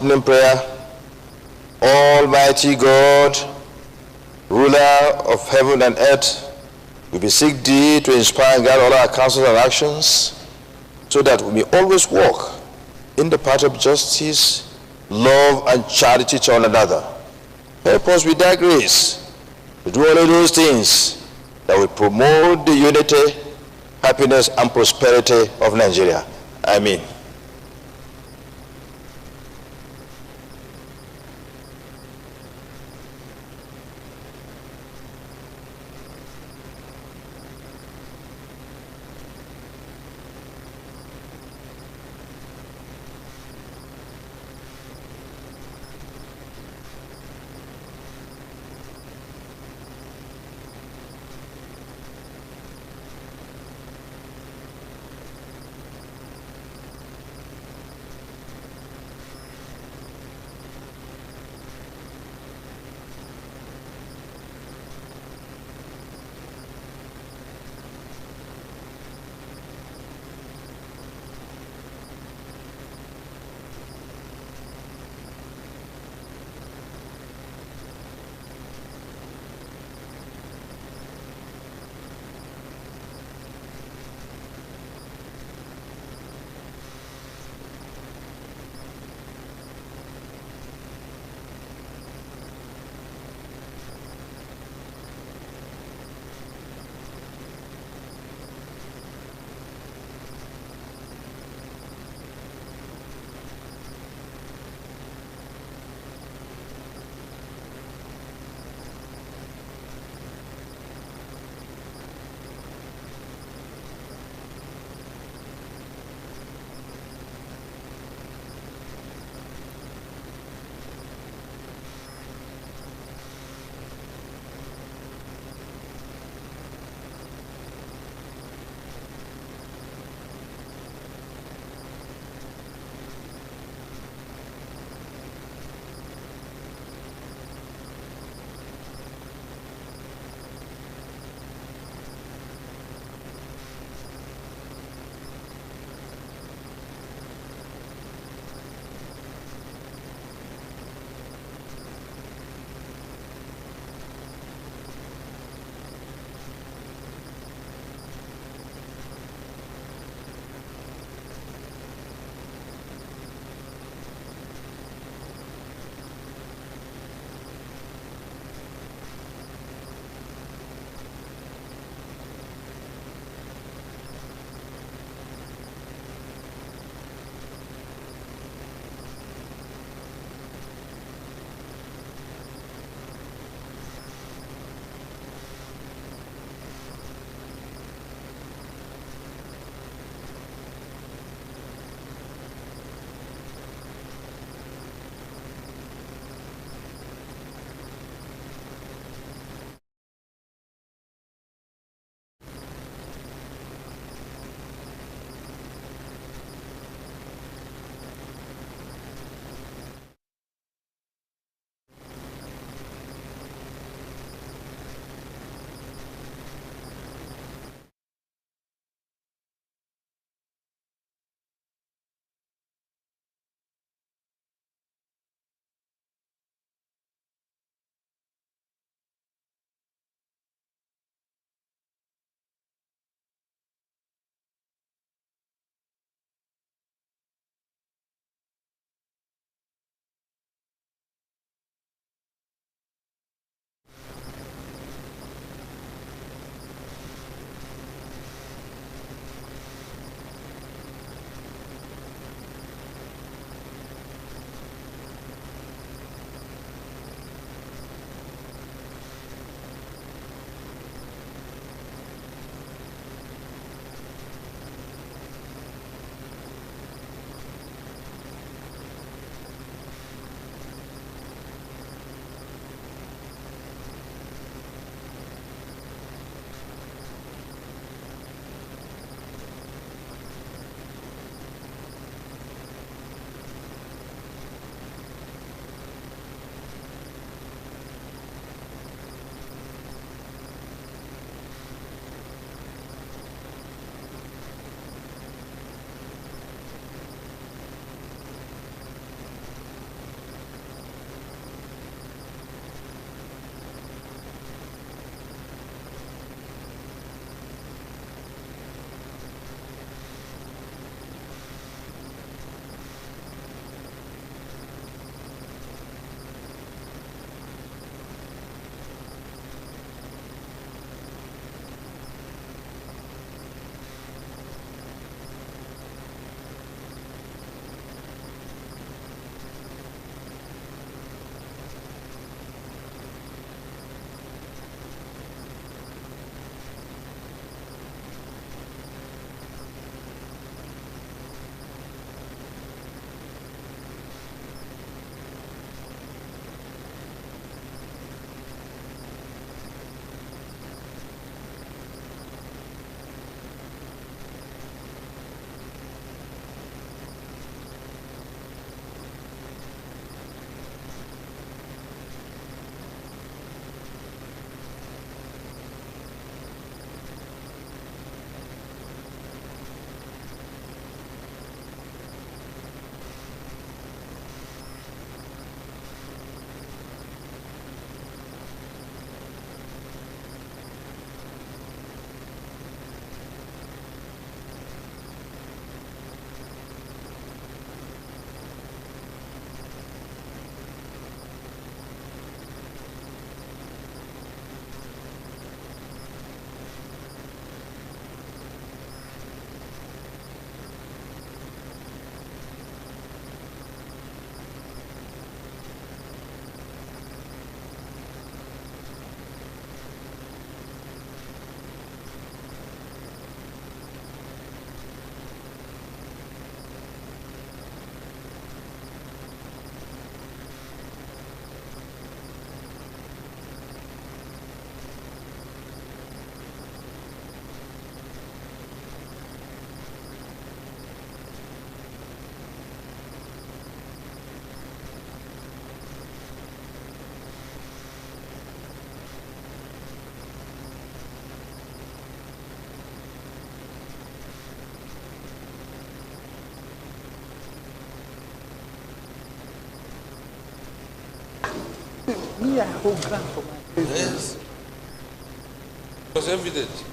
opening prayer. Almighty God, ruler of heaven and earth, we beseech thee to inspire and guide all our counsels and actions, so that we may always walk in the path of justice, love, and charity to one another. Help us with thy grace to do all of those things that will promote the unity, happiness, and prosperity of Nigeria. Amen. Me, I hold ground for my president. Yes. It was evident.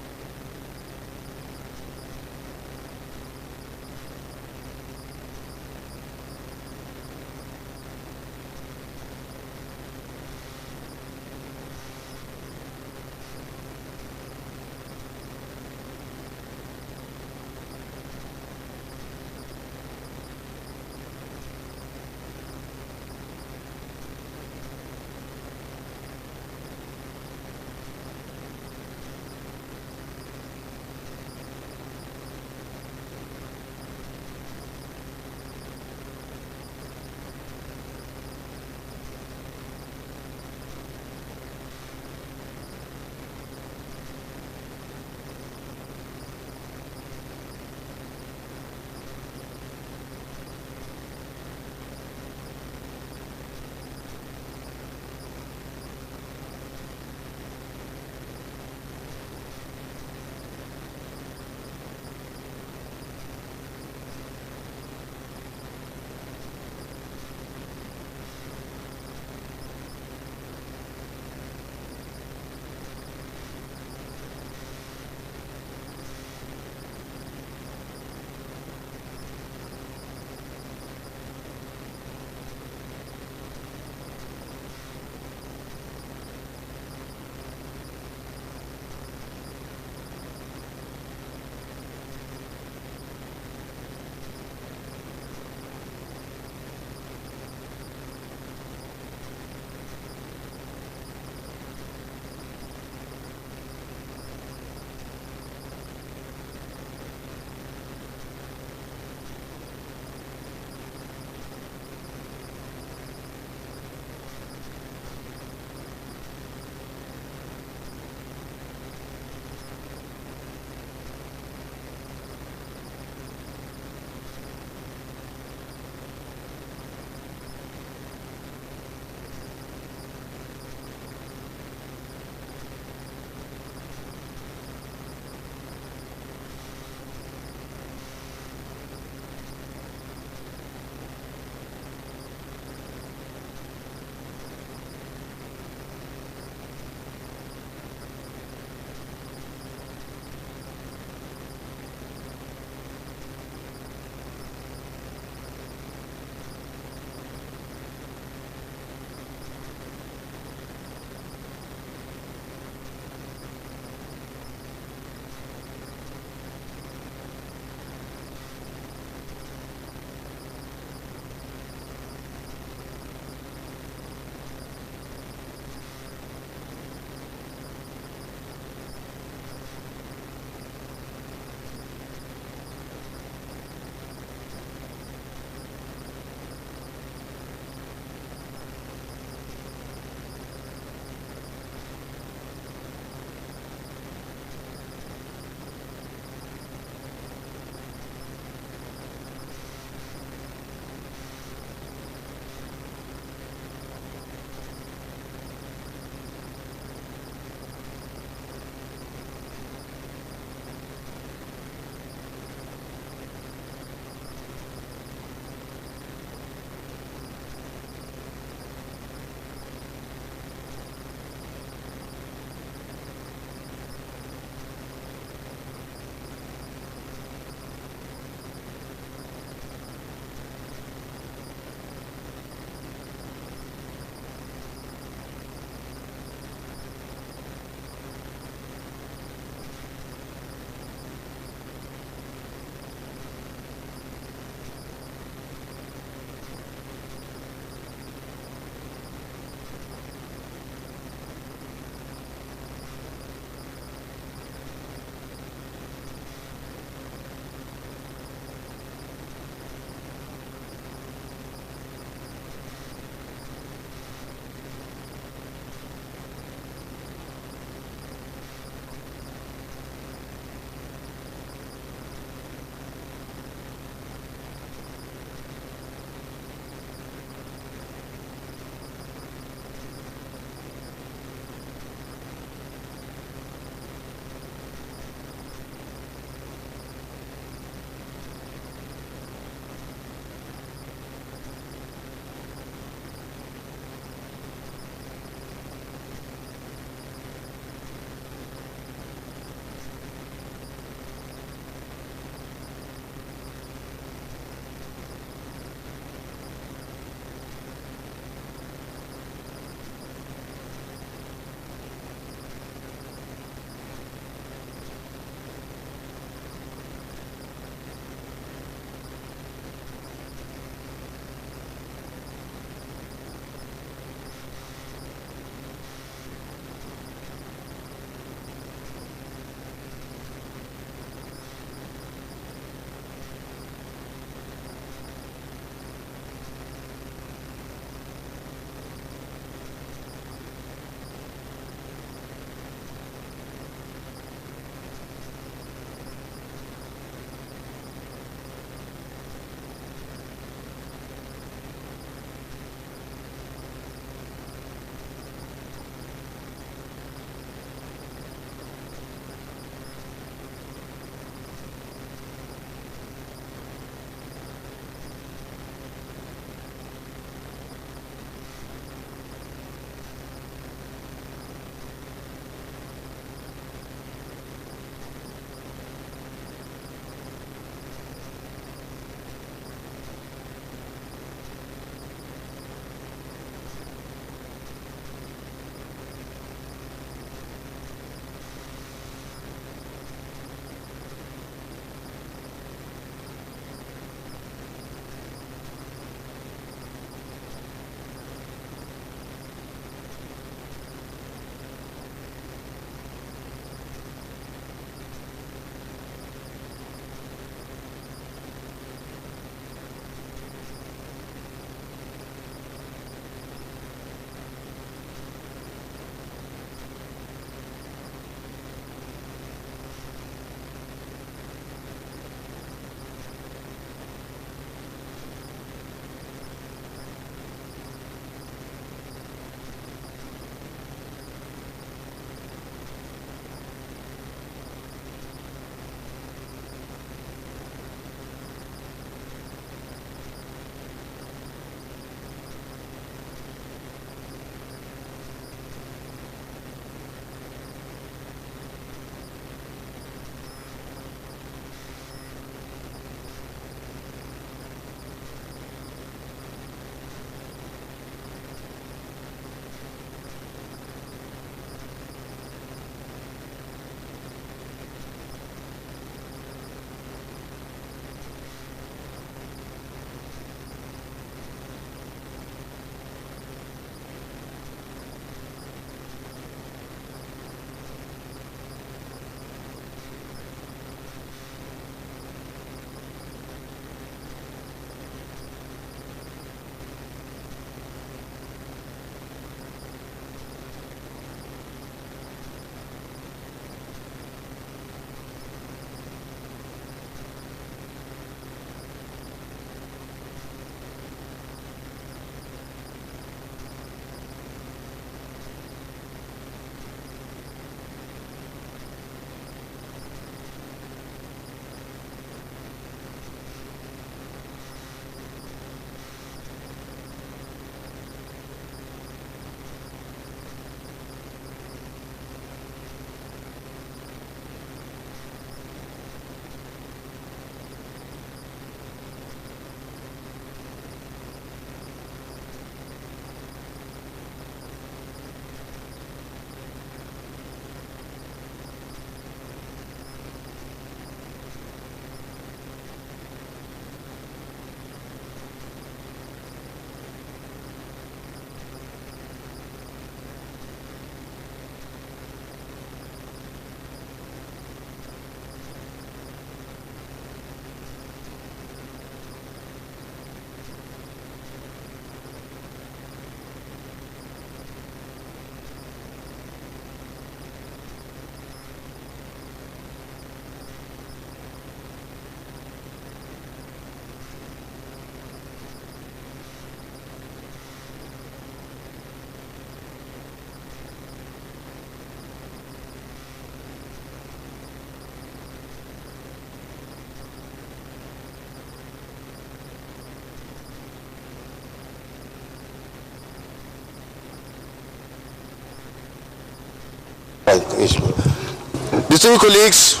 Distinguished colleagues,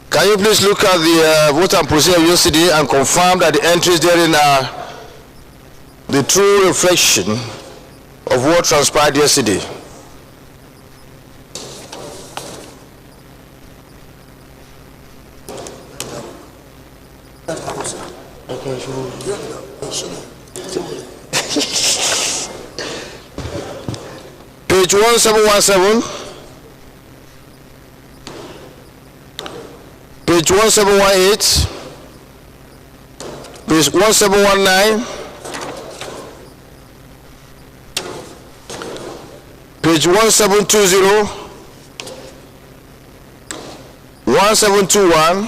can you please look at the vote and procedure of yesterday and confirm that the entries therein are the true reflection of what transpired yesterday? Page 1717, page 1718, page 1719, page 1720, 1721,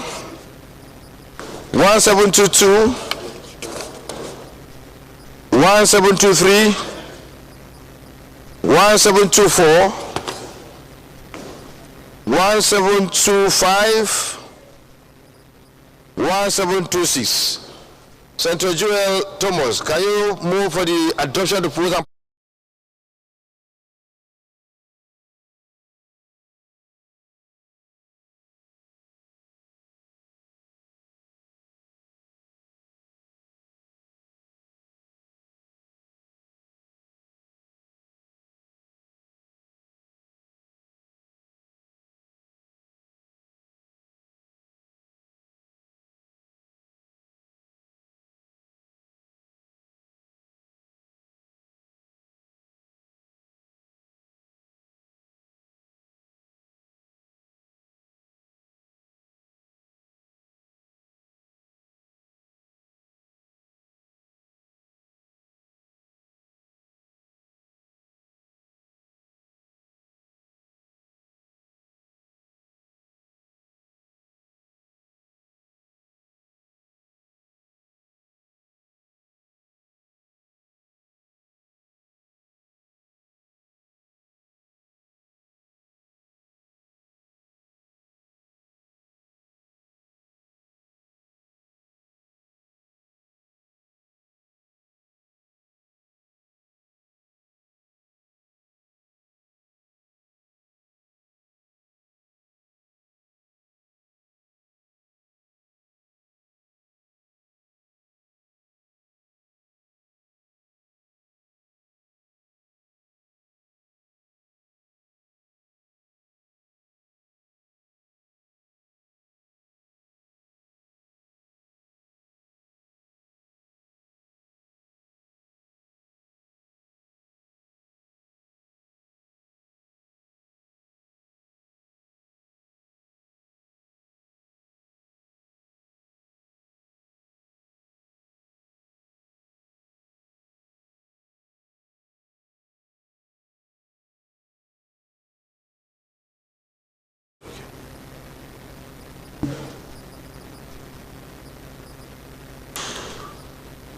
1722, 1723, 1724, 1725, 1726. Senator Joel Thomas, can you move for the adoption of the proposal?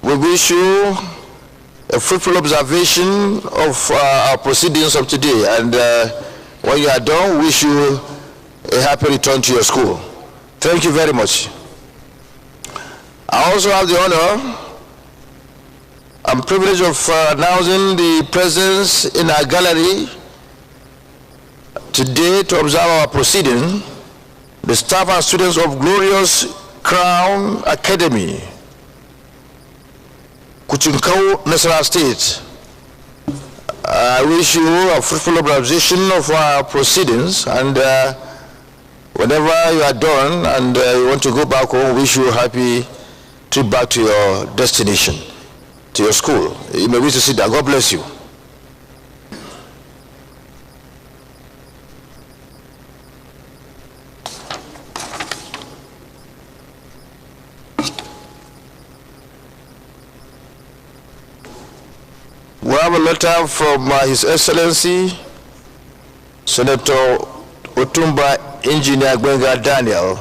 We wish you a fruitful observation of our proceedings of today, and when you are done, we wish you a happy return to your school. Thank you very much. I also have the honor and privilege of announcing the presence in our gallery today to observe our proceeding, the staff and students of Glorious Crown Academy, Kuchinkau, Nasarawa State. I wish you a fruitful observation of our proceedings, and whenever you are done and you want to go back home, wish you a happy trip back to your destination, to your school. You may wish to sit down. God bless you. We have a letter from His Excellency Senator Otumba Engineer Gbenga Daniel,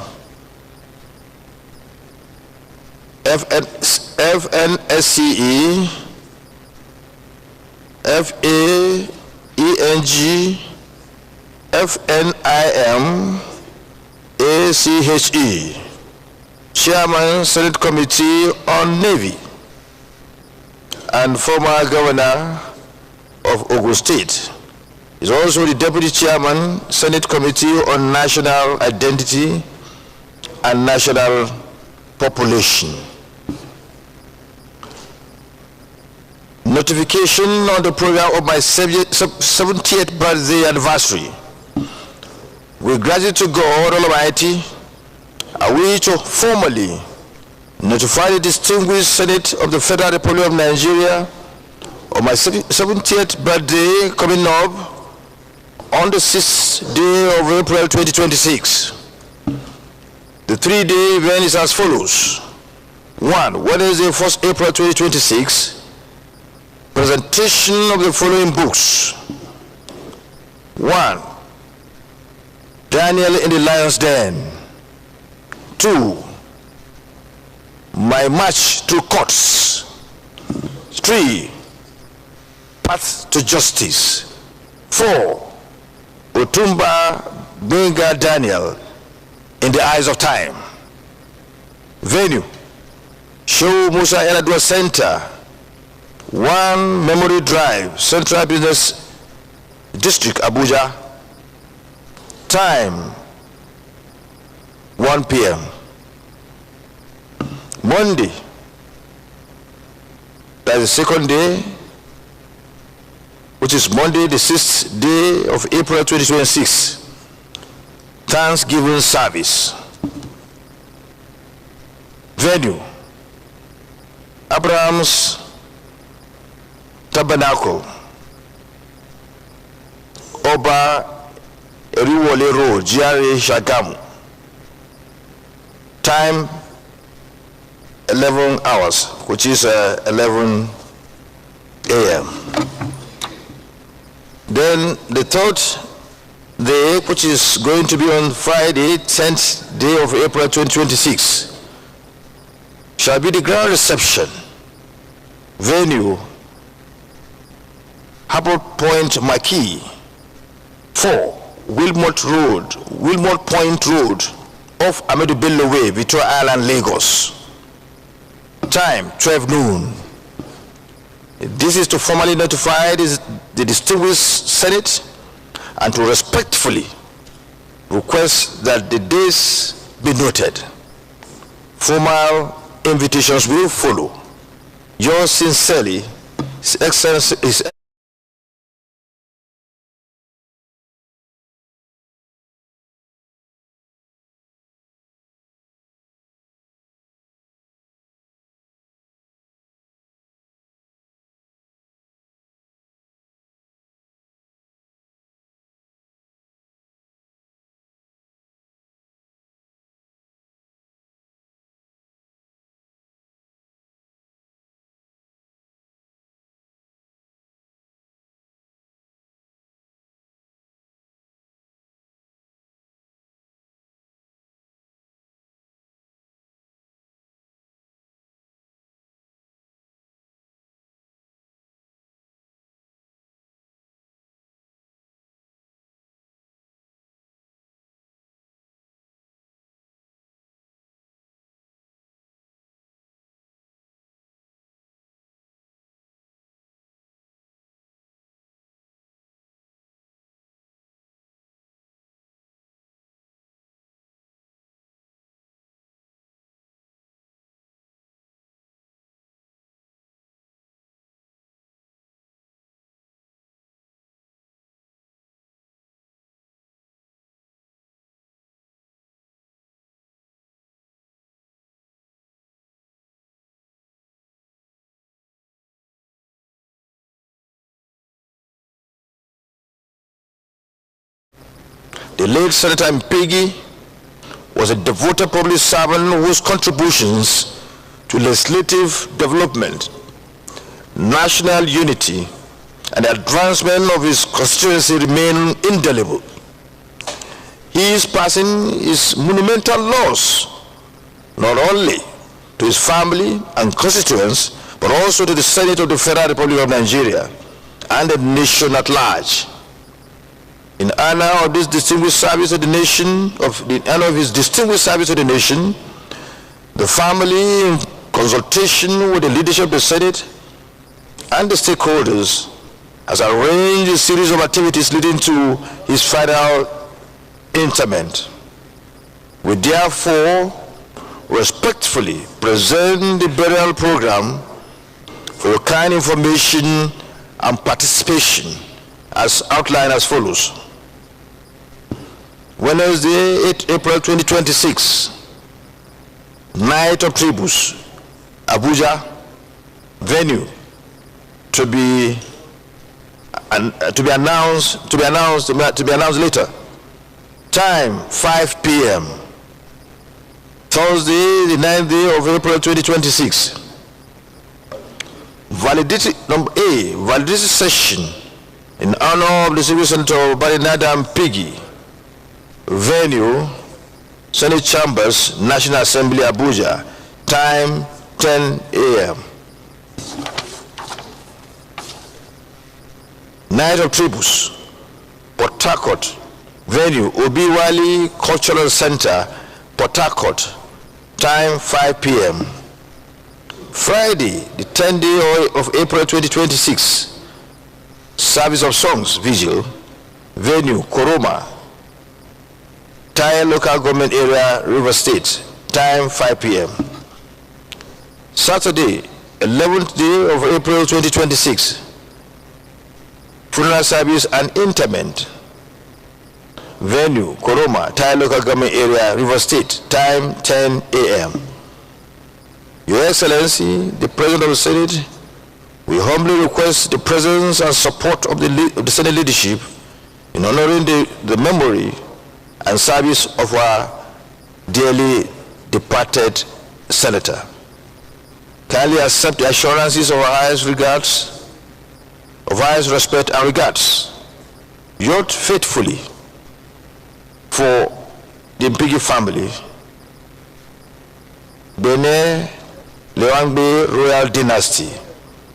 FNSCE, FAENG, FNIM, ACHE, Chairman Senate Committee on Navy, and former governor of Ogun State, He's also the Deputy Chairman, Senate Committee on National Identity and National Population. Notification on the program of my 70th birthday anniversary. With gratitude to God Almighty, I wish to formally notify the distinguished Senate of the Federal Republic of Nigeria on my 70th birthday coming up on the 6th day of April 2026. The 3-day event is as follows. 1. Wednesday, 1st April 2026, presentation of the following books. 1. Daniel in the Lion's Den. 2. My March Through Courts. 3. Path to Justice. 4. Otumba Benga Daniel in the Eyes of Time. Venue, Shehu Musa Yar'Adua Center, 1 Memory Drive, Central Business District, Abuja. Time, 1 p.m. Monday, that's the second day, which is Monday, the 6th day of April 2026. Thanksgiving service. Venue, Abraham's Tabernacle, Oba Eriwole Road, GRA Shagamu. Time, 11 hours, which is 11 a.m. Then the third day, which is going to be on Friday, 10th day of April 2026, shall be the grand reception. Venue, Harbour Point Marquee, 4 Wilmot Point Road, off Ahmedu Bello Way, Victoria Island, Lagos. Time, 12 noon. This is to formally notify the distinguished Senate and to respectfully request that the days be noted. Formal invitations will follow. Yours sincerely, His Excellency. The late Senator Mpigi was a devoted public servant whose contributions to legislative development, national unity, and the advancement of his constituency remain indelible. His passing is monumental loss, not only to his family and constituents, but also to the Senate of the Federal Republic of Nigeria and the nation at large. In honor of this distinguished service of the nation, his distinguished service of the nation, the family, in consultation with the leadership of the Senate and the stakeholders, has arranged a series of activities leading to his final interment. We therefore respectfully present the burial program for your kind information and participation as outlined as follows. Wednesday, 8 April 2026, Night of Tributes, Abuja, venue to be announced later. Time 5 p.m. Thursday, the 9th day of April 2026. Validity number A, validity session in honor of the Civil Senator Barinadam Piggy. Venue, Senate Chambers, National Assembly, Abuja. Time 10 a.m. Night of Tributes, Port Harcourt. Venue, Obiwali Cultural Center, Port Harcourt. Time 5 p.m. Friday, the 10th day of April 2026. Service of Songs Vigil. Venue, Koroma, Tire Local Government Area, River State. Time 5 p.m. Saturday, 11th day of April 2026. Funeral service and interment. Venue, Koroma, Tire Local Government Area, River State. Time 10 a.m. Your Excellency, the President of the Senate, we humbly request the presence and support of the Senate leadership in honoring the memory and service of our dearly departed Senator. Kindly accept the assurances of our highest regards, of highest respect and regards. Yours faithfully for the Mpigi family, Bene Lewangbe Royal Dynasty,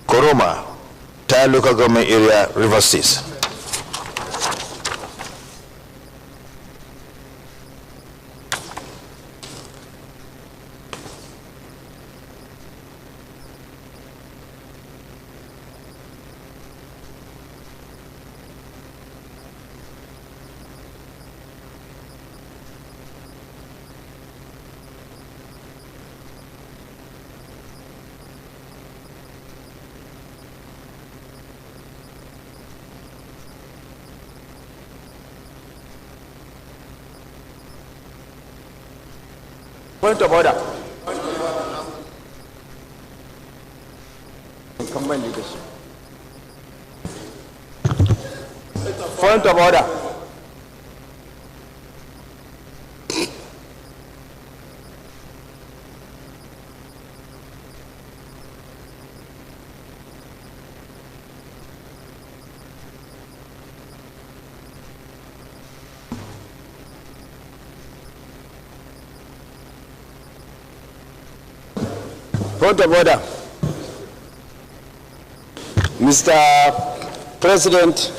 Koroma, Tire Local Government Area, River State. Point of order. Combined leadership. Point of order. Point of order. Mr. President,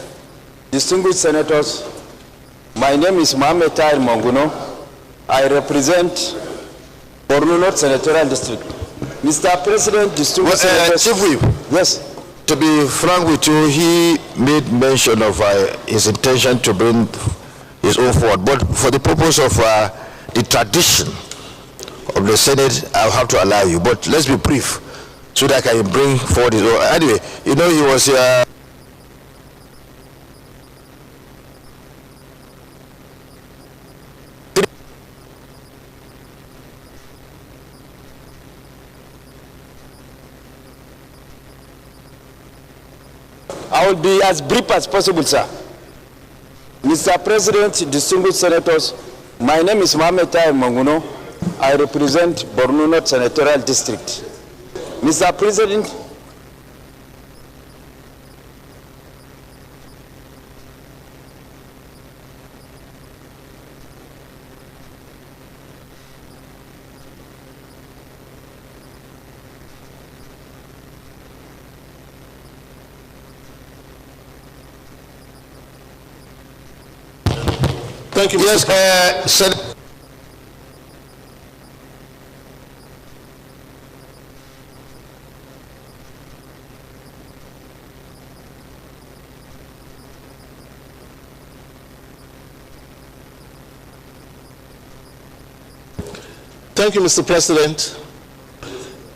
distinguished senators, my name is Mohamed Tahir Monguno. I represent Borno North Senatorial District. Mr. President, distinguished senators. Chief Whip. Yes. To be frank with you, he made mention of his intention to bring his own forward, but for the purpose of the tradition of the Senate, I'll have to allow you. But let's be brief so that I can bring forward his own. Anyway, you know, he was I will be as brief as possible, sir. Mr. President, distinguished senators, my name is Mohamed Tahir Monguno. I represent Borno North Senatorial District. Mr. President, thank you. Yes, Senator. Thank you, Mr. President.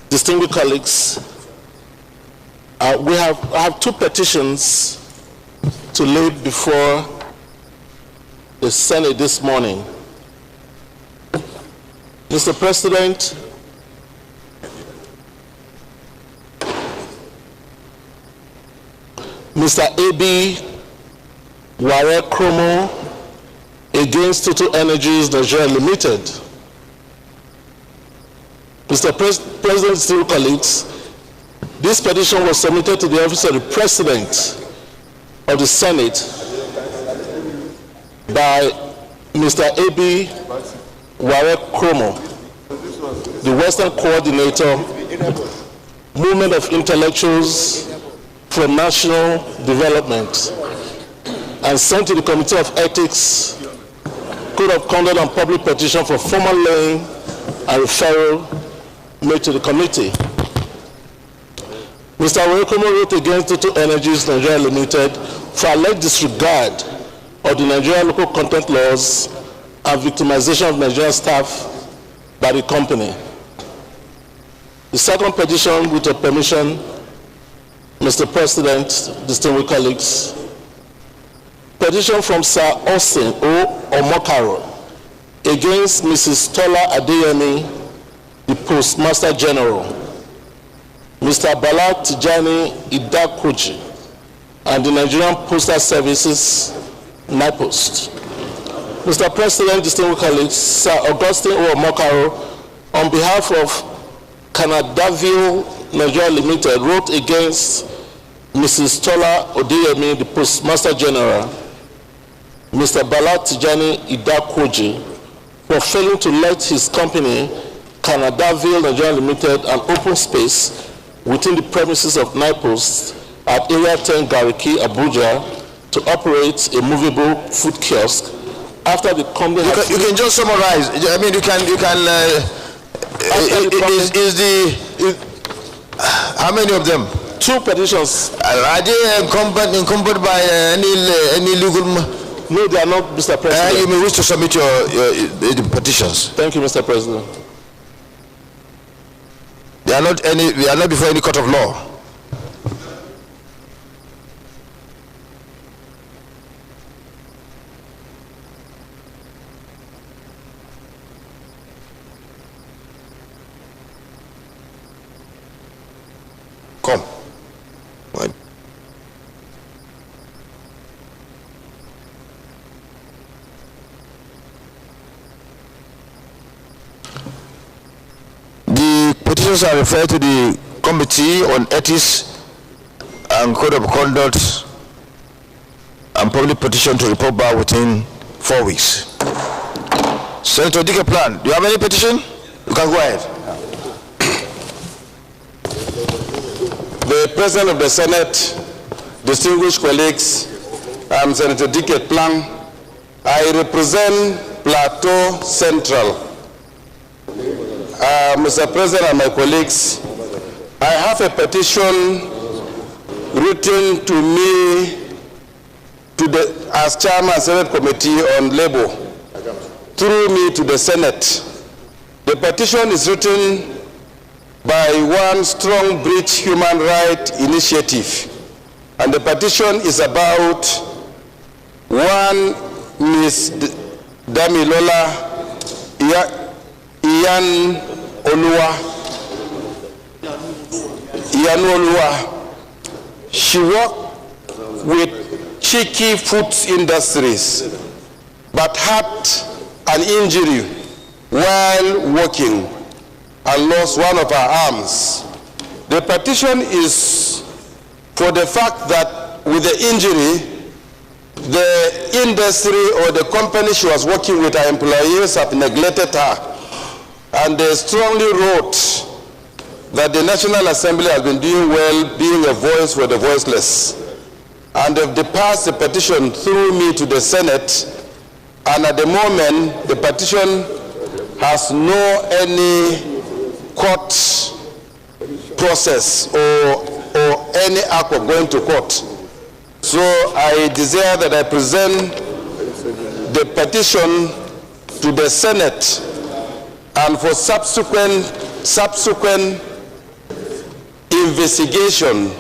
Distinguished colleagues, I have two petitions to lay before the Senate this morning. Mr. President, Mr. A.B. Ware Kromo against Total Energies Nigeria Limited. Mr. President, distinguished colleagues, this petition was submitted to the office of the President of the Senate by Mr. A.B. Ware Kromo, the Western Coordinator, Movement of Intellectuals for National Development, and sent to the Committee of Ethics, Code of Conduct and Public Petition for formal laying and referral made to the committee. Mr. Ware Kromo wrote against Total Energies Nigeria Limited for alleged disregard of the Nigerian local content laws and victimization of Nigerian staff by the company. The second petition, with your permission, Mr. President, distinguished colleagues, petition from Sir Austin O. Omokaro against Mrs. Tola Adeyemi, the Postmaster General, Mr. Bala Tijani Idakoji, and the Nigerian Postal Services, NIPOST. Mr. President, distinguished colleagues, Sir Augustine O. Omokaro, on behalf of Canadaville Nigeria Limited, wrote against Mrs. Tola Adeyemi, the Postmaster General, Mr. Bala Tijani Idakoji, for failing to let his company, Canadaville Nigeria Limited, an open space within the premises of NIPOST at Area 10 Gariki, Abuja, to operate a movable food kiosk after the company you can just summarize. I mean, how many of them? Two petitions. Are they encumbered by any legal? No, they are not, Mr. President. You may wish to submit your petitions. Thank you, Mr. President. They are not before any court of law. Come. Right. The petitions are referred to the Committee on Ethics and Code of Conduct and Public Petition to report back within 4 weeks. Senator Dike Plan, do you have any petition? You can go ahead. The President of the Senate, distinguished colleagues, I'm Senator Dike Plan. I represent Plateau Central. Mr. President and my colleagues, I have a petition written to me as Chairman Senate Committee on Labor, through me to the Senate. The petition is written by one Strong Bridge Human Rights Initiative, and the petition is about one Ms. Damilola Iyan Olua. She worked with Cheeky Foods Industries, but had an injury while working and lost one of her arms. The petition is for the fact that with the injury, the industry or the company she was working with, her employees, have neglected her. And they strongly wrote that the National Assembly has been doing well being a voice for the voiceless. And they passed the petition through me to the Senate, and at the moment the petition has no any court process or any act of going to court. So I desire that I present the petition to the Senate and for subsequent investigation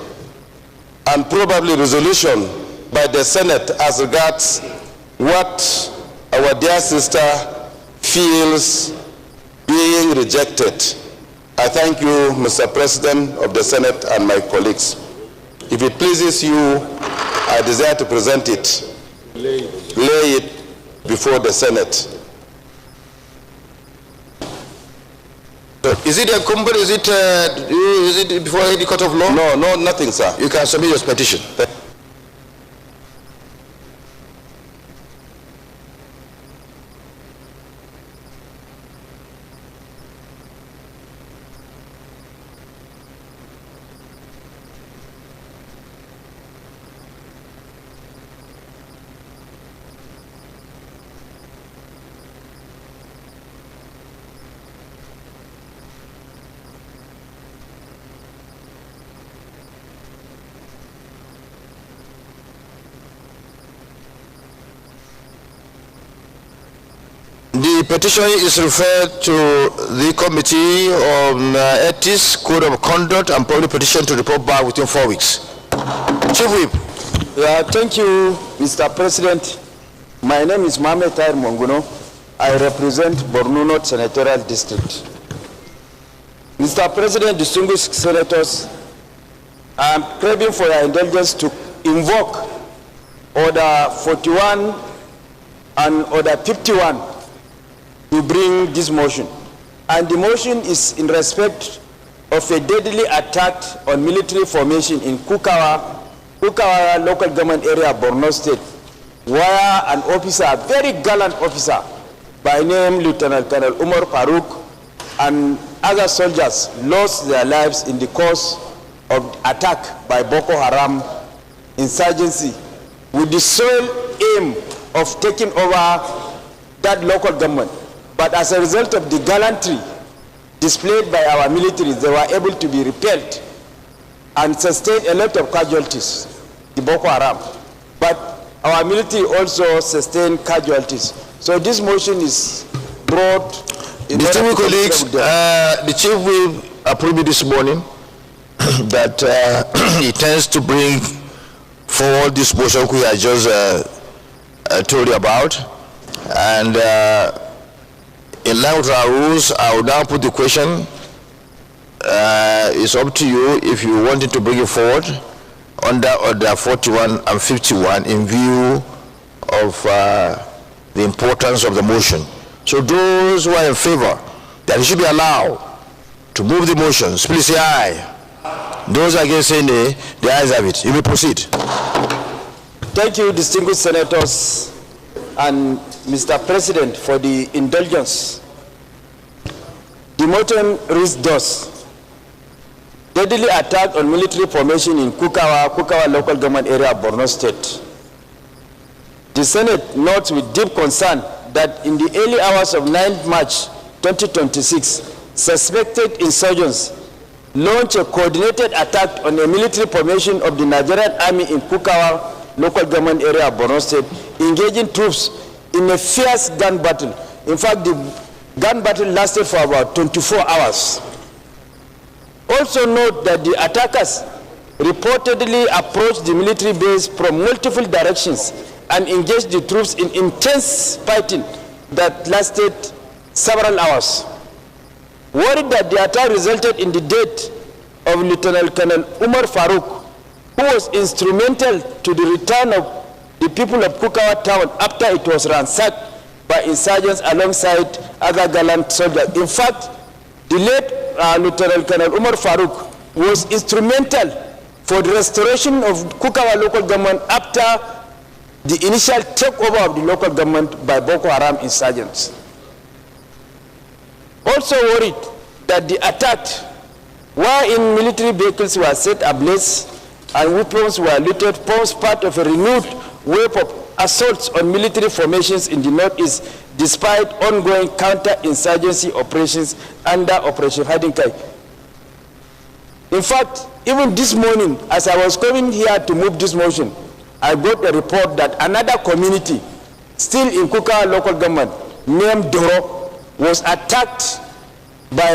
and probably resolution by the Senate as regards what our dear sister feels being rejected. I thank you, Mr. President of the Senate and my colleagues. If it pleases you, I desire to present it, lay it before the Senate. Is it incumbent? Is it before any court of law? No, nothing, sir. You can submit your petition. The petition is referred to the Committee on Ethics, Code of Conduct, and Public Petition to report back within 4 weeks. Chief Whip. Thank you, Mr. President. My name is Mohamed Tahir Monguno. I represent Borno North Senatorial District. Mr. President, distinguished senators, I am craving for your indulgence to invoke Order 41 and Order 51 to bring this motion. And the motion is in respect of a deadly attack on military formation in Kukawa local government area of Borno State, where an officer, a very gallant officer by name Lieutenant Colonel Umar Farouk, and other soldiers lost their lives in the course of attack by Boko Haram insurgency with the sole aim of taking over that local government. But as a result of the gallantry displayed by our military, they were able to be repelled and sustain a lot of casualties, the Boko Haram. But our military also sustained casualties. So this motion is brought in distinguished colleagues, the chief will approve it this morning that he tends to bring forward this motion we I just told you about. And in line with our rules, I will now put the question. It's up to you if you wanted to bring it forward under Order 41 and 51 in view of the importance of the motion. So those who are in favor that it should be allowed to move the motions, please say aye. Those against say nay, the ayes have it. You may proceed. Thank you, distinguished senators and Mr. President, for the indulgence. The motion reads thus: deadly attack on military formation in Kukawa local government area of Borno State. The Senate notes with deep concern that in the early hours of 9 March 2026, suspected insurgents launched a coordinated attack on a military formation of the Nigerian Army in Kukawa local government area of Borno State, engaging troops in a fierce gun battle. In fact, the gun battle lasted for about 24 hours. Also note that the attackers reportedly approached the military base from multiple directions and engaged the troops in intense fighting that lasted several hours. Worried that the attack resulted in the death of Lieutenant Colonel Umar Farouk, who was instrumental to the return of the people of Kukawa town after it was ransacked by insurgents alongside other gallant soldiers. In fact, the late Lieutenant Colonel Umar Farouk was instrumental for the restoration of Kukawa local government after the initial takeover of the local government by Boko Haram insurgents. Also worried that the attack, wherein military vehicles were set ablaze and weapons were looted, forms part of a renewed wave of assaults on military formations in the northeast, despite ongoing counter-insurgency operations under Operation Hiding Kai. In fact, even this morning, as I was coming here to move this motion, I got a report that another community, still in Kukawa local government, named Doro, was attacked by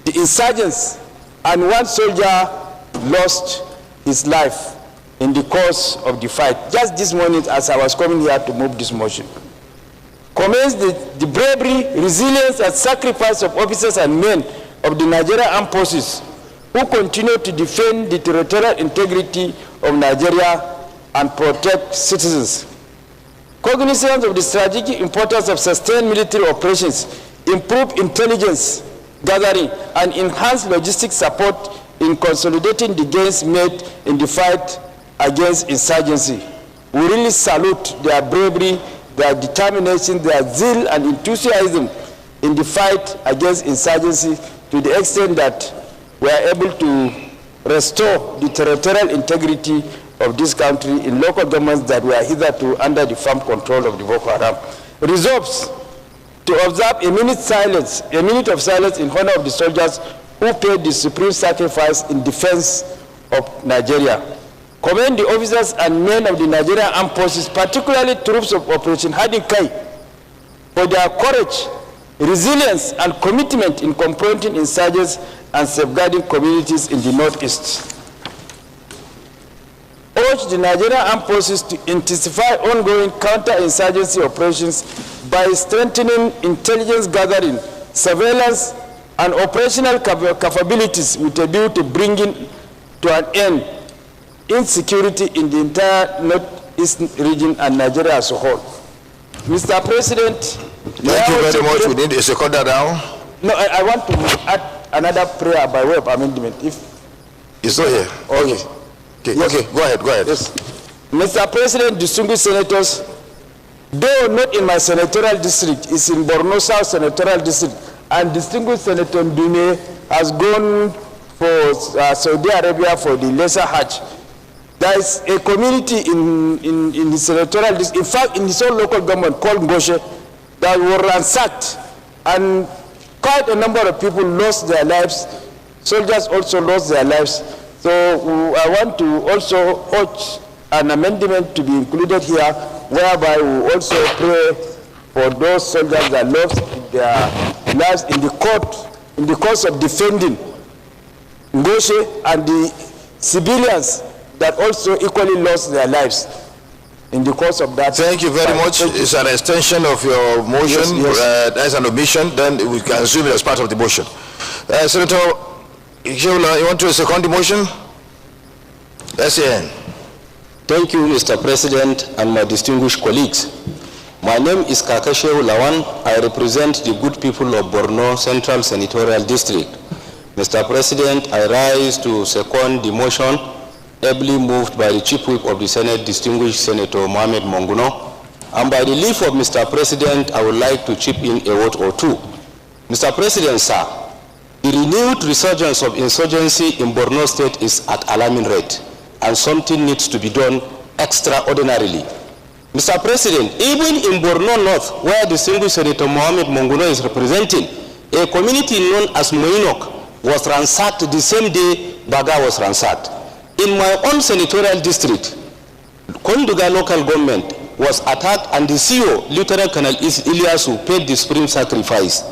the insurgents, and one soldier lost his life in the course of the fight. Just this morning, as I was coming here to move this motion, commends the bravery, resilience, and sacrifice of officers and men of the Nigerian Armed Forces who continue to defend the territorial integrity of Nigeria and protect citizens. Cognizance of the strategic importance of sustained military operations, improved intelligence gathering, and enhanced logistic support in consolidating the gains made in the fight against insurgency. We really salute their bravery, their determination, their zeal and enthusiasm in the fight against insurgency, to the extent that we are able to restore the territorial integrity of this country in local governments that were hitherto under the firm control of the Boko Haram. Resolves to observe a minute of silence in honor of the soldiers who paid the supreme sacrifice in defense of Nigeria. Commend the officers and men of the Nigerian Armed Forces, particularly troops of Operation Hadin Kai, for their courage, resilience, and commitment in confronting insurgents and safeguarding communities in the Northeast. Urge the Nigerian Armed Forces to intensify ongoing counter-insurgency operations by strengthening intelligence gathering, surveillance, and operational capabilities with a view to bringing to an end insecurity in the entire Northeast region and Nigeria as a whole. Mr. President, thank you very much. We need a second down. No, I want to add another prayer by way of amendment. If it's not here. Okay. Okay. Yes. Okay. Go ahead. Go ahead. Yes. Mr. President, distinguished senators, though not in my senatorial district, it's in Borno South senatorial district, and distinguished Senator Ndume has gone for Saudi Arabia for the Lesser Hajj. There is a community in the senatorial district, in fact, in his own local government called Ngoshe, that were ransacked, and quite a number of people lost their lives. Soldiers also lost their lives. So I want to also urge an amendment to be included here, whereby we also pray for those soldiers that lost their lives in the course of defending Ngoshe, and the civilians that also equally lost their lives in the course of that. Thank you very much. It's an extension of your motion. Yes, yes. As an omission, then we can assume it as part of the motion. Senator Shehu, you want to second the motion? SAN. Thank you, Mr. President, and my distinguished colleagues. My name is Kaka Shehu Lawan. I represent the good people of Borno Central Senatorial District. Mr. President, I rise to second the motion ably moved by the Chief Whip of the Senate, distinguished Senator Mohammed Monguno. And by the leave of Mr. President, I would like to chip in a word or two. Mr. President, sir, the renewed resurgence of insurgency in Borno State is at alarming rate, and something needs to be done extraordinarily. Mr. President, even in Borno North, where distinguished Senator Mohammed Monguno is representing, a community known as Moinok was ransacked the same day Baga was ransacked. In my own senatorial district, Konduga local government was attacked, and the CEO, Lieutenant Colonel Ilyasu, paid the supreme sacrifice.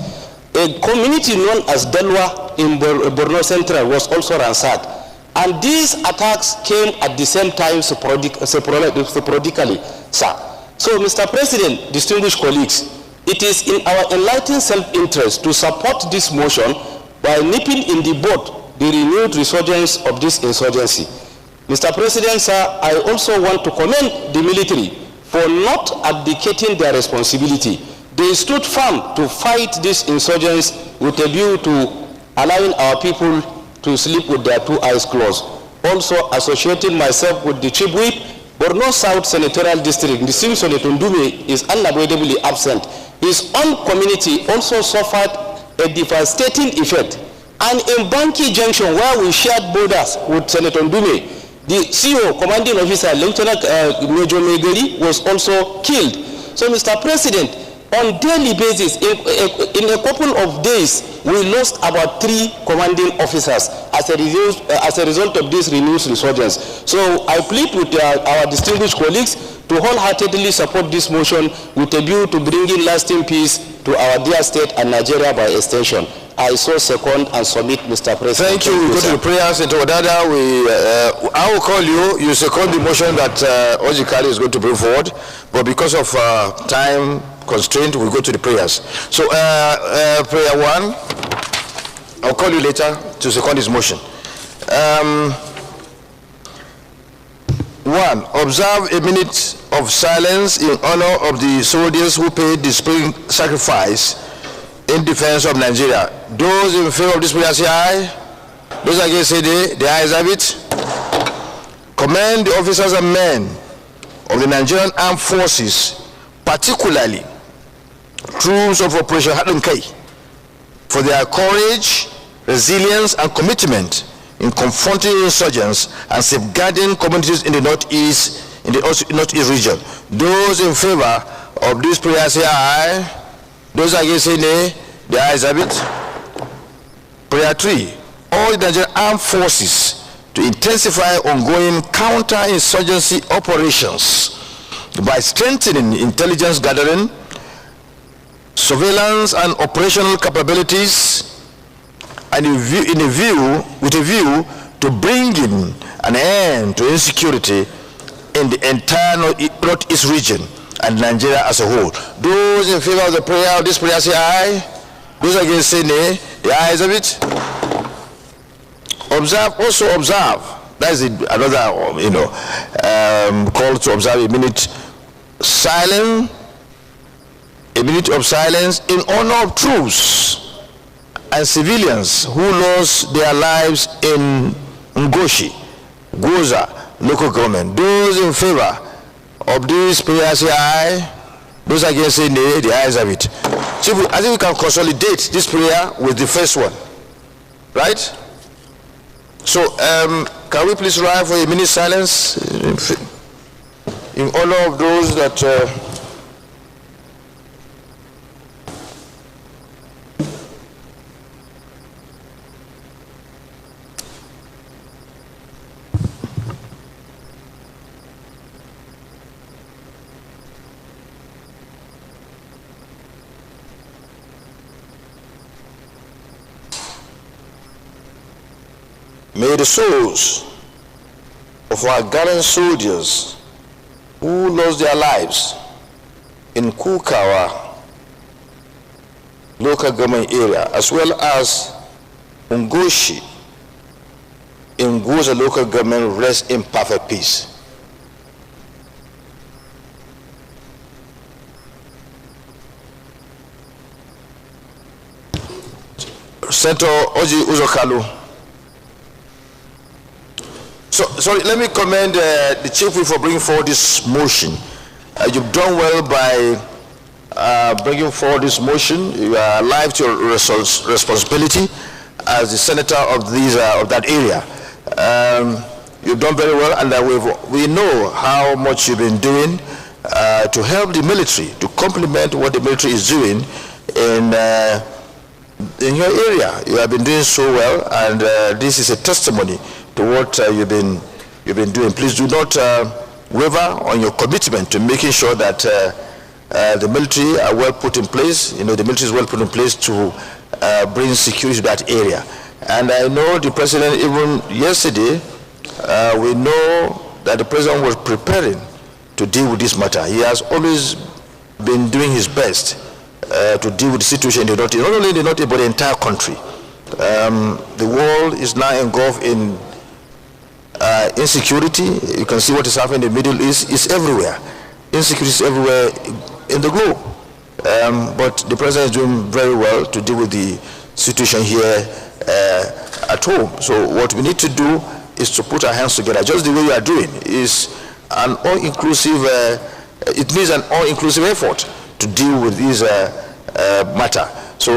A community known as Dalwa in Borno Central was also ransacked. And these attacks came at the same time sporadically, sir. So, Mr. President, distinguished colleagues, it is in our enlightened self-interest to support this motion by nipping in the bud the renewed resurgence of this insurgency. Mr. President, sir, I also want to commend the military for not abdicating their responsibility. They stood firm to fight these insurgents with a view to allowing our people to sleep with their two eyes closed. Also, associating myself with the Chief Whip, Borno South Senatorial District, the same Senator Ndume is unavoidably absent. His own community also suffered a devastating effect. And in Banki Junction, where we shared borders with Senator Ndume, the CEO, commanding officer, Lieutenant Major Megeli, was also killed. So, Mr. President, on daily basis, in a couple of days, we lost about 3 commanding officers as a result of this renewed resurgence. So I plead with our distinguished colleagues to wholeheartedly support this motion with a view to bringing lasting peace to our dear state and Nigeria by extension. I so second and submit, Mr. President. Thank you. We go to the prayers. Into Wadada, I will call you. You second the motion that Orji Kalu is going to bring forward, but because of time constraint, we go to the prayers. So, prayer 1, I'll call you later to second this motion. 1. Observe a minute of silence in honor of the soldiers who paid the spring sacrifice in defense of Nigeria. Those in favor of this prayer say aye. Those against say nay. The ayes have it. Commend the officers and men of the Nigerian Armed Forces, particularly troops of Operation Hadunkai, for their courage, resilience, and commitment in confronting insurgents and safeguarding communities in the northeast region. Those in favor of this prayer say aye. Those against say nay. The ayes have it. Prayer 3. All the Nigerian Armed Forces to intensify ongoing counter-insurgency operations by strengthening intelligence gathering, surveillance, and operational capabilities, and with a view to bringing an end to insecurity in the entire northeast region and Nigeria as a whole. Those in favor of the prayer, of this prayer say aye. Those against say nay. The ayes of it. Also observe. That is another, call to observe a minute silence. A minute of silence in honor of troops and civilians who lost their lives in Ngoshi, Goza local government. Those in favor of this prayer say aye. Those against say nay. The ayes have it. So I think we can consolidate this prayer with the first one, right? So can we please rise for a minute silence in honor of those that may the souls of our gallant soldiers who lost their lives in Kukawa local government area, as well as Ngoshi in Goza local government, rest in perfect peace. Senator Orji Uzor Kalu. Sorry, let me commend the Chief Whip for bringing forward this motion. You've done well by bringing forward this motion. You are alive to your responsibility as the senator of that area. You've done very well, and we know how much you've been doing to help the military, to complement what the military is doing in your area. You have been doing so well, and this is a testimony to what you've been doing. Please do not waver on your commitment to making sure that the military are well put in place. The military is well put in place to bring security to that area. And I know the president, even yesterday, we know that the president was preparing to deal with this matter. He has always been doing his best to deal with the situation in the North, not only in the North, but the entire country. The world is now engulfed in insecurity. You can see what is happening in the Middle East. It's everywhere. Insecurity is everywhere in the globe. But the president is doing very well to deal with the situation here at home. So what we need to do is to put our hands together, just the way we are doing. Is an all-inclusive. It needs an all-inclusive effort to deal with this matter. So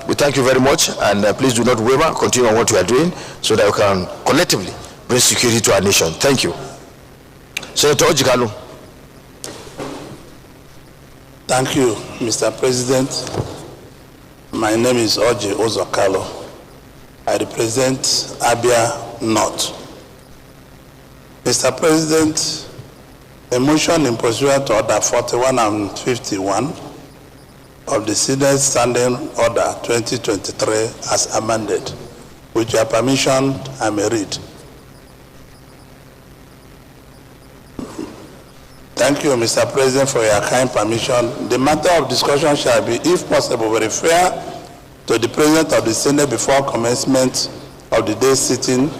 we thank you very much, and please do not waver. Continue on what you are doing, so that we can collectively bring security to our nation. Thank you. Senator Orji Kalu. Thank you, Mr. President. My name is Orji Uzor Kalu. I represent Abia North. Mr. President, a motion in pursuant to Order 41 and 51 of the Senate Standing Order 2023 as amended. With your permission, I may read. Thank you, Mr. President, for your kind permission. The matter of discussion shall be, if possible, very fair to the President of the Senate before commencement of the day sitting,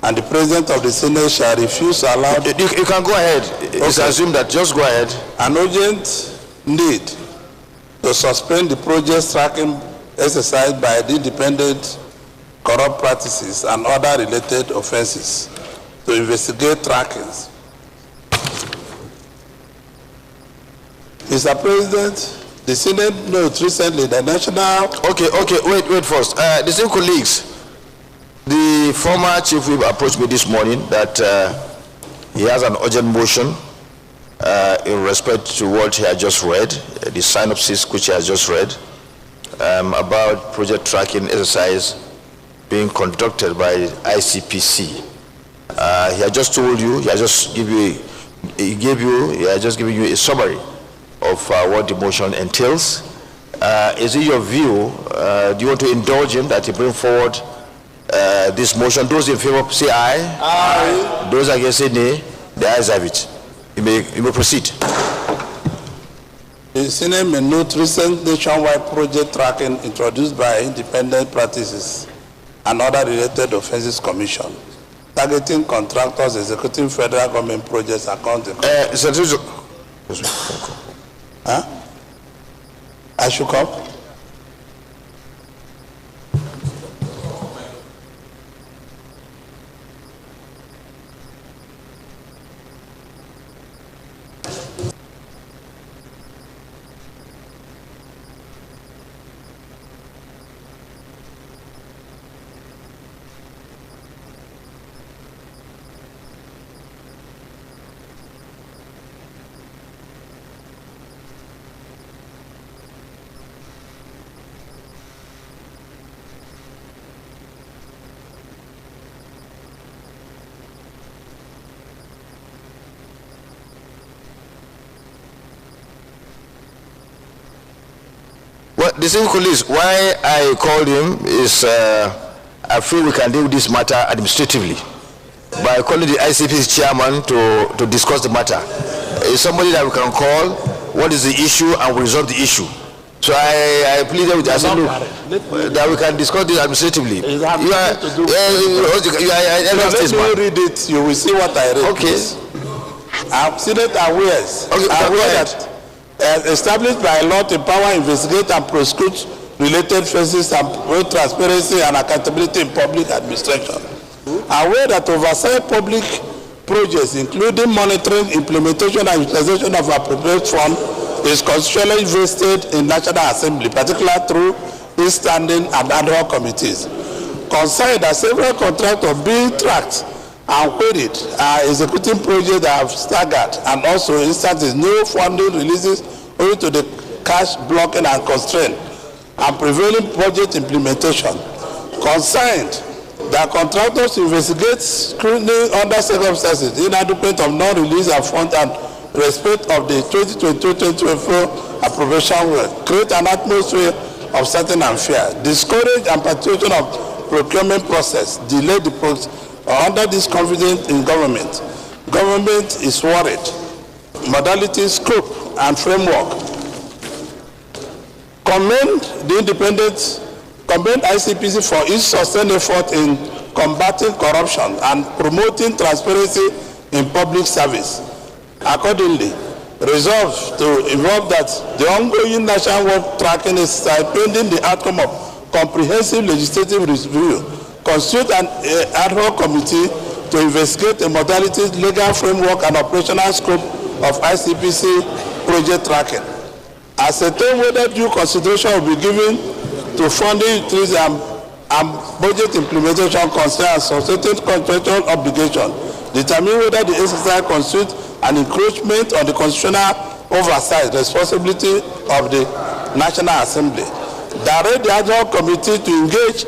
and the President of the Senate shall refuse to allow... You can go ahead. Okay. It's assumed that, just go ahead. An urgent need to suspend the project tracking exercise by the independent corrupt practices and other related offenses to investigate trackings. Mr. President, the Senate noted recently the national... Okay, wait first. The same colleagues, the former chief whip approached me this morning that he has an urgent motion in respect to what he had just read, the synopsis which he has just read, about project tracking exercise being conducted by ICPC. He had just told you, he had just given you a summary of what the motion entails. Is it your view, do you want to indulge him that he bring forward this motion? Those in favor say aye. Aye. Those against say nay. The ayes have it. You may proceed. The Senate may note recent nationwide project tracking introduced by Independent Practices and Other Related Offenses Commission, targeting contractors executing federal government projects accounting. Huh? I should come. Well, the same colleagues, why I called him is I feel we can deal with this matter administratively by calling the ICP's chairman to discuss the matter. It's somebody that we can call, what is the issue, and we resolve the issue. So I pleaded with us that we can discuss this administratively. Let me read it, you will see what I read. Okay. I'm Senate aware that established by law to empower, investigate, and prosecute related offenses and promote transparency and accountability in public administration. Aware that oversight public projects, including monitoring, implementation, and utilization of appropriate funds, is constitutionally vested in National Assembly, particularly through its standing and ad hoc committees. Concerned that several contractors being tracked and queried are executing projects that have staggered, and also instances no funding releases owing to the cash blocking and constraint and prevailing project implementation. Concerned that contractors investigate scrutiny under circumstances inadequate of non-release of funds and respect of the 2022-2024 appropriation will create an atmosphere of certain and fear, discourage and participation of procurement process, delay the process. Under this confidence in government, government is worried. Modality, scope, and framework. Commend ICPC for its sustained effort in combating corruption and promoting transparency in public service. Accordingly, resolved to involve that the ongoing national tracking exercise pending the outcome of comprehensive legislative review constitute an ad hoc committee to investigate the modalities, legal framework, and operational scope of ICPC project tracking. Ascertain whether due consideration will be given to funding increase and budget implementation concerns certain contractual obligations. Determine whether the exercise constitutes an encroachment on the constitutional oversight responsibility of the National Assembly. Direct the ad hoc committee to engage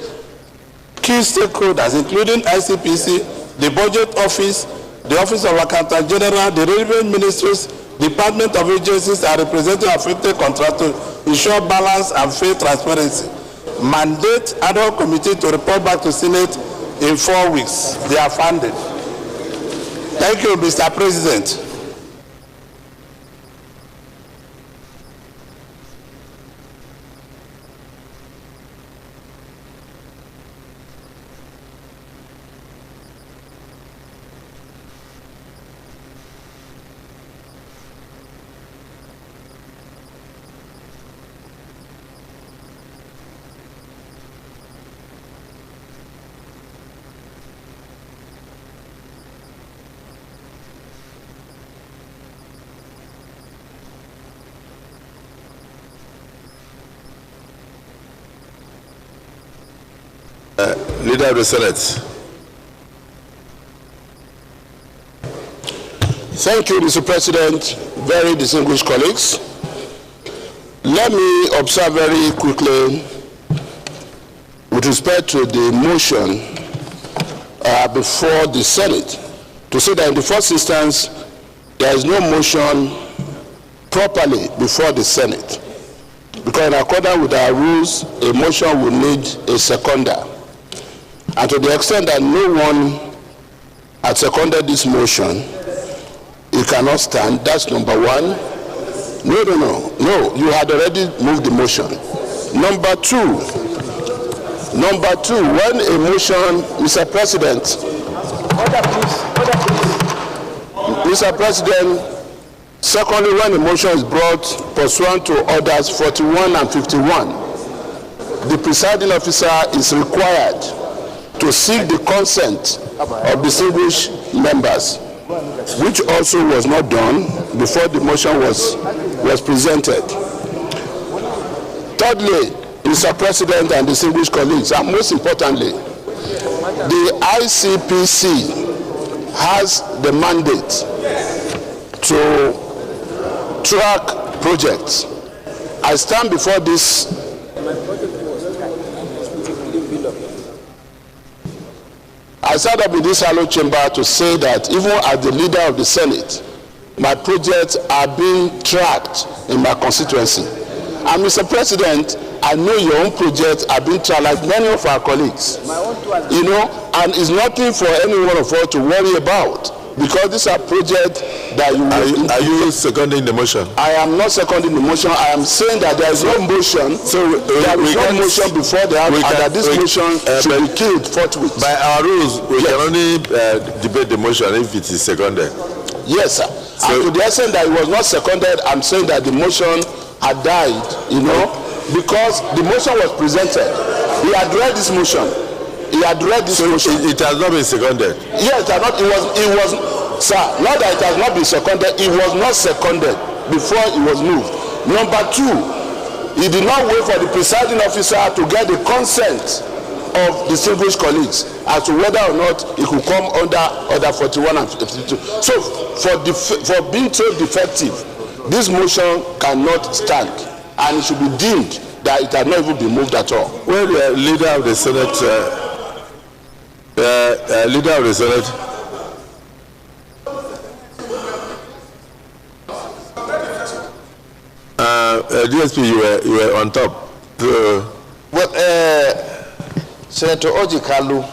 key stakeholders, including ICPC, the Budget Office, the Office of Accountant General, the relevant ministries, Department of Agencies, and representative affected contractors ensure balance and fair transparency. Mandate ad hoc committee to report back to Senate in 4 weeks. They are funded. Thank you, Mr. President. Leader of the Senate. Thank you, Mr. President. Very distinguished colleagues. Let me observe very quickly with respect to the motion before the Senate to say that in the first instance there is no motion properly before the Senate, because in accordance with our rules a motion will need a seconder. And to the extent that no one had seconded this motion, it cannot stand. That's number one. No, you had already moved the motion. Number two, when a motion, Mr. President, Mr. President, secondly, when a motion is brought pursuant to orders 41 and 51, the presiding officer is required to seek the consent of distinguished members, which also was not done before the motion was presented. Thirdly, Mr. President and distinguished colleagues, and most importantly, the ICPC has the mandate to track projects. I stand before this I stand up in this hollow chamber to say that even as the leader of the Senate, my projects are being tracked in my constituency. And Mr. President, I know your own projects are being tracked like many of our colleagues. You know, and it's nothing for any one of us to worry about, because these are projects that you will... Are you seconding the motion? I am not seconding the motion. I am saying that there is no motion. So there is no motion before the House, and that this motion should be killed forthwith. By our rules, we can only debate the motion if it is seconded. Yes, sir. So, and to the extent that it was not seconded, I'm saying that the motion had died, you know, because the motion was presented. He had read this motion. He had read this motion. It has not been seconded. Yes, it was, sir, not that it has not been seconded, it was not seconded before it was moved. Number two, he did not wait for the presiding officer to get the consent of distinguished colleagues as to whether or not it could come under order 41 and 52. So, for being so defective, this motion cannot stand, and it should be deemed that it had not even been moved at all. Well, the leader of the Senate, DSP, you were on top. Well, Senator Orji Kalu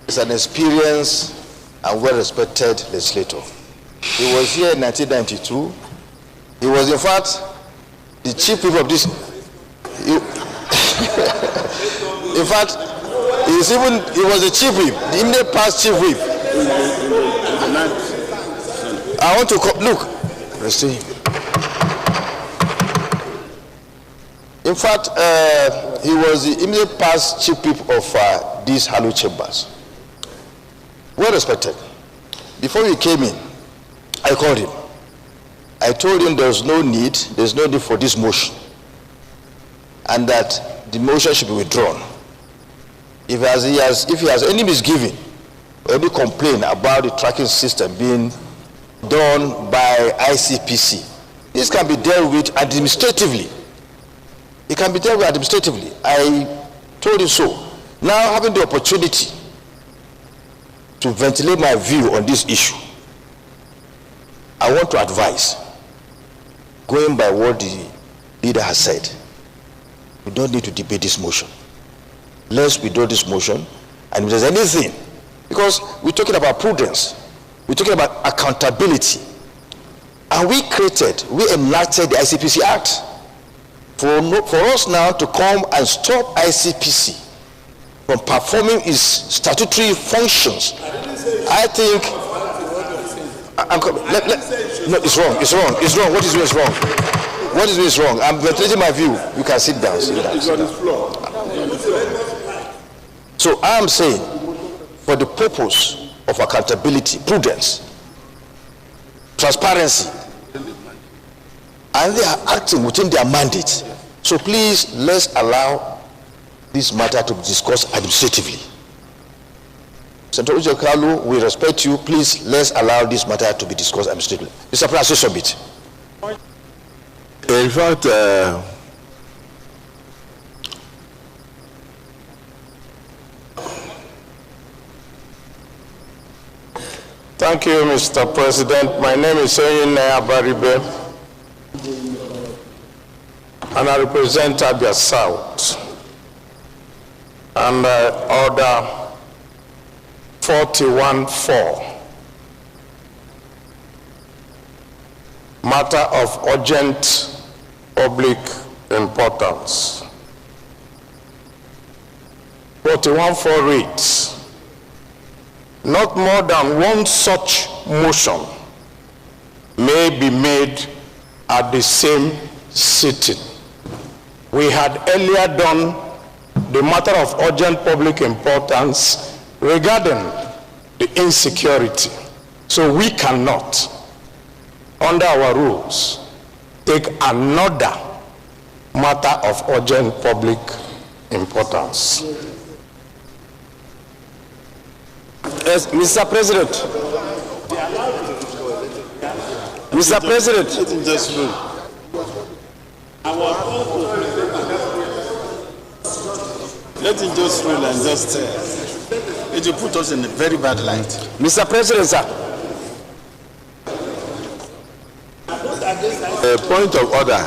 is an experienced and well-respected legislator. He was here in 1992. He was, in fact, the chief whip of this. In fact, he was the chief whip, the Indian past chief whip. I want to look. Let's see. In fact, he was the immediate past chief whip of these hollow chambers. Well respected. Before we came in, I called him. I told him there's no need for this motion, and that the motion should be withdrawn. If he has any misgiving or any complaint about the tracking system being done by ICPC, this can be dealt with administratively. It can be dealt with administratively. I told him so. Now, having the opportunity to ventilate my view on this issue, I want to advise, going by what the leader has said, we don't need to debate this motion. Let's withdraw this motion, and if there's anything, because we're talking about prudence, we're talking about accountability, and we enacted the ICPC Act. For us now to come and stop ICPC from performing its statutory functions, I think no, it's wrong. What is wrong? What is wrong? I'm ventilating my view. You can sit down. So I'm saying, for the purpose of accountability, prudence, transparency, and they are acting within their mandate. So please, let's allow this matter to be discussed administratively. Senator Uche Kalu, we respect you. Please, let's allow this matter to be discussed administratively. Mr. President, submit. In fact, thank you, Mr. President. My name is Oyinne Abaribe, and I represent Abia South. And Order 41-4, matter of urgent public importance. 41-4 reads, not more than one such motion may be made at the same sitting. We had earlier done the matter of urgent public importance regarding the insecurity. So we cannot, under our rules, take another matter of urgent public importance. Yes, Mr. President. Mr. President. Let him just rule and just it will put us in a very bad light. Mr. President, sir. A point of order.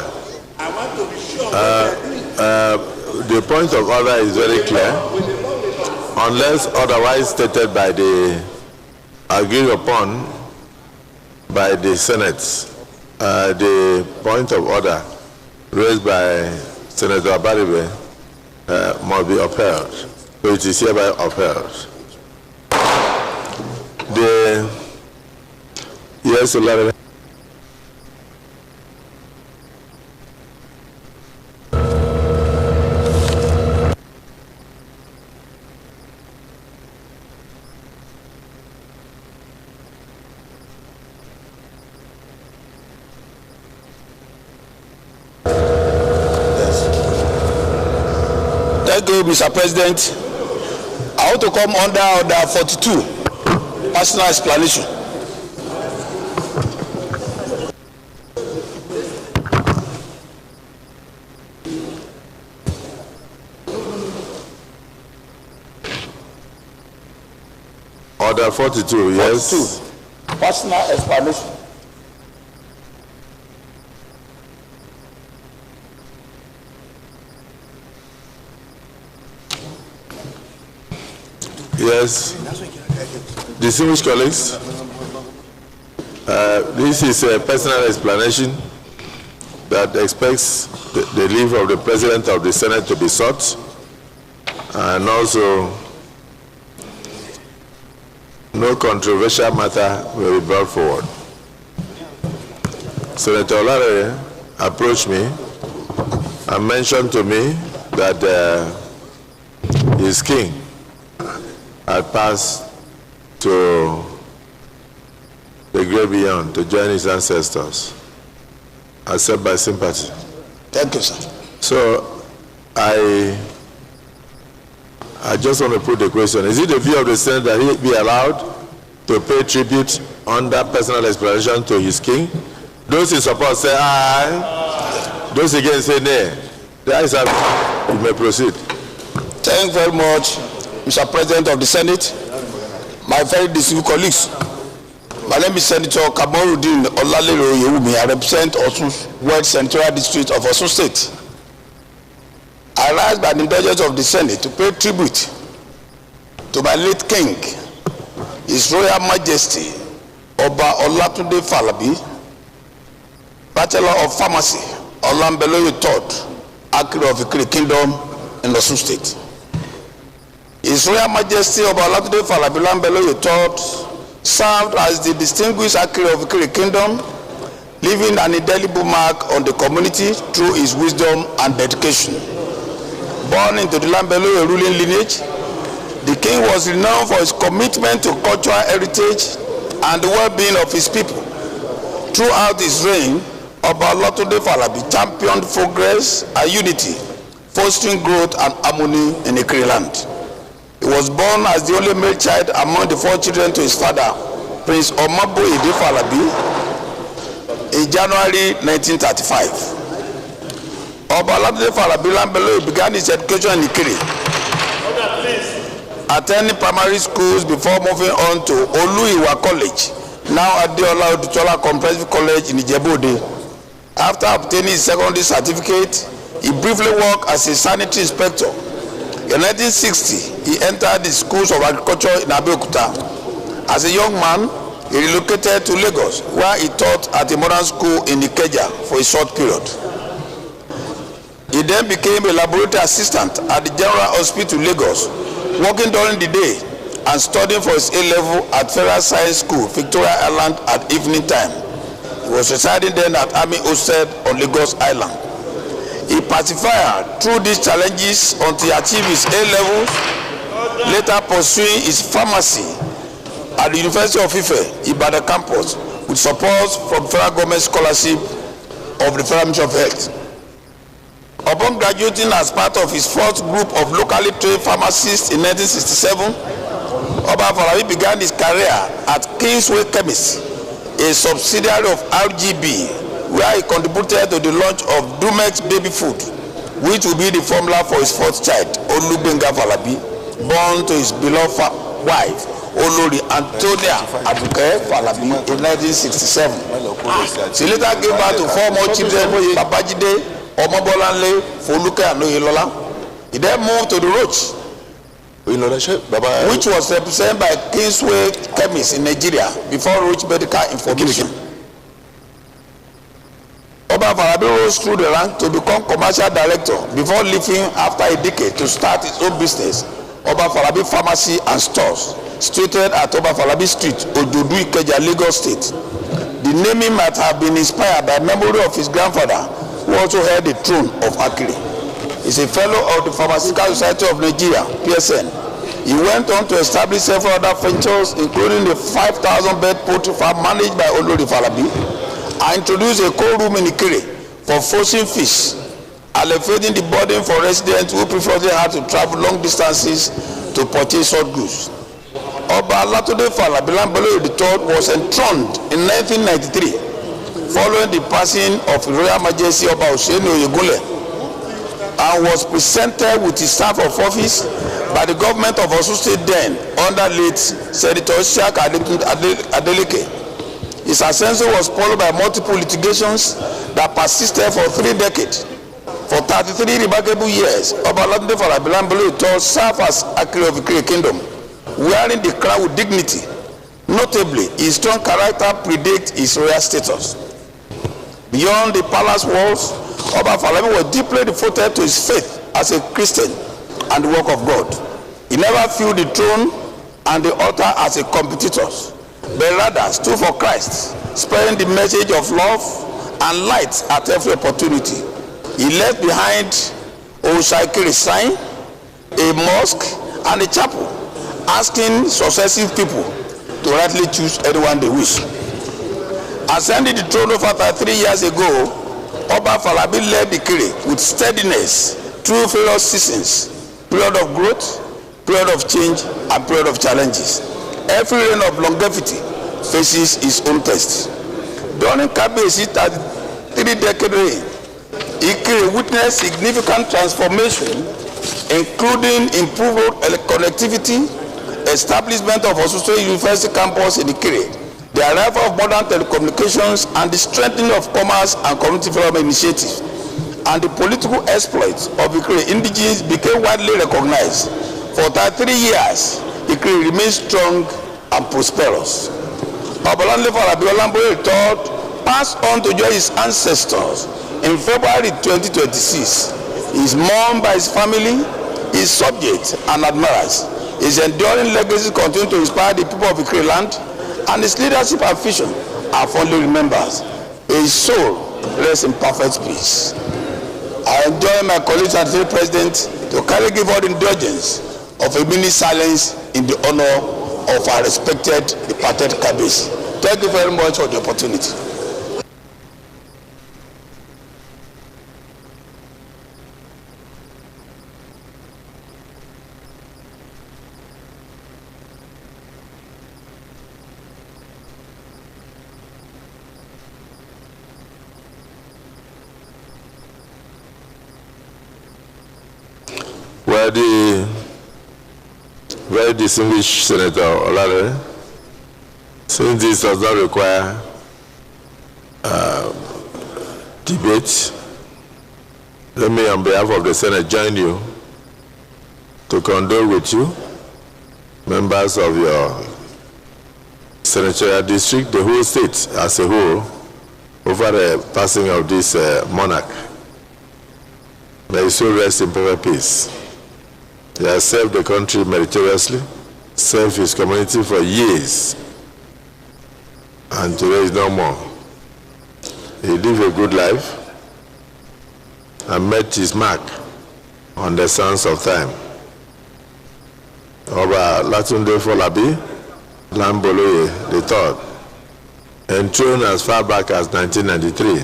The point of order is very clear. Unless otherwise stated by the agreed upon by the Senate, the point of order raised by Senator Abaribe must be upheld. So it is hereby upheld. Yes, Larry. Thank you, Mr. President. I want to come under Order 42, personal explanation. Order 42, yes. 42, personal explanation. Yes. Distinguished colleagues, this is a personal explanation that expects the leave of the President of the Senate to be sought, and also no controversial matter will be brought forward. Senator Olare approached me and mentioned to me that his king had passed to the great beyond to join his ancestors. I said by sympathy. Thank you, sir. So I just want to put the question. Is it the view of the Senate that he be allowed to pay tribute under personal explanation to his king? Those in support say aye. Those against say nay. The ayes have it. You may proceed. Thank you very much, Mr. President of the Senate, my very distinguished colleagues. My name is Senator Kamorudin Olalero Yewumi. I represent Osun West Senatorial District of Osun State. I rise by the indulgence of the Senate to pay tribute to my late King, His Royal Majesty, Oba Olatunde Falabi, Bachelor of Pharmacy, Olambeloye III, Akiri of Ikire Kingdom in Osun State. His Royal Majesty Oba Olatunde Falabi Olambeloye III served as the distinguished Akiri of Ikire Kingdom, leaving an indelible mark on the community through his wisdom and dedication. Born into the Olambeloye ruling lineage, the king was renowned for his commitment to cultural heritage and the well-being of his people. Throughout his reign, Oba Olatunde Falabi championed progress and unity, fostering growth and harmony in Ikire land. He was born as the only male child among the 4 children to his father, Prince Omaboyede Falabi, in January 1935. Oba Olatunde Falabi Olambeloye began his education in Ikire, attending primary schools before moving on to Oluiwa College, now Adeola Odutola Comprehensive College in Ijebu-Ode. After obtaining his secondary certificate, he briefly worked as a sanitary inspector. In 1960, he entered the schools of agriculture in Abeokuta. As a young man, he relocated to Lagos, where he taught at a modern school in Ikeja for a short period. He then became a laboratory assistant at the General Hospital, Lagos, working during the day and studying for his A-level at Federal Science School, Victoria Island, at evening time. He was residing then at Army Hosted on Lagos Island. He persevered through these challenges until he achieved his A-levels, later pursuing his pharmacy at the University of Ife, Ibadan campus, with support from federal government scholarship of the Federal Ministry of Health. Upon graduating as part of his first group of locally trained pharmacists in 1967, Oba Falabi began his career at Kingsway Chemist, a subsidiary of RGB, where he contributed to the launch of Dumex baby food, which will be the formula for his 4th child, Olubenga Falabi, born to his beloved wife, Olori Antonia Aduke Falabi, in 1967. She later gave birth to 4 more children, Babajide, Omobolanle, Foluke, and Oyelola. He then moved to the Roach, which was represented by Kingsway Chemist in Nigeria before Roach Medical Information. Oba Falabi rose through the rank to become commercial director before leaving after a decade to start his own business, Oba Falabi Pharmacy and Stores, situated at Oba Falabi Street, Ojodu, Ikeja, Lagos State. The naming might have been inspired by memory of his grandfather, who also held the throne of Akiri. He is a fellow of the Pharmaceutical Society of Nigeria, PSN. He went on to establish several other ventures, including the 5,000-bed poultry farm managed by Olori Falabi, and introduced a cold room in Ikire for frozen fish, alleviating the burden for residents who previously had to travel long distances to purchase hot goods. Oba Olatunde Falabi Olambeloye III was enthroned in 1993, following the passing of His Royal Majesty Oba Oseni Oyegunle, and was presented with his staff of office by the government of Osun State then, under late Senator Isiaka Adeleke. His ascension was followed by multiple litigations that persisted for 3 decades. For 33 remarkable years, Oba Olatunde Falabi Olambeloye III served as Akiri of Ikire Kingdom, wearing the crown with dignity. Notably, his strong character predates his royal status. Beyond the palace walls, Oba Falabi was deeply devoted to his faith as a Christian and the work of God. He never viewed the throne and the altar as a competitor, but rather stood for Christ, spreading the message of love and light at every opportunity. He left behind Osha-Ikire shrine, a mosque, and a chapel, asking successive people to rightly choose anyone they wish. Ascending the throne over 3 years ago, Oba Falabi led Ikire with steadiness through various seasons, period of growth, period of change, and period of challenges. Every reign of longevity faces its own test. During Kabiyesi's 3-decade reign, Ikire witnessed significant transformation, including improved connectivity, establishment of Osun State University campus in Ikire, the arrival of modern telecommunications, and the strengthening of commerce and community development initiatives, and the political exploits of Ikire indigenes became widely recognized. For 33 years, Ikire remains strong and prosperous. Obalande Falabi Olamboye III passed on to join his ancestors in February 2026. He is mourned by his family, his subjects, and admirers. His enduring legacy continues to inspire the people of Ikire land, and his leadership and vision are fondly remembered. His soul rests in perfect peace. I enjoin my colleagues and the President to kindly give all indulgence of a minute silence in the honor of our respected departed Kabiyesi. Thank you very much for the opportunity. Well, the very distinguished Senator Olare, since this does not require debate, let me on behalf of the Senate join you to condole with you, members of your senatorial district, the whole state as a whole, over the passing of this monarch. May his soul rest in perfect peace. He has served the country meritoriously, served his community for years, and today is no more. He lived a good life and met his mark on the sands of time. Oba Olatunde Falabi Olamboye III, enthroned as far back as 1993,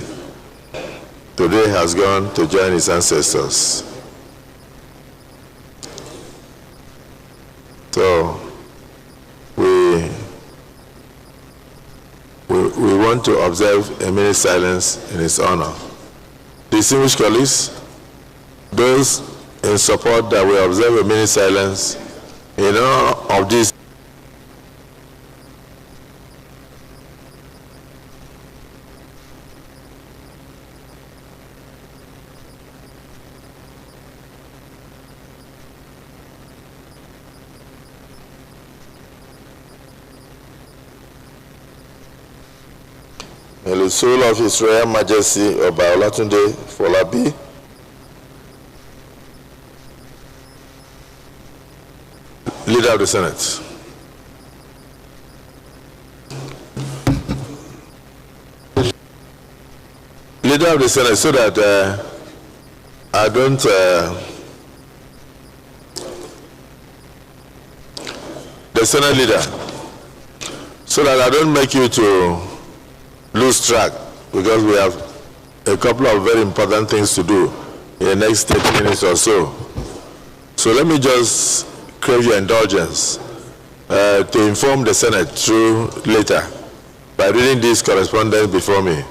today has gone to join his ancestors. So we want to observe a minute silence in his honor. Distinguished colleagues, those in support that we observe a minute silence in honor of this May the soul of His Royal Majesty Oba Olatunde Falabi Leader of the Senate. Leader of the Senate, so that I don't the Senate leader, so that I don't make you to lose track, because we have a couple of very important things to do in the next 30 minutes or so. So let me just crave your indulgence to inform the Senate through later by reading this correspondence before me.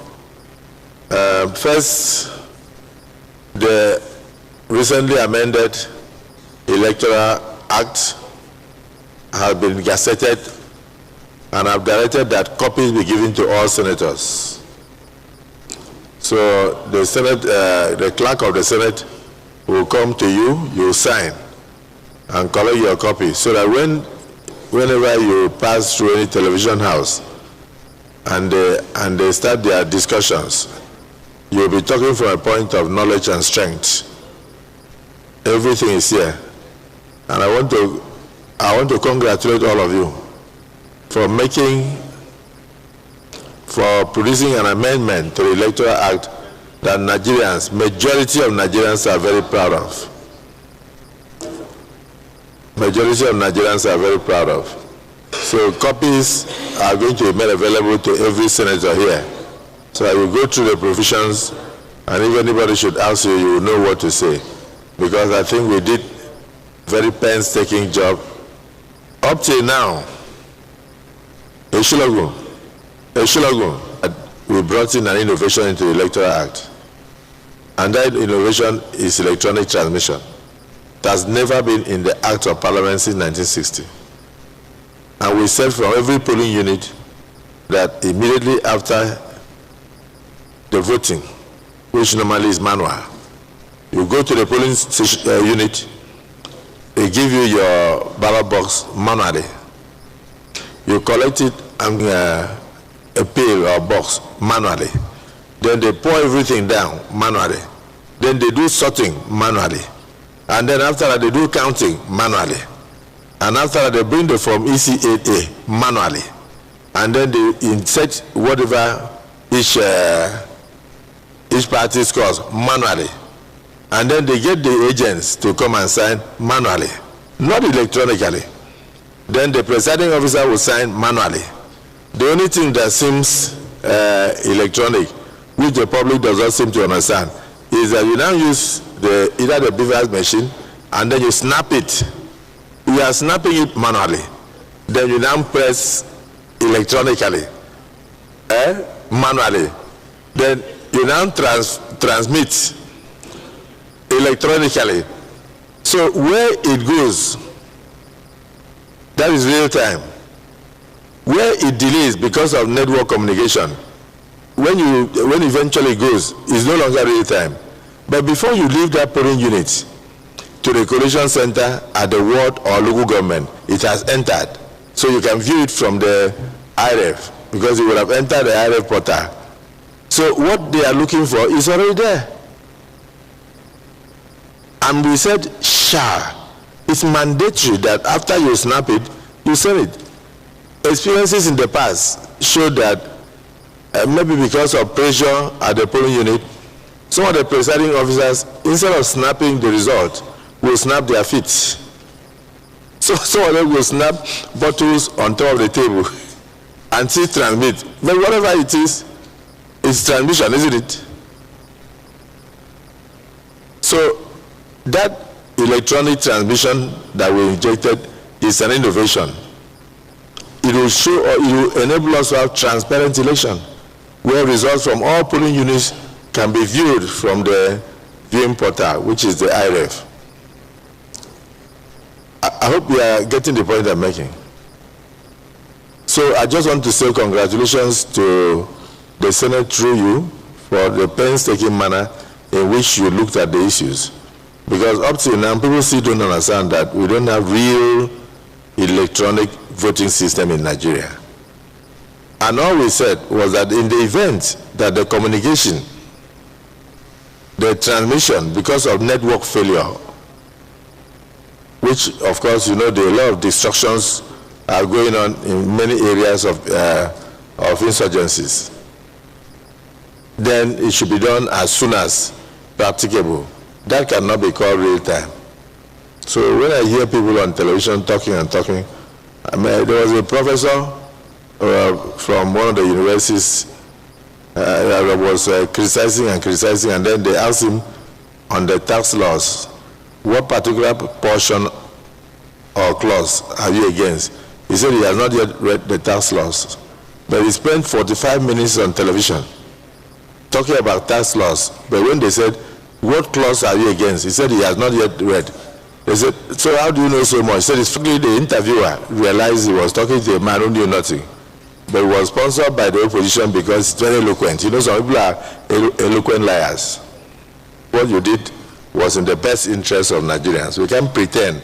First, the recently amended Electoral Act has been gazetted, and I've directed that copies be given to all senators. So the Senate, the clerk of the Senate will come to you, you sign, and collect your copy, so that whenever you pass through any television house and they start their discussions, you'll be talking from a point of knowledge and strength. Everything is here, and I want to congratulate all of you for producing an amendment to the Electoral Act that Nigerians, majority of Nigerians are very proud of. Majority of Nigerians are very proud of. So copies are going to be made available to every senator here. So I will go through the provisions, and if anybody should ask you, you will know what to say. Because I think we did very painstaking job. Up till now, Eshilogun, we brought in an innovation into the Electoral Act. And that innovation is electronic transmission. It has never been in the Act of Parliament since 1960. And we said from every polling unit that immediately after the voting, which normally is manual, you go to the polling station, unit, they give you your ballot box manually. You collect it and a pail or box manually. Then they pour everything down manually. Then they do sorting manually. And then after that, they do counting manually. And after that, they bring the form EC8A manually. And then they insert whatever each party scores manually. And then they get the agents to come and sign manually, not electronically. Then the presiding officer will sign manually. The only thing that seems electronic, which the public does not seem to understand, is that you now use either the BVAS machine and then you snap it. You are snapping it manually. Then you now press electronically, manually. Then you now transmit electronically. So where it goes, that is real time. Where it delays because of network communication, when eventually it goes, it's no longer real time. But before you leave that polling unit to the collation center at the ward or local government, it has entered. So you can view it from the IRF, because it will have entered the IRF portal. So what they are looking for is already there. And we said, shall. It's mandatory that after you snap it, you send it. Experiences in the past show that maybe because of pressure at the polling unit, some of the presiding officers, instead of snapping the result, will snap their feet. So some of them will snap bottles on top of the table and still transmit. But whatever it is, it's transmission, isn't it? So that electronic transmission that we injected is an innovation. It will show, or it will enable us to have transparent election, where results from all polling units can be viewed from the viewing portal, which is the IRF. I hope we are getting the point I'm making. So I just want to say congratulations to the Senate through you for the painstaking manner in which you looked at the issues. Because up till now, people still don't understand that we don't have real electronic voting system in Nigeria. And all we said was that in the event that the communication, the transmission, because of network failure, which of course, you know, there are a lot of destructions are going on in many areas of insurgencies, then it should be done as soon as practicable. That cannot be called real time. So when I hear people on television talking and talking, I mean, there was a professor from one of the universities that was criticizing, and then they asked him on the tax laws, what particular portion or clause are you against? He said he has not yet read the tax laws, but he spent 45 minutes on television talking about tax laws. But when they said, what clause are you against? He said he has not yet read. They said, so how do you know so much? He said, it's finally the interviewer realized he was talking to a man who knew nothing. But it was sponsored by the opposition because it's very eloquent. You know, some people are eloquent liars. What you did was in the best interest of Nigerians. We can't pretend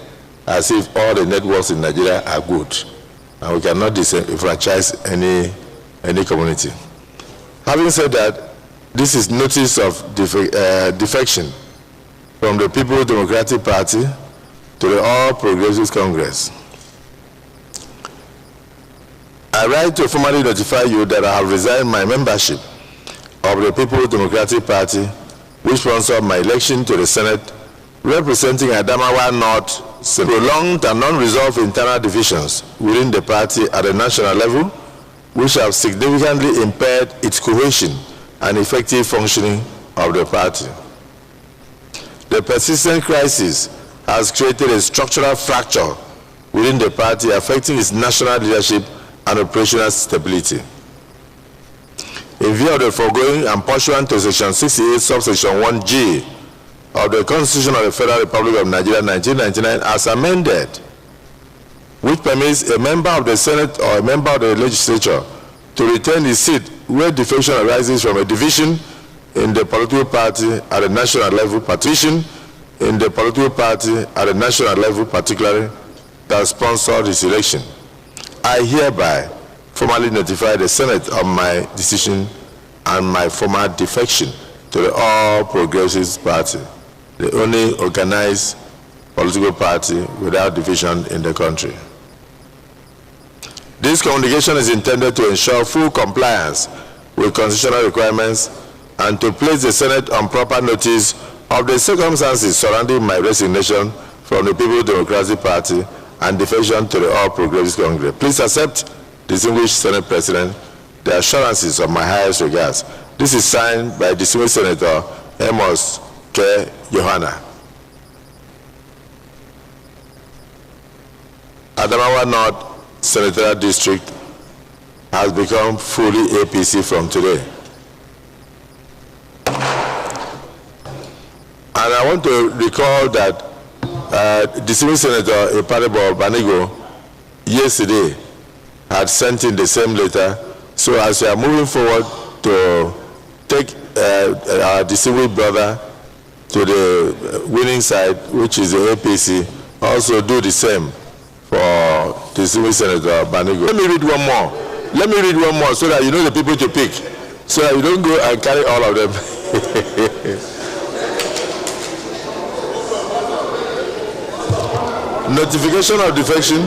as if all the networks in Nigeria are good, and we cannot disenfranchise any community. Having said that, this is notice of defection from the People's Democratic Party to the All Progressives Congress. I write to formally notify you that I have resigned my membership of the People's Democratic Party, which sponsored my election to the Senate, representing Adamawa North. Prolonged and non-resolved internal divisions within the party at the national level, which have significantly impaired its cohesion and effective functioning of the party. The persistent crisis has created a structural fracture within the party, affecting its national leadership and operational stability. In view of the foregoing and pursuant to Section 68, subsection 1G of the Constitution of the Federal Republic of Nigeria, 1999, as amended, which permits a member of the Senate or a member of the legislature to to retain his seat where defection arises from a division in the political party at the national level, partition in the political party at the national level, particularly that sponsored his election. I hereby formally notify the Senate of my decision and my formal defection to the All Progressives Party, the only organized political party without division in the country. This communication is intended to ensure full compliance with constitutional requirements and to place the Senate on proper notice of the circumstances surrounding my resignation from the People's Democratic Party and defection to the All Progressives Congress. Please accept, distinguished Senate President, the assurances of my highest regards. This is signed by distinguished Senator Amos K. Johanna. Adamawa North Senatorial District has become fully APC from today. And I want to recall that distinguished Senator Ipadebo Banigo yesterday had sent in the same letter. So as we are moving forward to take our distinguished brother to the winning side, which is the APC, also do the same for distinguished Senator Banigo. Let me read one more. Let me read one more so that you know the people to pick, so that you don't go and carry all of them. Notification of defection.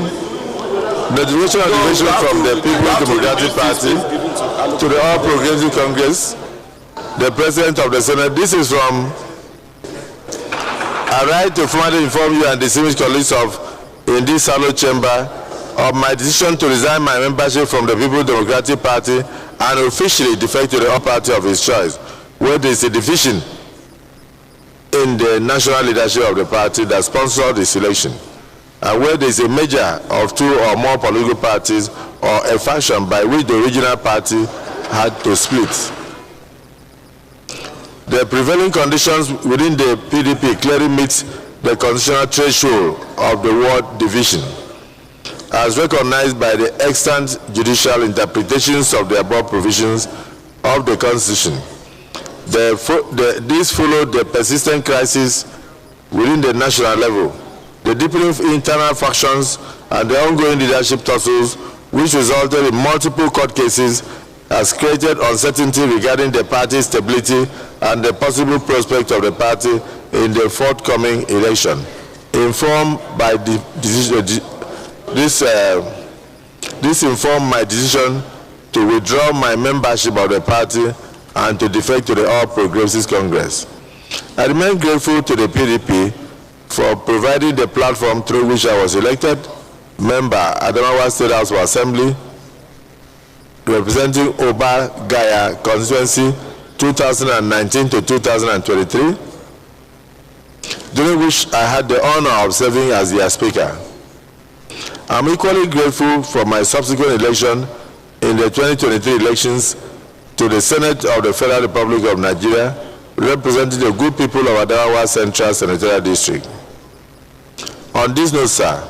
Notification of defection from the People's Democratic Party to the All Progressive Congress, the President of the Senate. This is from I write to formally inform you and distinguished colleagues in this hollow chamber of my decision to resign my membership from the People's Democratic Party and officially defect to the All Party of his choice, where there is a division in the national leadership of the party that sponsored this election, and where there is a merger of two or more political parties or a faction by which the original party had to split. The prevailing conditions within the PDP clearly meet the constitutional threshold of the word division, as recognized by the extant judicial interpretations of the above provisions of the Constitution. This followed the persistent crisis within the national level, the deepening of internal factions, and the ongoing leadership tussles, which resulted in multiple court cases, has created uncertainty regarding the party's stability and the possible prospect of the party in the forthcoming election. Informed by this informed my decision to withdraw my membership of the party and to defect to the All Progressives Congress. I remain grateful to the PDP for providing the platform through which I was elected member Adamawa State House of Assembly, representing Oba Gaya constituency 2019 to 2023, during which I had the honor of serving as their speaker. I'm equally grateful for my subsequent election in the 2023 elections to the Senate of the Federal Republic of Nigeria, representing the good people of Adamawa Central Senatorial District. On this note, sir,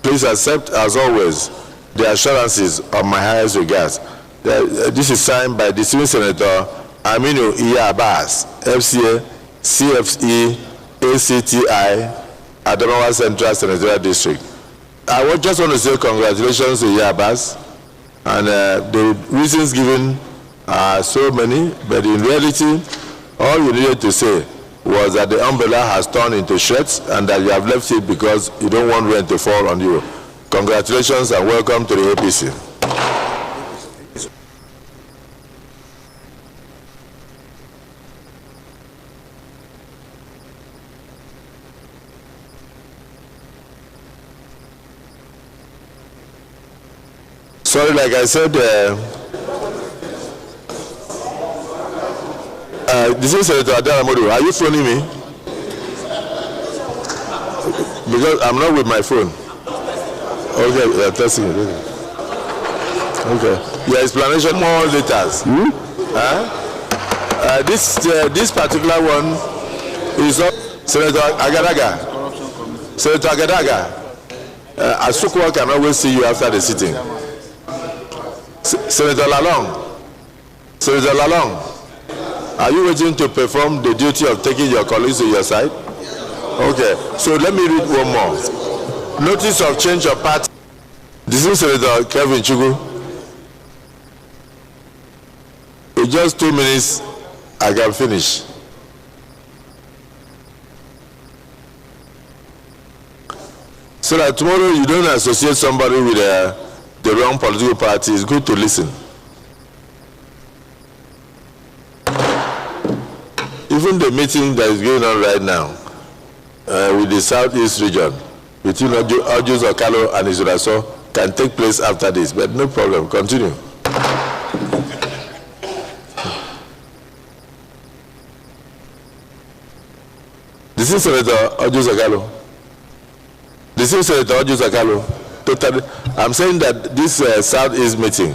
please accept, as always, the assurances of my highest regards. This is signed by distinguished Senator Aminu Iya Abbas, FCA, CFE, ACTI, Adamawa Central Senatorial District. I just want to say congratulations to Iya Abbas, and the reasons given are so many, but in reality, all you needed to say was that the umbrella has turned into shreds and that you have left it because you don't want rain to fall on you. Congratulations and welcome to the APC. Sorry, like I said, this is Senator Adara Modu. Are you phoning me? Because I'm not with my phone. Okay, you're testing it. Okay. Your explanation more later. This particular one is Senator Agadaga. Senator Agadaga. Asukwa can always see you after the sitting. Senator Lalong, are you waiting to perform the duty of taking your colleagues to your side? Okay, so let me read one more. Notice of change of party. This is Senator Kevin Chugu. In just 2 minutes, I can finish. So that tomorrow you don't associate somebody with the wrong political party. It's good to listen. Even the meeting that is going on right now with the Southeast region between Ojus Okalo and Izuraso can take place after this, but no problem. Continue. This is Senator Ojus Okalo. This is Senator Ojus Okalo. Totally, I'm saying that this Southeast meeting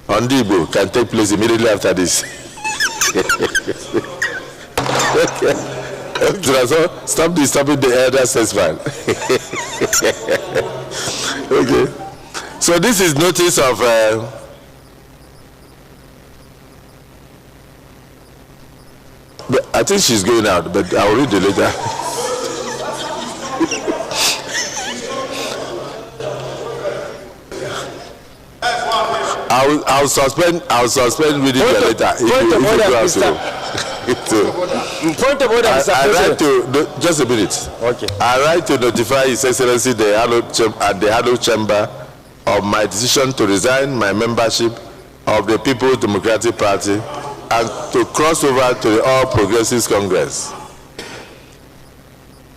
on Dibo can take place immediately after this. Stop disturbing the elder statesman. Okay. So this is notice of I think she's going out, but I'll read it later. I'll suspend reading it later. Point of order, Mr. President. Just a minute. Okay. I write to notify His Excellency the Halo Chamber of my decision to resign my membership of the People's Democratic Party and to cross over to the All Progressives Congress.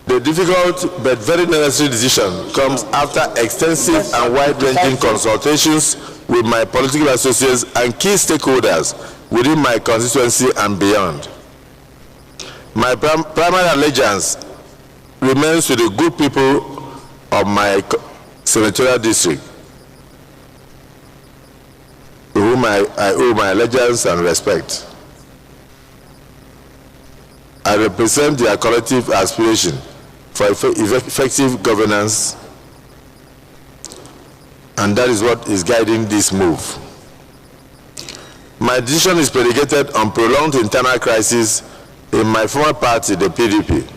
The difficult but very necessary decision comes after extensive and wide-ranging consultations with my political associates and key stakeholders within my constituency and beyond. My primary allegiance remains to the good people of my senatorial district, to whom I owe my allegiance and respect. I represent their collective aspiration for effective governance, and that is what is guiding this move. My decision is predicated on prolonged internal crisis in my former party, the PDP,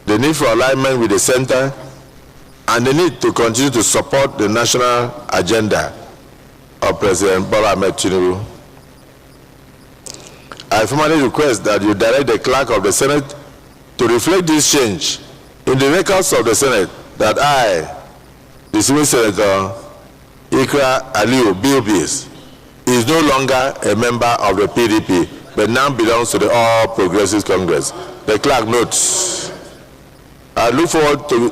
the need for alignment with the center, and the need to continue to support the national agenda of President Bola Ahmed Tinubu. I formally request that you direct the clerk of the Senate to reflect this change in the records of the Senate that I, the Senior Senator Ikra Aliyu Bilbis, is no longer a member of the PDP, but now belongs to the All Progressives Congress. The clerk notes. I look forward to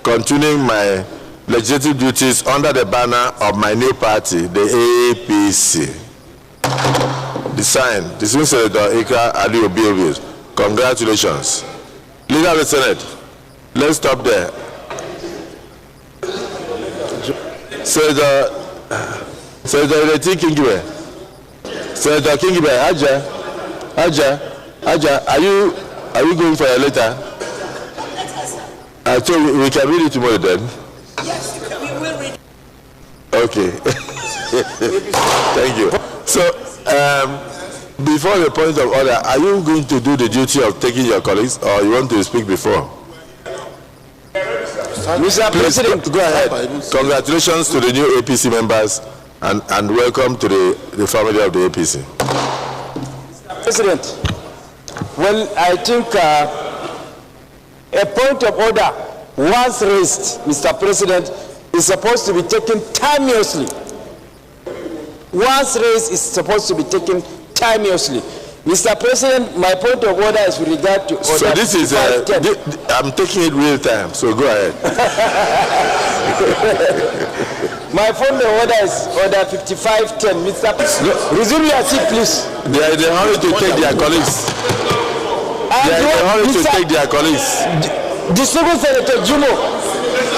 continuing my legislative duties under the banner of my new party, the APC. The sign, the Senior Senator Ikra Aliyu Bilbis. Congratulations. Leader of the Senate, let's stop there. Senator Kingibe. Senator Kingibe, Aja, are you going for a letter? I told you we can read it tomorrow then. Yes, we will read it. Okay. Thank you. So, before the point of order, are you going to do the duty of taking your colleagues, or you want to speak before? Mr. President, go ahead. Congratulations to the new APC members, and welcome to the family of the APC. President, well, I think a point of order, once raised, Mr. President, is supposed to be taken timeously. Once raised, is supposed to be taken timeously. Mr. President, my point of order is with regard to order. So this is, I'm taking it real time, so go ahead. My point of order is order 5510. Mr. President, resume your seat, please. They are in a hurry to take their colleagues. They are in a hurry to take their colleagues. Distinguished Senator Jumo.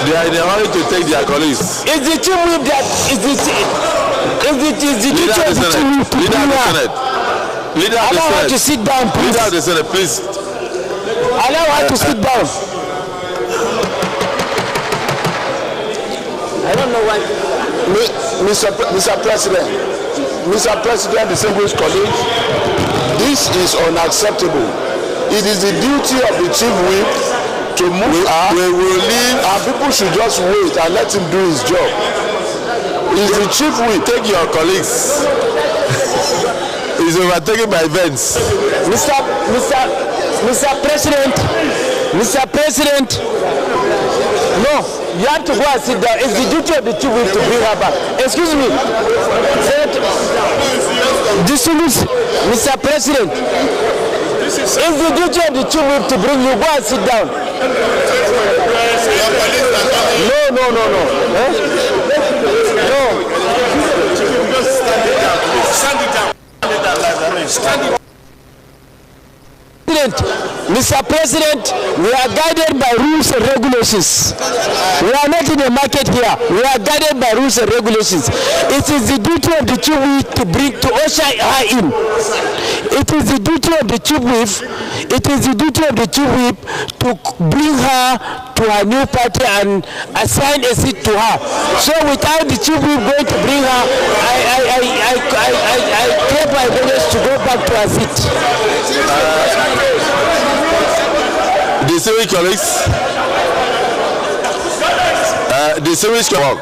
They are in a hurry to take their colleagues. Is the team with that? Is the team? Leader of the Senate. Leader of the Senate. Leader of the Allow her Senate. to sit down, please. Leader of the Senate, please. Allow her to sit down. I don't know why. Mr. President, distinguished colleagues, this is unacceptable. It is the duty of the chief whip to move out. We will leave, and people should just wait and let him do his job. It's the chief whip. Take your colleagues. He's overtaken by events. Mr. President, no, you have to go and sit down. It's the duty of the chief whip to bring her back. Excuse me. Mr. President, it's the duty of the chief whip to bring you. Go and sit down. No. Eh? No. Stand it down. Mr. President, we are guided by rules and regulations. We are not in a market here. We are guided by rules and regulations. It is the duty of the chief whip to usher her in. It is the duty of the chief whip. It is the duty of the chief whip to bring her to her new party and assign a seat to her. So without the chief whip going to bring her, I take my bonus to go back to her seat. Distinguished colleagues, distinguished colleagues.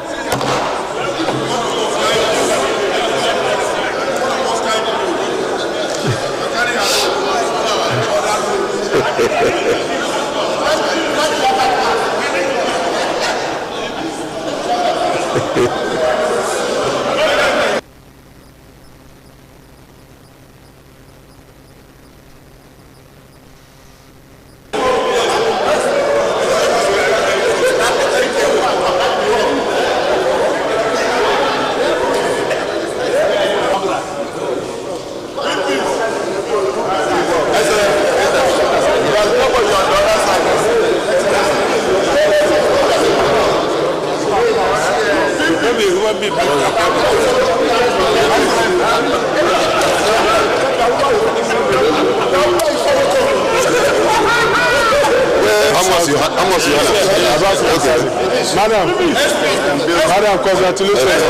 Madam, congratulations.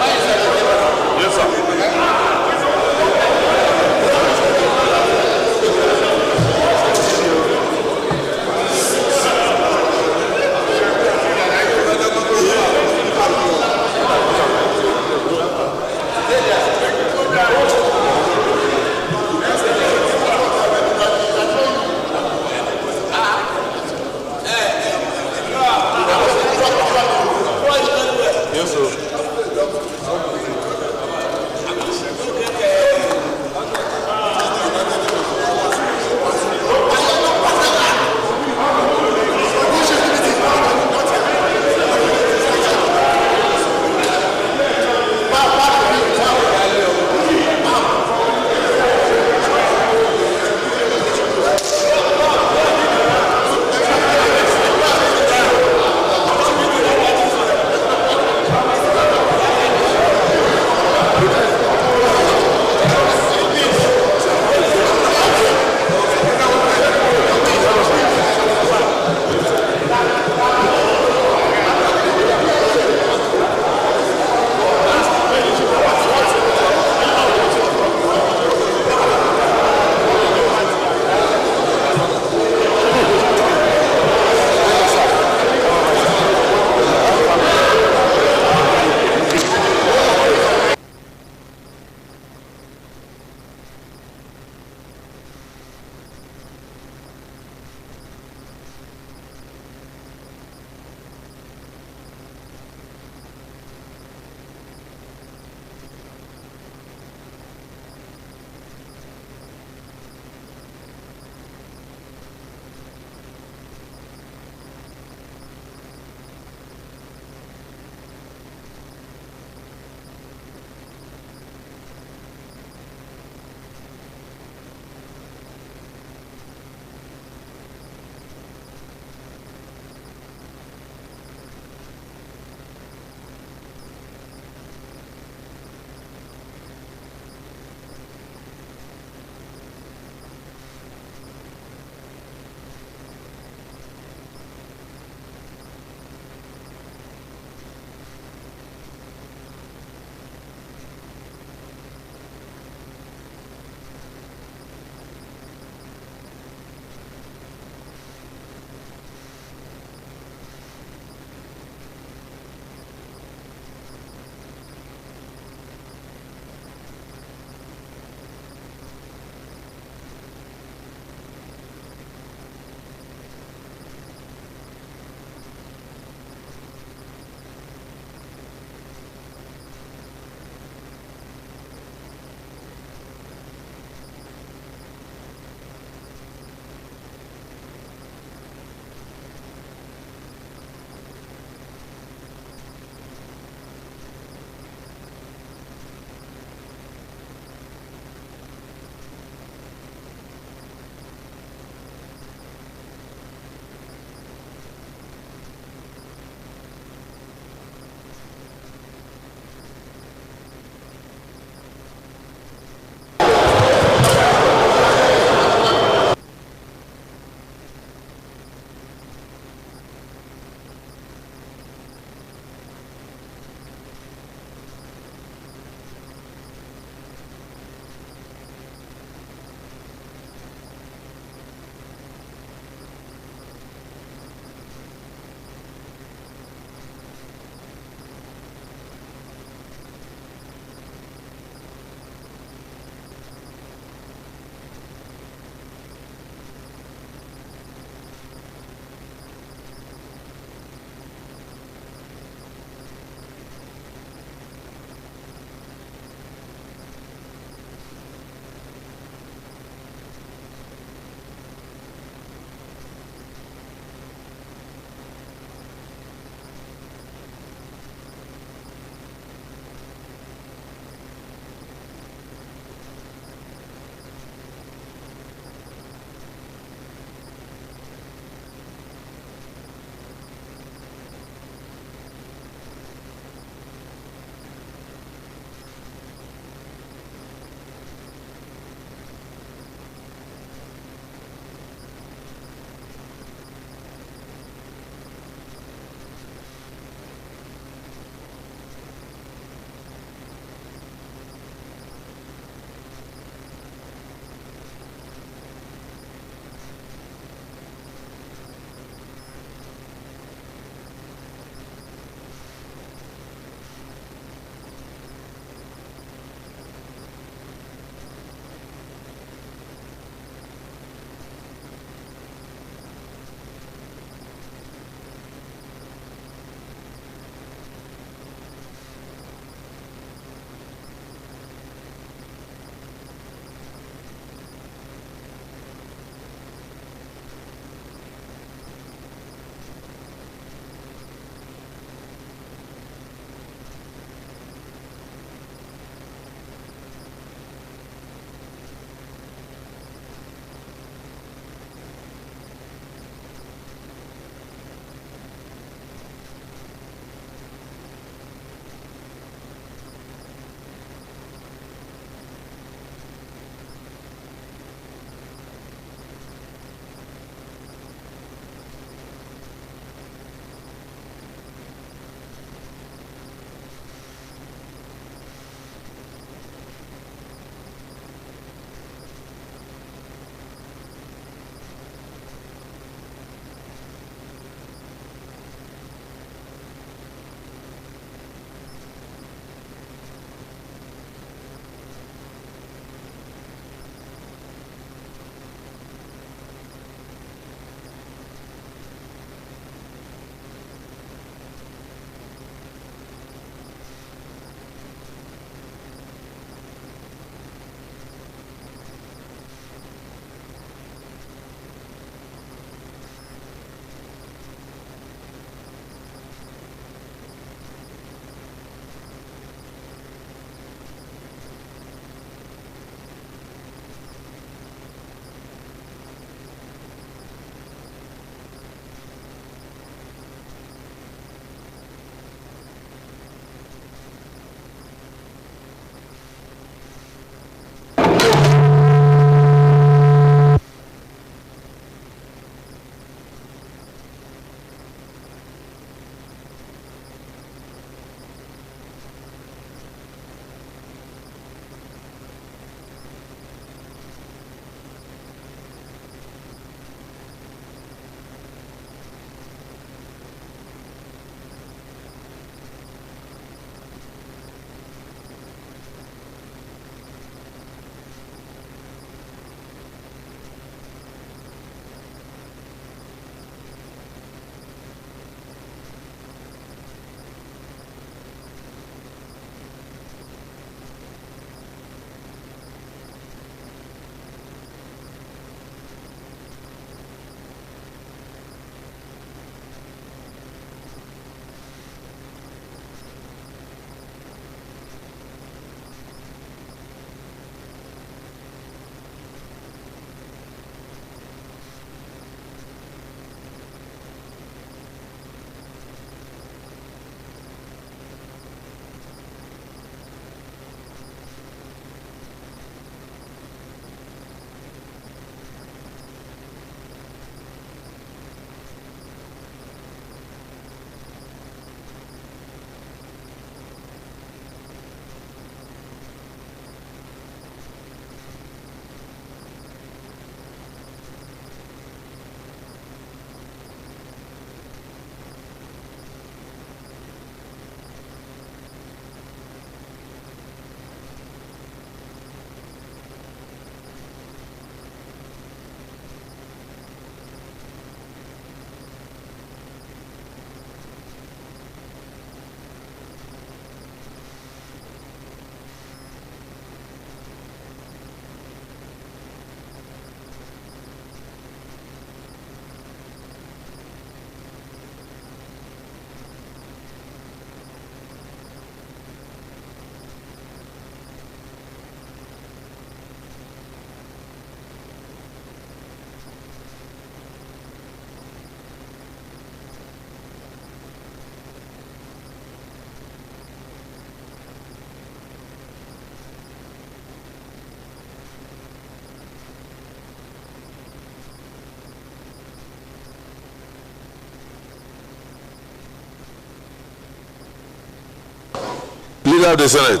Leader of the Senate.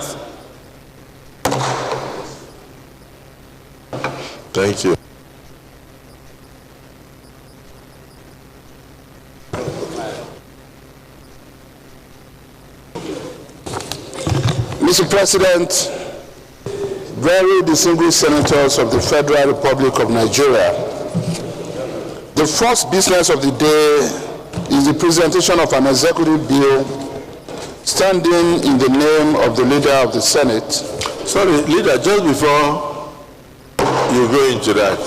Thank you. Mr. President, very distinguished senators of the Federal Republic of Nigeria, the first business of the day is the presentation of an executive bill standing in the name of the Leader of the Senate. Sorry, Leader, just before you go into that,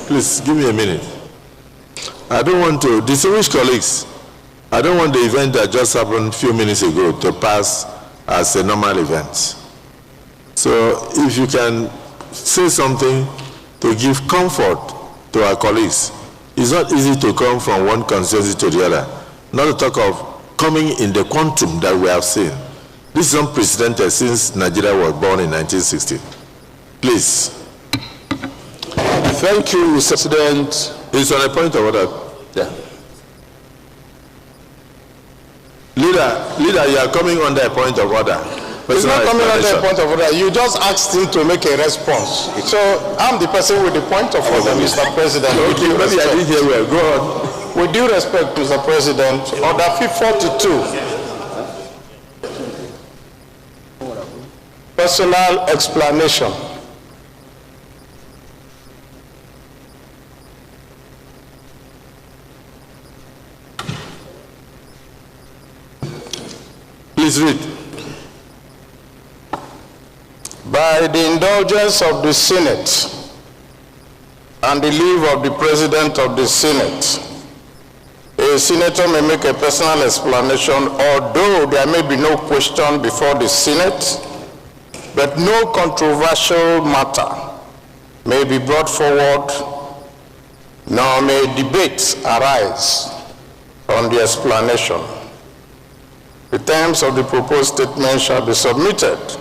please give me a minute. I don't want to, distinguished colleagues, I don't want the event that just happened a few minutes ago to pass as a normal event. So if you can say something to give comfort to our colleagues. It's not easy to come from one constituency to the other, not to talk of coming in the quantum that we have seen. This is unprecedented since Nigeria was born in 1960. Please. Thank you, Mr. President. It's on a point of order. Yeah. Leader, you are coming under a point of order. He's not coming under a point of order. You just asked him to make a response. So I'm the person with the point of order, Mr. President. Okay, maybe I didn't hear well. Go on. With due respect, Mr. President, Order 542, personal explanation. Please read. By the indulgence of the Senate and the leave of the President of the Senate, a senator may make a personal explanation, although there may be no question before the Senate, but no controversial matter may be brought forward, nor may debates arise on the explanation. The terms of the proposed statement shall be submitted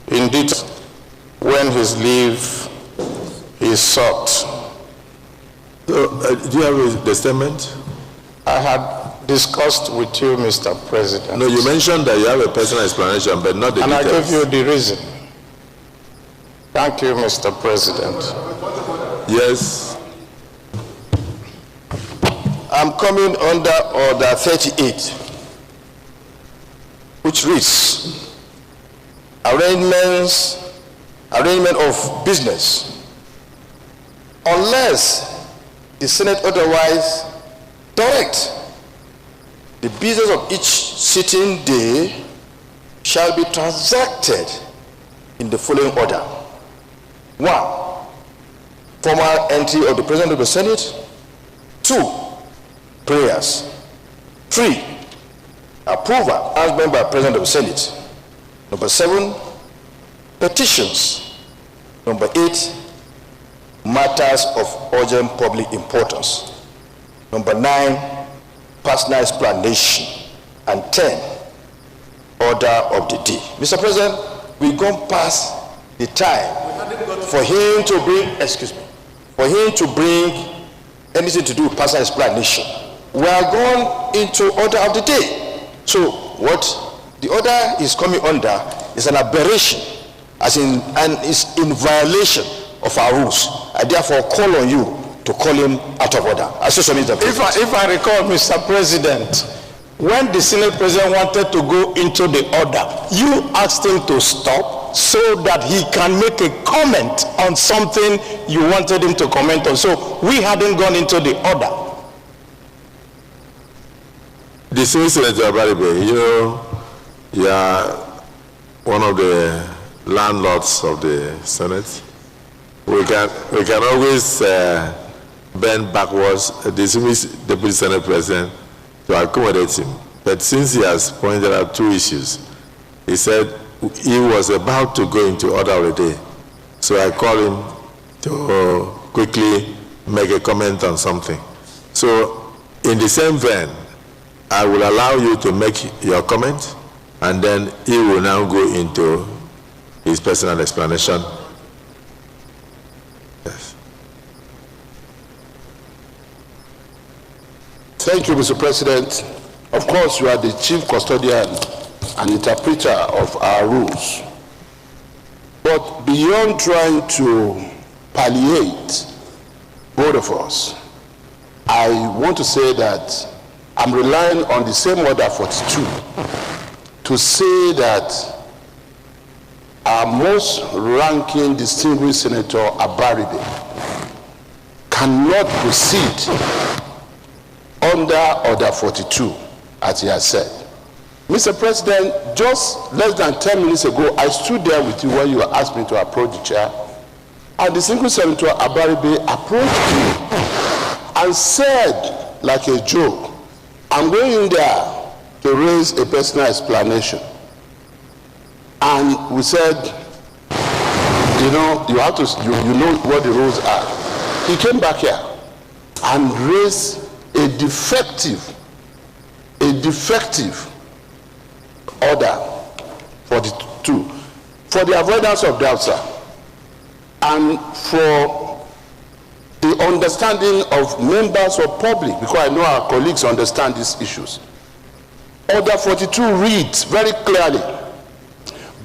in detail when his leave is sought. So, do you have the statement? I had discussed with you, Mr. President. No, you mentioned that you have a personal explanation, but not the and details. I gave you the reason. Thank you, Mr. President. Yes. I'm coming under Order 38, which reads, arrangement of business, unless the Senate otherwise direct, the business of each sitting day shall be transacted in the following order. 1, formal entry of the President of the Senate. 2, prayers. 3, approval, announcement by President of the Senate. Number 7, petitions. Number 8, matters of urgent public importance. Number 9, personal explanation. And 10, order of the day. Mr. President, we've gone past the time for him to bring, anything to do with personal explanation. We are going into order of the day. So what the order is coming under is an aberration, as in, and is in violation of our rules. I therefore call on you to call him out of order. If I recall, Mr. President, when the Senate President wanted to go into the order, you asked him to stop so that he can make a comment on something you wanted him to comment on. So we hadn't gone into the order. The Senator Abaribe, you know, you are one of the landlords of the Senate. We can always bend backwards the Deputy Senate President to accommodate him. But since he has pointed out 2 issues, he said he was about to go into order of the day. So I called him to quickly make a comment on something. So in the same vein, I will allow you to make your comment, and then he will now go into his personal explanation. Yes. Thank you, Mr. President. Of course, you are the chief custodian an interpreter of our rules. But beyond trying to palliate both of us, I want to say that I'm relying on the same order 42 to say that our most ranking distinguished Senator Abaribe cannot proceed under order 42, as he has said. Mr. President, just less than 10 minutes ago, I stood there with you when you asked me to approach the chair, and distinguished Senator Abaribe approached me and said, like a joke, I'm going there to raise a personal explanation. And we said, you know, you have to, you know what the rules are. He came back here and raised a defective order 42 for the avoidance of doubt, sir, and for the understanding of members of public, because I know our colleagues understand these issues. Order 42 reads very clearly,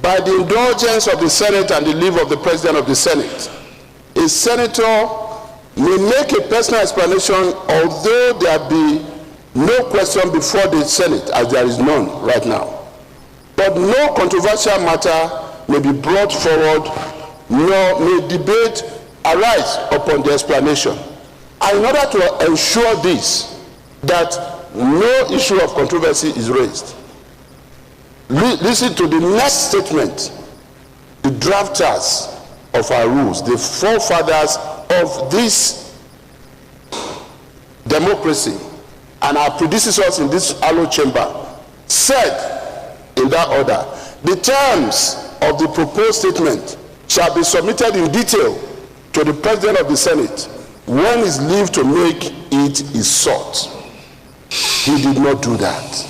by the indulgence of the Senate and the leave of the President of the Senate, a senator may make a personal explanation although there be no question before the Senate, as there is none right now. But no controversial matter may be brought forward, nor may debate arise upon the explanation. And in order to ensure this, that no issue of controversy is raised, listen to the next statement. The drafters of our rules, the forefathers of this democracy, and our predecessors in this hallowed chamber, said in that order, the terms of the proposed statement shall be submitted in detail to the President of the Senate when his leave to make it is sought. He did not do that.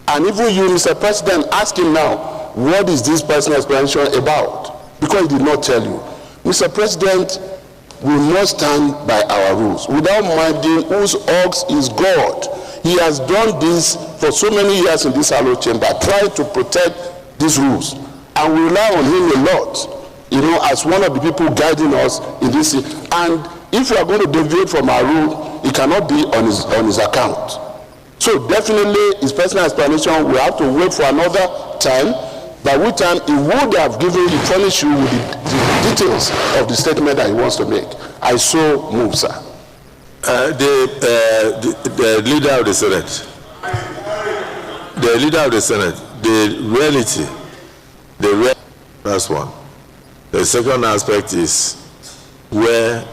And even you, Mr. President, ask him now, what is this personal explanation about? Because he did not tell you. Mr. President, we must stand by our rules without minding whose ox is God. He has done this for so many years in this hallowed chamber, trying to protect these rules. And we rely on him a lot, you know, as one of the people guiding us in this. And if we are going to deviate from our rule, it cannot be on his account. So definitely his personal explanation, we have to wait for another time, by which time he would have given the furnished you with the details of the statement that he wants to make. I so move, sir. The leader of the Senate, the reality, that's one. The second aspect is where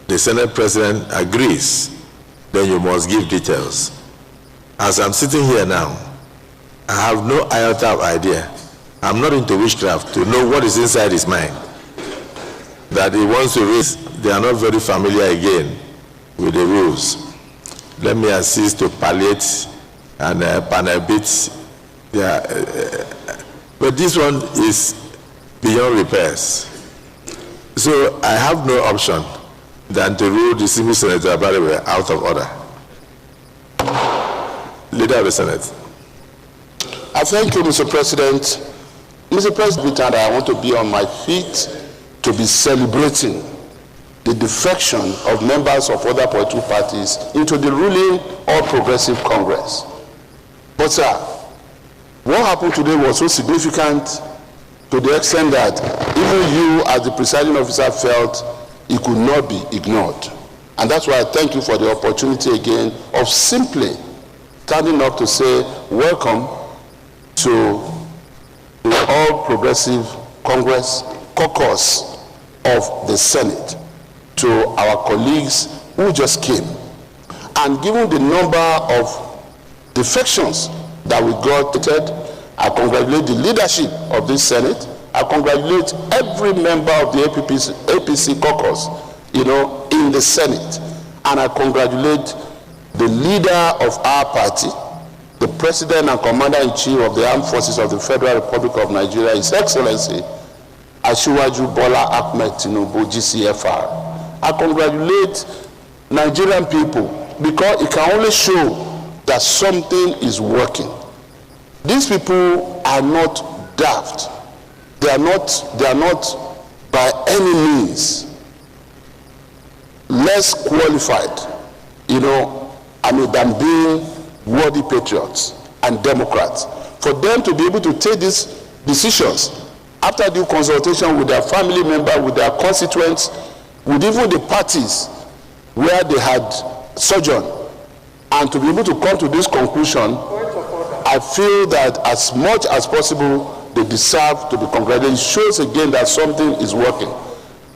the Senate President agrees, then you must give details. As I'm sitting here now, I have no iota of idea. I'm not into witchcraft to know what is inside his mind. That he wants to raise, they are not very familiar again with the rules. Let me assist to palliate and panabit. But this one is beyond repairs. So I have no option than to rule the single Senator Abaribe out of order. Leader of the Senate. I thank you, Mr. President. Mr. President, I want to be on my feet to be celebrating the defection of members of other political parties into the ruling All Progressive Congress. But sir, what happened today was so significant to the extent that even you as the presiding officer felt it could not be ignored. And that's why I thank you for the opportunity again of simply standing up to say welcome to the All Progressive Congress caucus of the Senate, to our colleagues who just came. And given the number of defections that we got, I congratulate the leadership of this Senate. I congratulate every member of the APC caucus, you know, in the Senate. And I congratulate the leader of our party, the President and Commander-in-Chief of the Armed Forces of the Federal Republic of Nigeria, His Excellency, Asiwaju Bola Ahmed Tinubu, GCFR. I congratulate Nigerian people because it can only show that something is working. these people are not daft. They are not by any means less qualified, than being worthy patriots and Democrats. For them to be able to take these decisions after due consultation with their family members, with their constituents, with even the parties where they had sojourned, and to be able to come to this conclusion, I feel that as much as possible, they deserve to be congratulated. It shows again that something is working.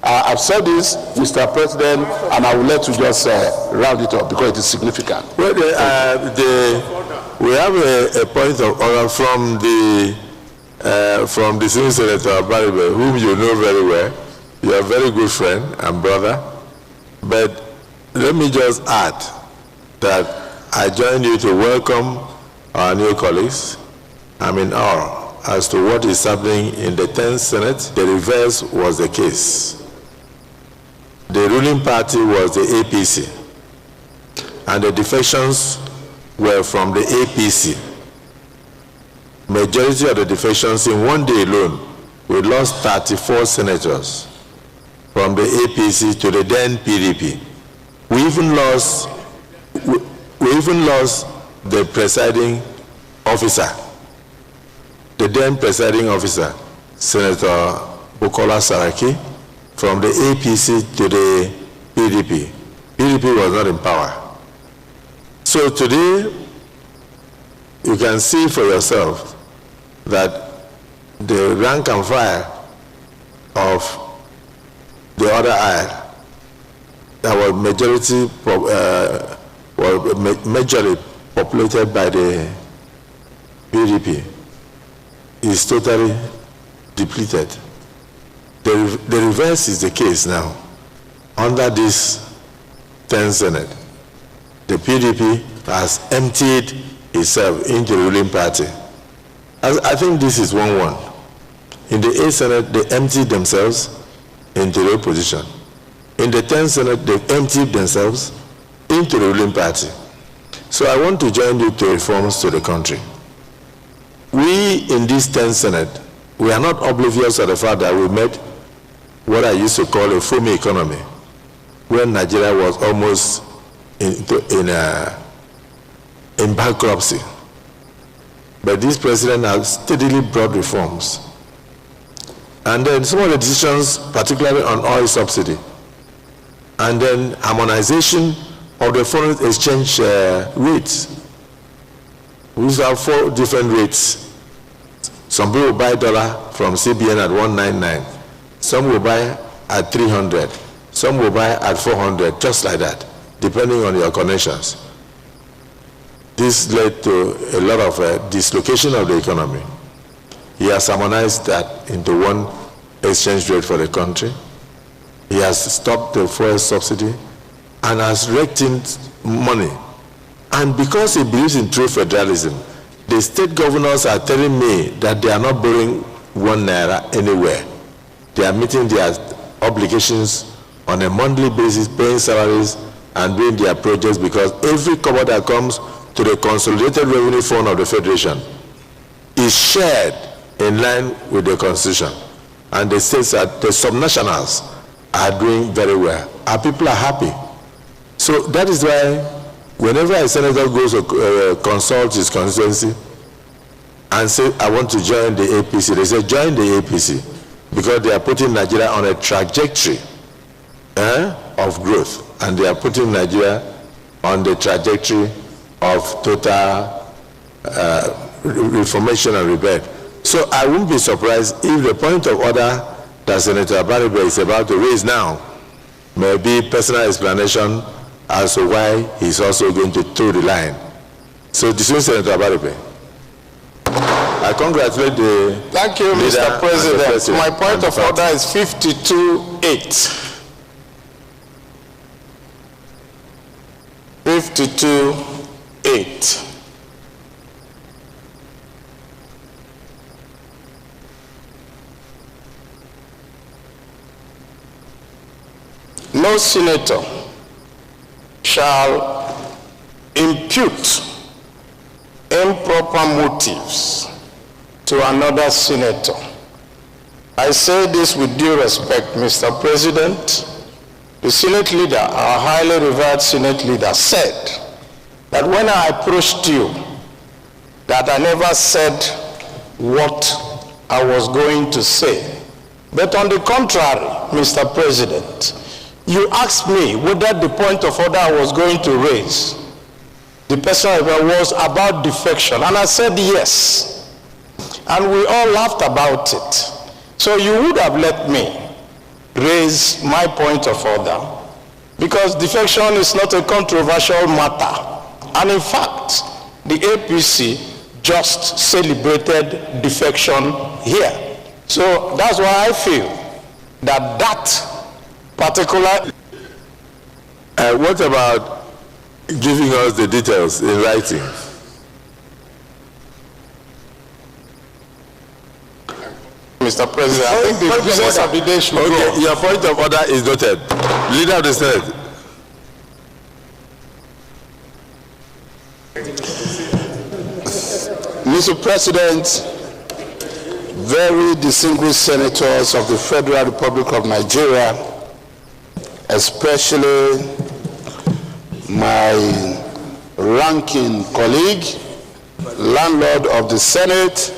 I've said this, Mr. President, and I will let you just round it up because it is significant. Well, we have a point of order from the Senior Senator Baribe, whom you know very well. You are a very good friend and brother. But let me just add that I join you to welcome our new colleagues. I'm in awe as to what is happening in the 10th Senate. The reverse was the case. The ruling party was the APC, and the defections were from the APC. Majority of the defections in one day alone, we lost 34 senators from the APC to the then PDP. We even lost the presiding officer, the then presiding officer, Senator Bukola Saraki, from the APC to the PDP. PDP was not in power. So today, you can see for yourself that the rank and file of the other aisle that was majorly populated by the PDP is totally depleted. The reverse is the case now. Under this 10th Senate, the PDP has emptied itself into the ruling party. I think this is 1-1. In the 8th Senate, they emptied themselves into the opposition. In the 10th Senate, they emptied themselves into the ruling party. So I want to join you to reforms to the country. We in this 10th Senate, we are not oblivious of the fact that we met what I used to call a foamy economy, when Nigeria was almost in bankruptcy. But this president has steadily brought reforms. And then some of the decisions, particularly on oil subsidy, and then harmonization of the foreign exchange rates. We used to have 4 different rates. Some people buy dollar from CBN at 199. Some will buy at 300. Some will buy at 400, just like that, depending on your connections. This led to a lot of dislocation of the economy. He has harmonized that into one exchange rate for the country. He has stopped the fuel subsidy and has raked in money. And because he believes in true federalism, the state governors are telling me that they are not borrowing 1 naira anywhere. They are meeting their obligations on a monthly basis, paying salaries and doing their projects, because every cover that comes to the Consolidated Revenue Fund of the Federation is shared in line with the Constitution. And the states that the subnationals are doing very well. Our people are happy. So that is why whenever a senator goes to consult his constituency and say, I want to join the APC, they say, join the APC, because they are putting Nigeria on a trajectory of growth, and they are putting Nigeria on the trajectory of total reformation and rebirth. So I wouldn't be surprised if the point of order that Senator Baribe is about to raise now may be personal explanation as to why he's also going to toe the line. So this is Senator Baribe. I congratulate the Thank you, Mr. President. My point of order is 52-8. 52-8. No senator shall impute improper motives to another senator. I say this with due respect, Mr. President. The Senate leader, our highly revered Senate leader, said that when I approached you, that I never said what I was going to say. But on the contrary, Mr. President, you asked me whether the point of order I was going to raise, the person was about defection, and I said yes. And we all laughed about it. So you would have let me raise my point of order, because defection is not a controversial matter. And in fact, the APC just celebrated defection here. So that's why I feel that that particular... what about giving us the details in writing? Mr. President, I think the business of the day should go. Your point of order is noted. Leader of the Senate. Mr. President, very distinguished senators of the Federal Republic of Nigeria, especially my ranking colleague, landlord of the Senate,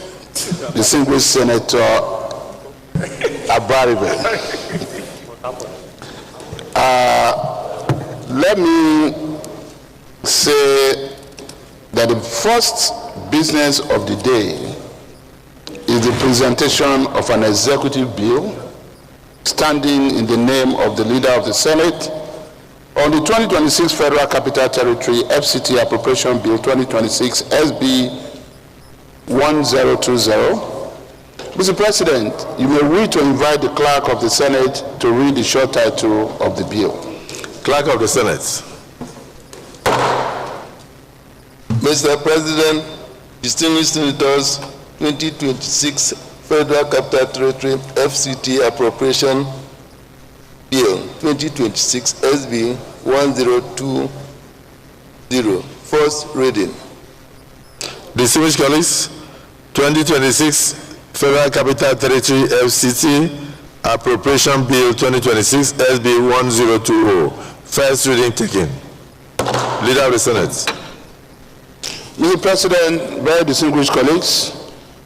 distinguished Senator Abaribe. Let me say that the first business of the day is the presentation of an executive bill standing in the name of the leader of the Senate on the 2026 Federal Capital Territory FCT Appropriation Bill 2026 SB 1020. Mr. President, you may wish to invite the Clerk of the Senate to read the short title of the bill. Clerk of the Senate. Mr. President, distinguished senators, 2026 Federal Capital Territory FCT Appropriation Bill 2026 SB 1020, first reading. Distinguished colleagues, 2026 Federal Capital Territory FCT Appropriation Bill 2026 SB 1020, first reading taken. Leader of the Senate. Mr. President, very distinguished colleagues,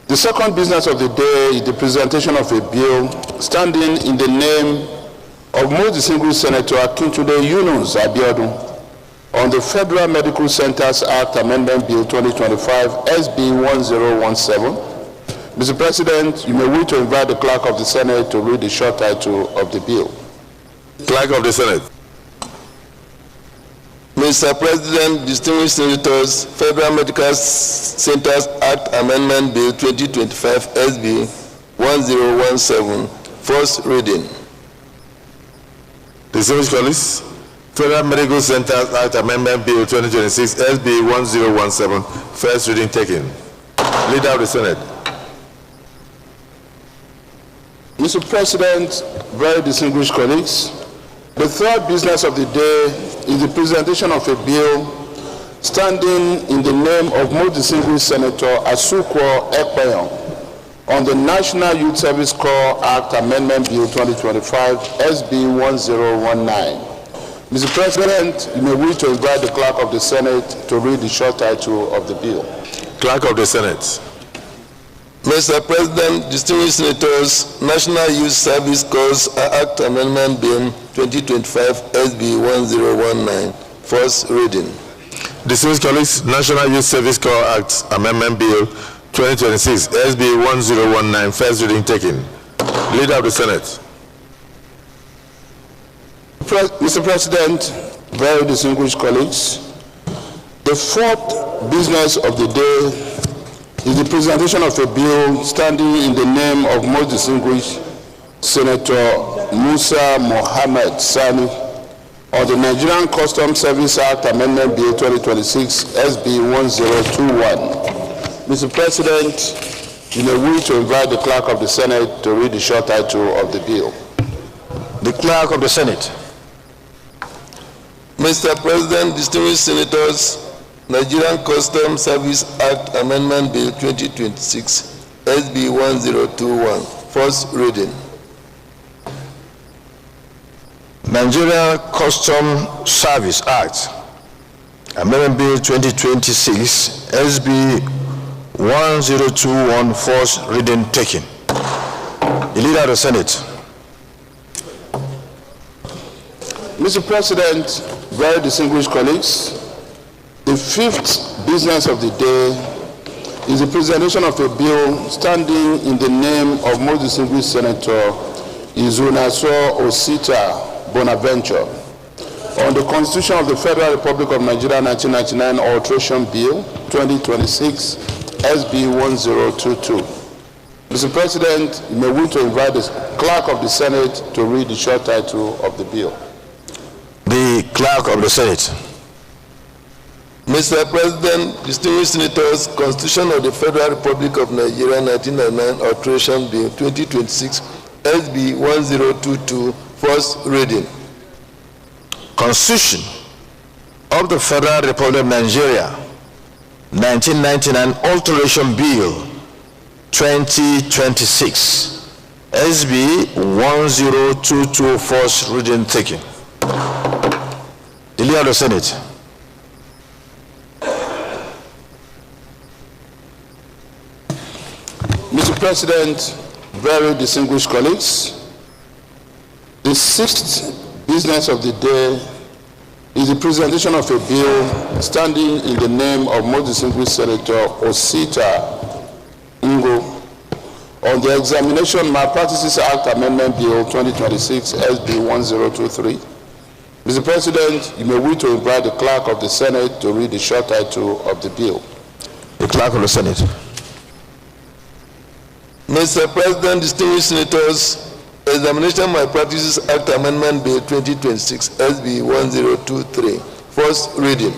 the second business of the day is the presentation of a bill standing in the name of most distinguished Senator Akintunde Yunus Abiodun on the Federal Medical Centers Act Amendment Bill 2025 SB 1017. Mr. President, you may wish to invite the Clerk of the Senate to read the short title of the bill. Clerk of the Senate. Mr. President, distinguished senators, Federal Medical Centers Act Amendment Bill 2025 SB 1017, first reading. Distinguished colleagues, Federal Medical Centers Act Amendment Bill 2026 SB 1017, first reading taken. Leader of the Senate. Mr. President, very distinguished colleagues, the third business of the day is the presentation of a bill standing in the name of most distinguished Senator Asukwo Ekpeyon on the National Youth Service Corps Act Amendment Bill 2025 SB 1019. Mr. President, you may wish to invite the Clerk of the Senate to read the short title of the bill. Clerk of the Senate. Mr. President, distinguished senators, National Youth Service Corps Act Amendment Bill 2025 SB 1019, first reading. Distinguished colleagues, National Youth Service Corps Act Amendment Bill 2026 SB 1019, first reading taken. Leader of the Senate. Mr. President, very distinguished colleagues, the fourth business of the day is the presentation of a bill standing in the name of most distinguished Senator Musa Mohammed Sani on the Nigerian Customs Service Act Amendment Bill 2026 SB 1021. Mr. President, you may wish to invite the Clerk of the Senate to read the short title of the bill. The Clerk of the Senate. Mr. President, distinguished senators, Nigerian Customs Service Act Amendment Bill 2026, SB 1021, first reading. Nigerian Customs Service Act Amendment Bill 2026, SB 1021, first reading taken. The Leader of the Senate. Mr. President, very distinguished colleagues, the fifth business of the day is the presentation of a bill standing in the name of most distinguished Senator Izunaso Osita Bonaventure on the Constitution of the Federal Republic of Nigeria 1999 Alteration Bill 2026 SB 1022. Mr. President, you may wish to invite the Clerk of the Senate to read the short title of the bill. The Clerk of the Senate. Mr. President, distinguished senators, Constitution of the Federal Republic of Nigeria 1999 Alteration Bill 2026 SB 1022, first reading. Constitution of the Federal Republic of Nigeria 1999 Alteration Bill 2026 SB 1022, first reading taken. The Leader of the Senate. Mr. President, very distinguished colleagues, the sixth business of the day is the presentation of a bill standing in the name of most distinguished Senator Osita Ngo on the Examination Malpractices Act Amendment Bill 2026 SB 1023. Mr. President, you may wish to invite the Clerk of the Senate to read the short title of the bill. The Clerk of the Senate. Mr. President, distinguished senators, Examination Malpractices Act Amendment Bill 2026 SB 1023, first reading.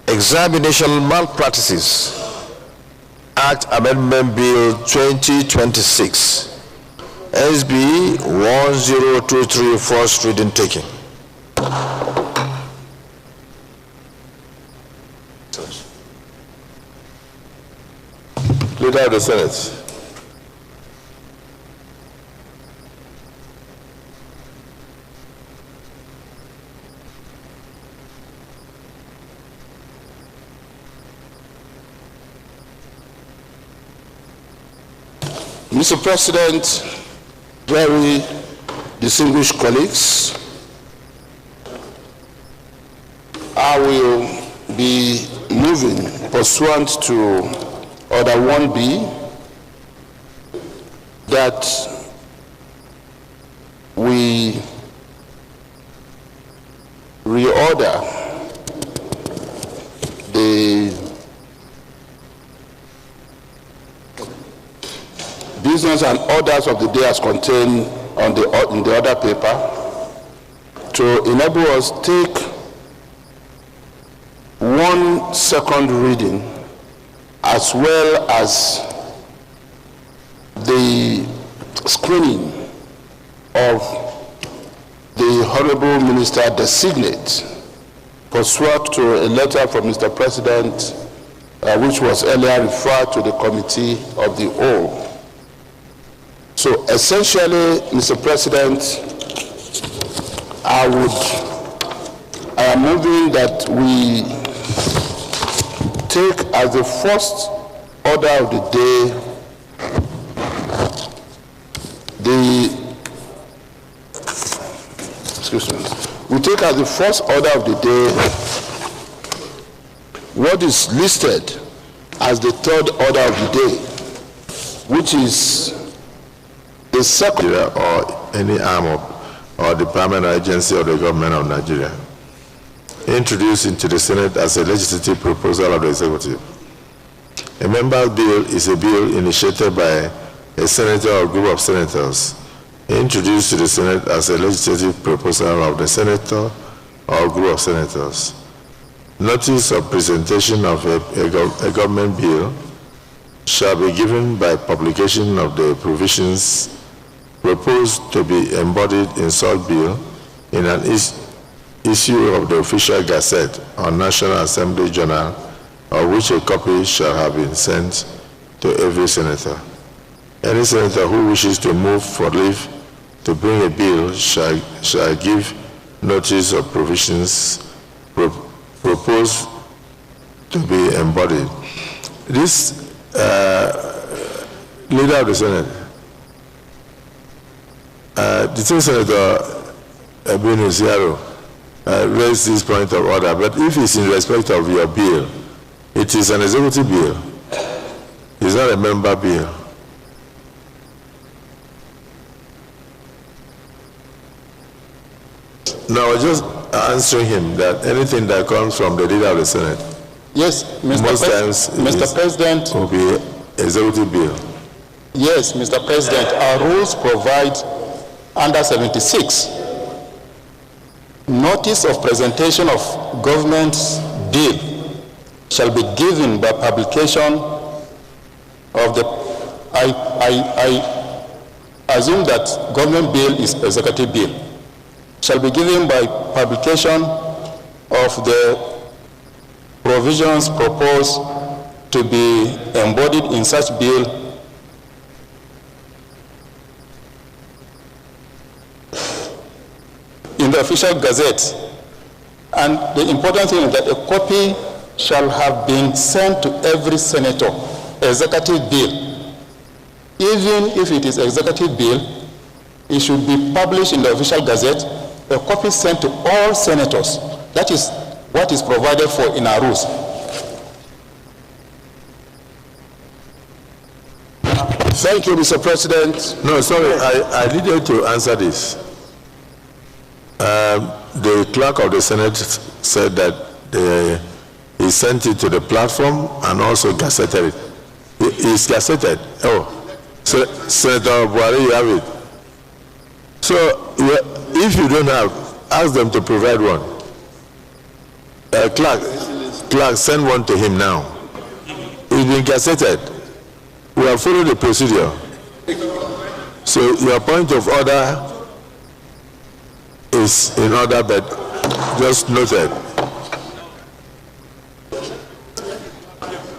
Examination Malpractices Act Amendment Bill 2026 SB 1023, first reading taken. Leader of the Senate. Mr. President, very distinguished colleagues, I will be moving pursuant to Order 1B that we reorder the business and orders of the day as contained in the order paper to enable us take one second reading as well as the screening of the Honorable Minister Designate pursuant to a letter from Mr. President which was earlier referred to the Committee of the Whole. So essentially, Mr. President, I am moving that we take as the first order of the day we take as the first order of the day what is listed as the third order of the day, which is the second or any arm of or department or agency of the government of Nigeria, introduced into the Senate as a legislative proposal of the executive. A member's bill is a bill initiated by a senator or group of senators, introduced to the Senate as a legislative proposal of the senator or group of senators. Notice of presentation of a government bill shall be given by publication of the provisions proposed to be embodied in such bill in an issue of the official gazette on National Assembly Journal, of which a copy shall have been sent to every senator. Any senator who wishes to move for leave to bring a bill shall give notice of provisions proposed to be embodied. This leader of the Senate, the same Senator Binus Yaro raised this point of order, but if it's in respect of your bill, it is an executive bill. It's not a member bill. No, just answering him that anything that comes from the leader of the Senate, yes, Mr. President, will be executive bill. Yes, Mr. President, our rules provide under 76, notice of presentation of government's bill shall be given by publication of the, I assume that government bill is executive bill, shall be given by publication of the provisions proposed to be embodied in such bill in the official gazette. And the important thing is that a copy shall have been sent to every senator, executive bill. Even if it is executive bill, it should be published in the official gazette, a copy sent to all senators. That is what is provided for in our rules. Thank you, Mr. President. No, sorry, I needed to answer this. The clerk of the Senate said that he sent it to the platform and also gazetted it. It's gazetted. Oh, so Senator Buhari, you have it. So if you don't have, ask them to provide one. Clerk, send one to him now. It's been gazetted. We have followed the procedure. So your point of order is in order, but just noted.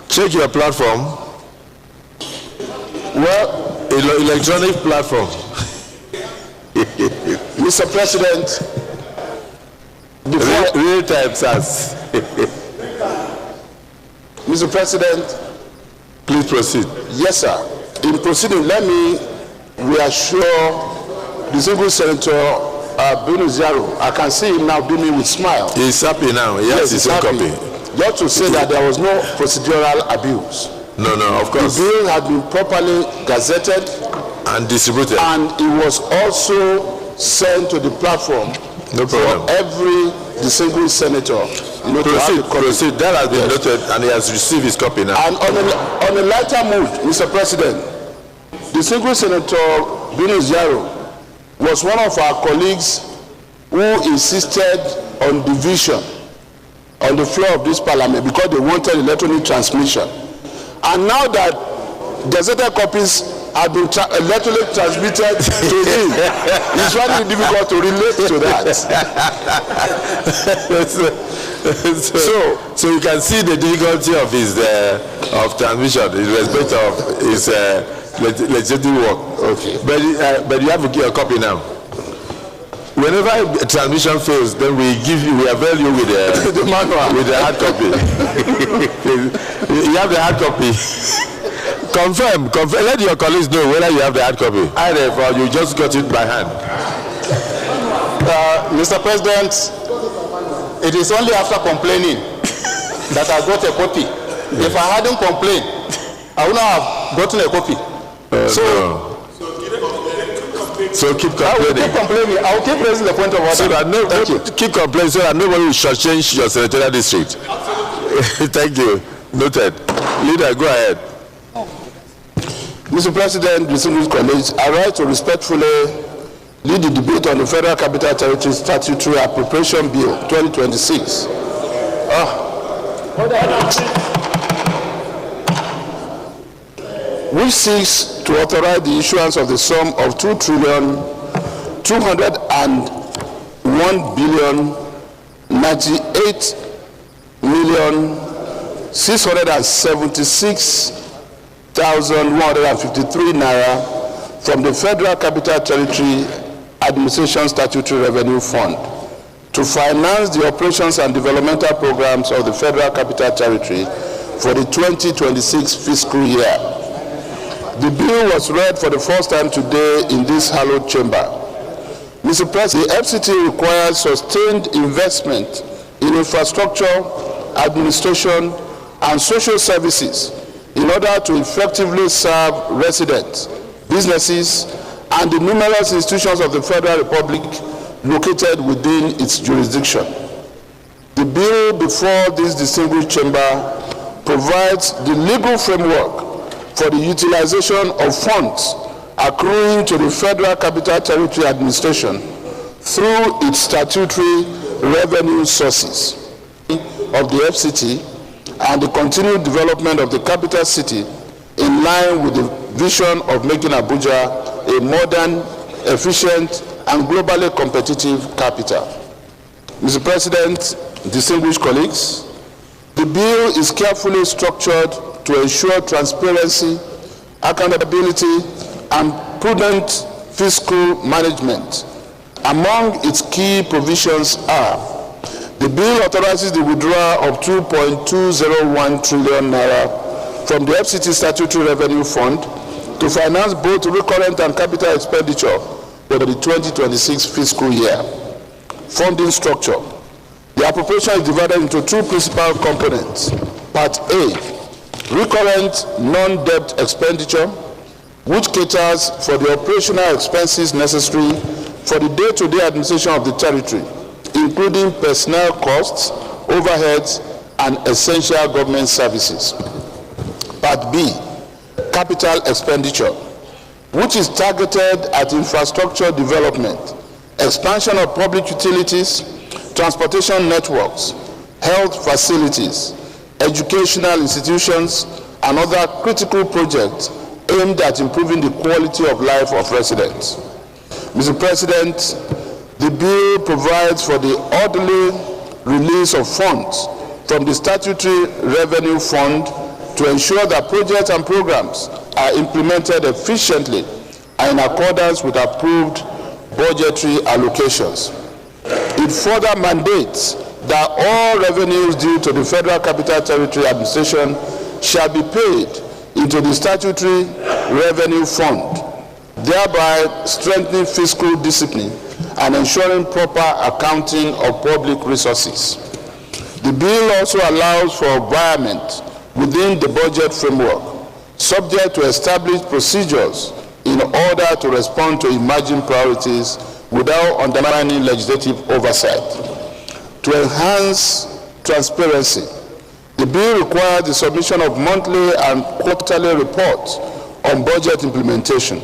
Check your platform. Well, electronic platform. Mr. President, real time SARS. Mr. President, please proceed. Yes, sir. In proceeding, let me reassure the single Senator Binus Yaro. I can see him now beaming with smile. He's happy now. Yes, he's happy. copy. Just to say that there was no procedural abuse. No, of course. The bill had been properly gazetted and distributed, and it was also sent to the platform. No problem. For every distinguished senator. Proceed. That has been noted, and he has received his copy now. And on a lighter mood, Mr. President, distinguished Senator Binus Yaro was one of our colleagues who insisted on division on the floor of this parliament because they wanted electronic transmission. And now that gazetted copies have been electronically transmitted to him, it's very difficult to relate to that. So you can see the difficulty of his of transmission in respect of his legislative work. Okay. But you have a copy now. Whenever a transmission fails, then we avail you with the manual, with the hard copy. You have the hard copy. Confirm. Let your colleagues know whether you have the hard copy. Either or you just got it by hand. Mr. President, it is only after complaining that I got a copy. Yes. If I hadn't complained, I would not have gotten a copy. So keep complaining. I will keep raising the point of order. So that keep complaining so that nobody will shortchange your senatorial district. Thank you. Noted. Leader, go ahead. Mr. President, distinguished colleagues, I rise to respectfully lead the debate on the Federal Capital Territory Statutory Appropriation Bill 2026. Which seeks to authorize the issuance of the sum of 2,201,000,000 98,676,153 naira from the Federal Capital Territory Administration Statutory Revenue Fund to finance the operations and developmental programs of the Federal Capital Territory for the 2026 fiscal year. The bill was read for the first time today in this hallowed chamber. Mr. President, the FCT requires sustained investment in infrastructure, administration, and social services in order to effectively serve residents, businesses, and the numerous institutions of the Federal Republic located within its jurisdiction. The bill before this distinguished chamber provides the legal framework for the utilization of funds accruing to the Federal Capital Territory Administration through its statutory revenue sources of the FCT and the continued development of the capital city in line with the vision of making Abuja a modern, efficient, and globally competitive capital. Mr. President, distinguished colleagues, the bill is carefully structured to ensure transparency, accountability, and prudent fiscal management. Among its key provisions are: the bill authorizes the withdrawal of 2.201 trillion naira from the FCT Statutory Revenue Fund to finance both recurrent and capital expenditure for the 2026 fiscal year. Funding structure. The appropriation is divided into two principal components. Part A, recurrent non-debt expenditure, which caters for the operational expenses necessary for the day-to-day administration of the territory, including personnel costs, overheads, and essential government services. Part B, capital expenditure, which is targeted at infrastructure development, expansion of public utilities, transportation networks, health facilities, educational institutions, and other critical projects aimed at improving the quality of life of residents. Mr. President, the bill provides for the orderly release of funds from the Statutory Revenue Fund to ensure that projects and programs are implemented efficiently and in accordance with approved budgetary allocations. It further mandates that all revenues due to the Federal Capital Territory Administration shall be paid into the Statutory Revenue Fund, thereby strengthening fiscal discipline and ensuring proper accounting of public resources. The bill also allows for environment within the budget framework, subject to established procedures in order to respond to emerging priorities without undermining legislative oversight. To enhance transparency, the bill requires the submission of monthly and quarterly reports on budget implementation,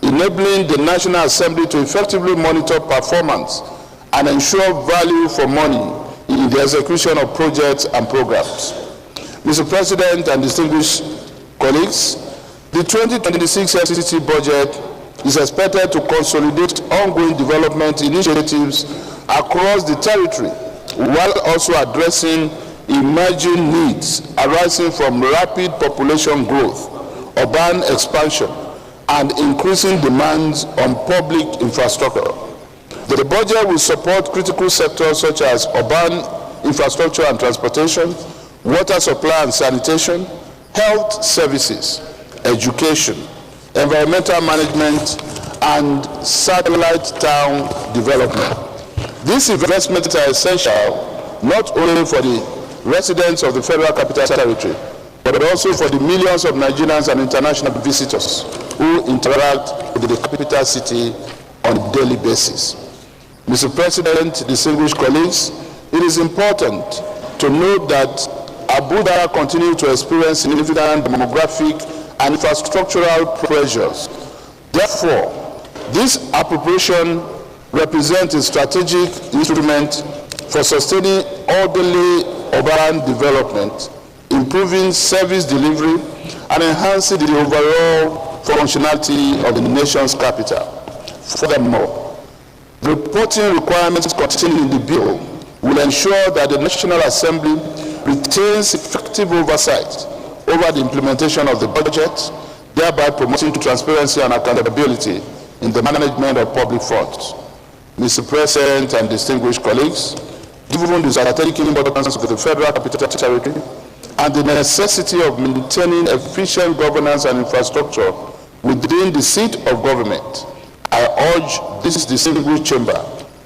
enabling the National Assembly to effectively monitor performance and ensure value for money in the execution of projects and programs. Mr. President and distinguished colleagues, the 2026 FCT budget is expected to consolidate ongoing development initiatives across the territory while also addressing emerging needs arising from rapid population growth, urban expansion, and increasing demands on public infrastructure. The budget will support critical sectors such as urban infrastructure and transportation, water supply and sanitation, health services, education, environmental management, and satellite town development. These investments are essential not only for the residents of the Federal Capital Territory, but also for the millions of Nigerians and international visitors who interact with the capital city on a daily basis. Mr. President, distinguished colleagues, it is important to note that Abuja continues to experience significant demographic and infrastructural pressures. Therefore, this appropriation represents a strategic instrument for sustaining orderly urban development, improving service delivery, and enhancing the overall functionality of the nation's capital. Furthermore, reporting requirements contained in the bill will ensure that the National Assembly retains effective oversight over the implementation of the budget, thereby promoting transparency and accountability in the management of public funds. Mr. President and distinguished colleagues, given the strategic importance of the Federal Capital Territory and the necessity of maintaining efficient governance and infrastructure within the seat of government, I urge this distinguished chamber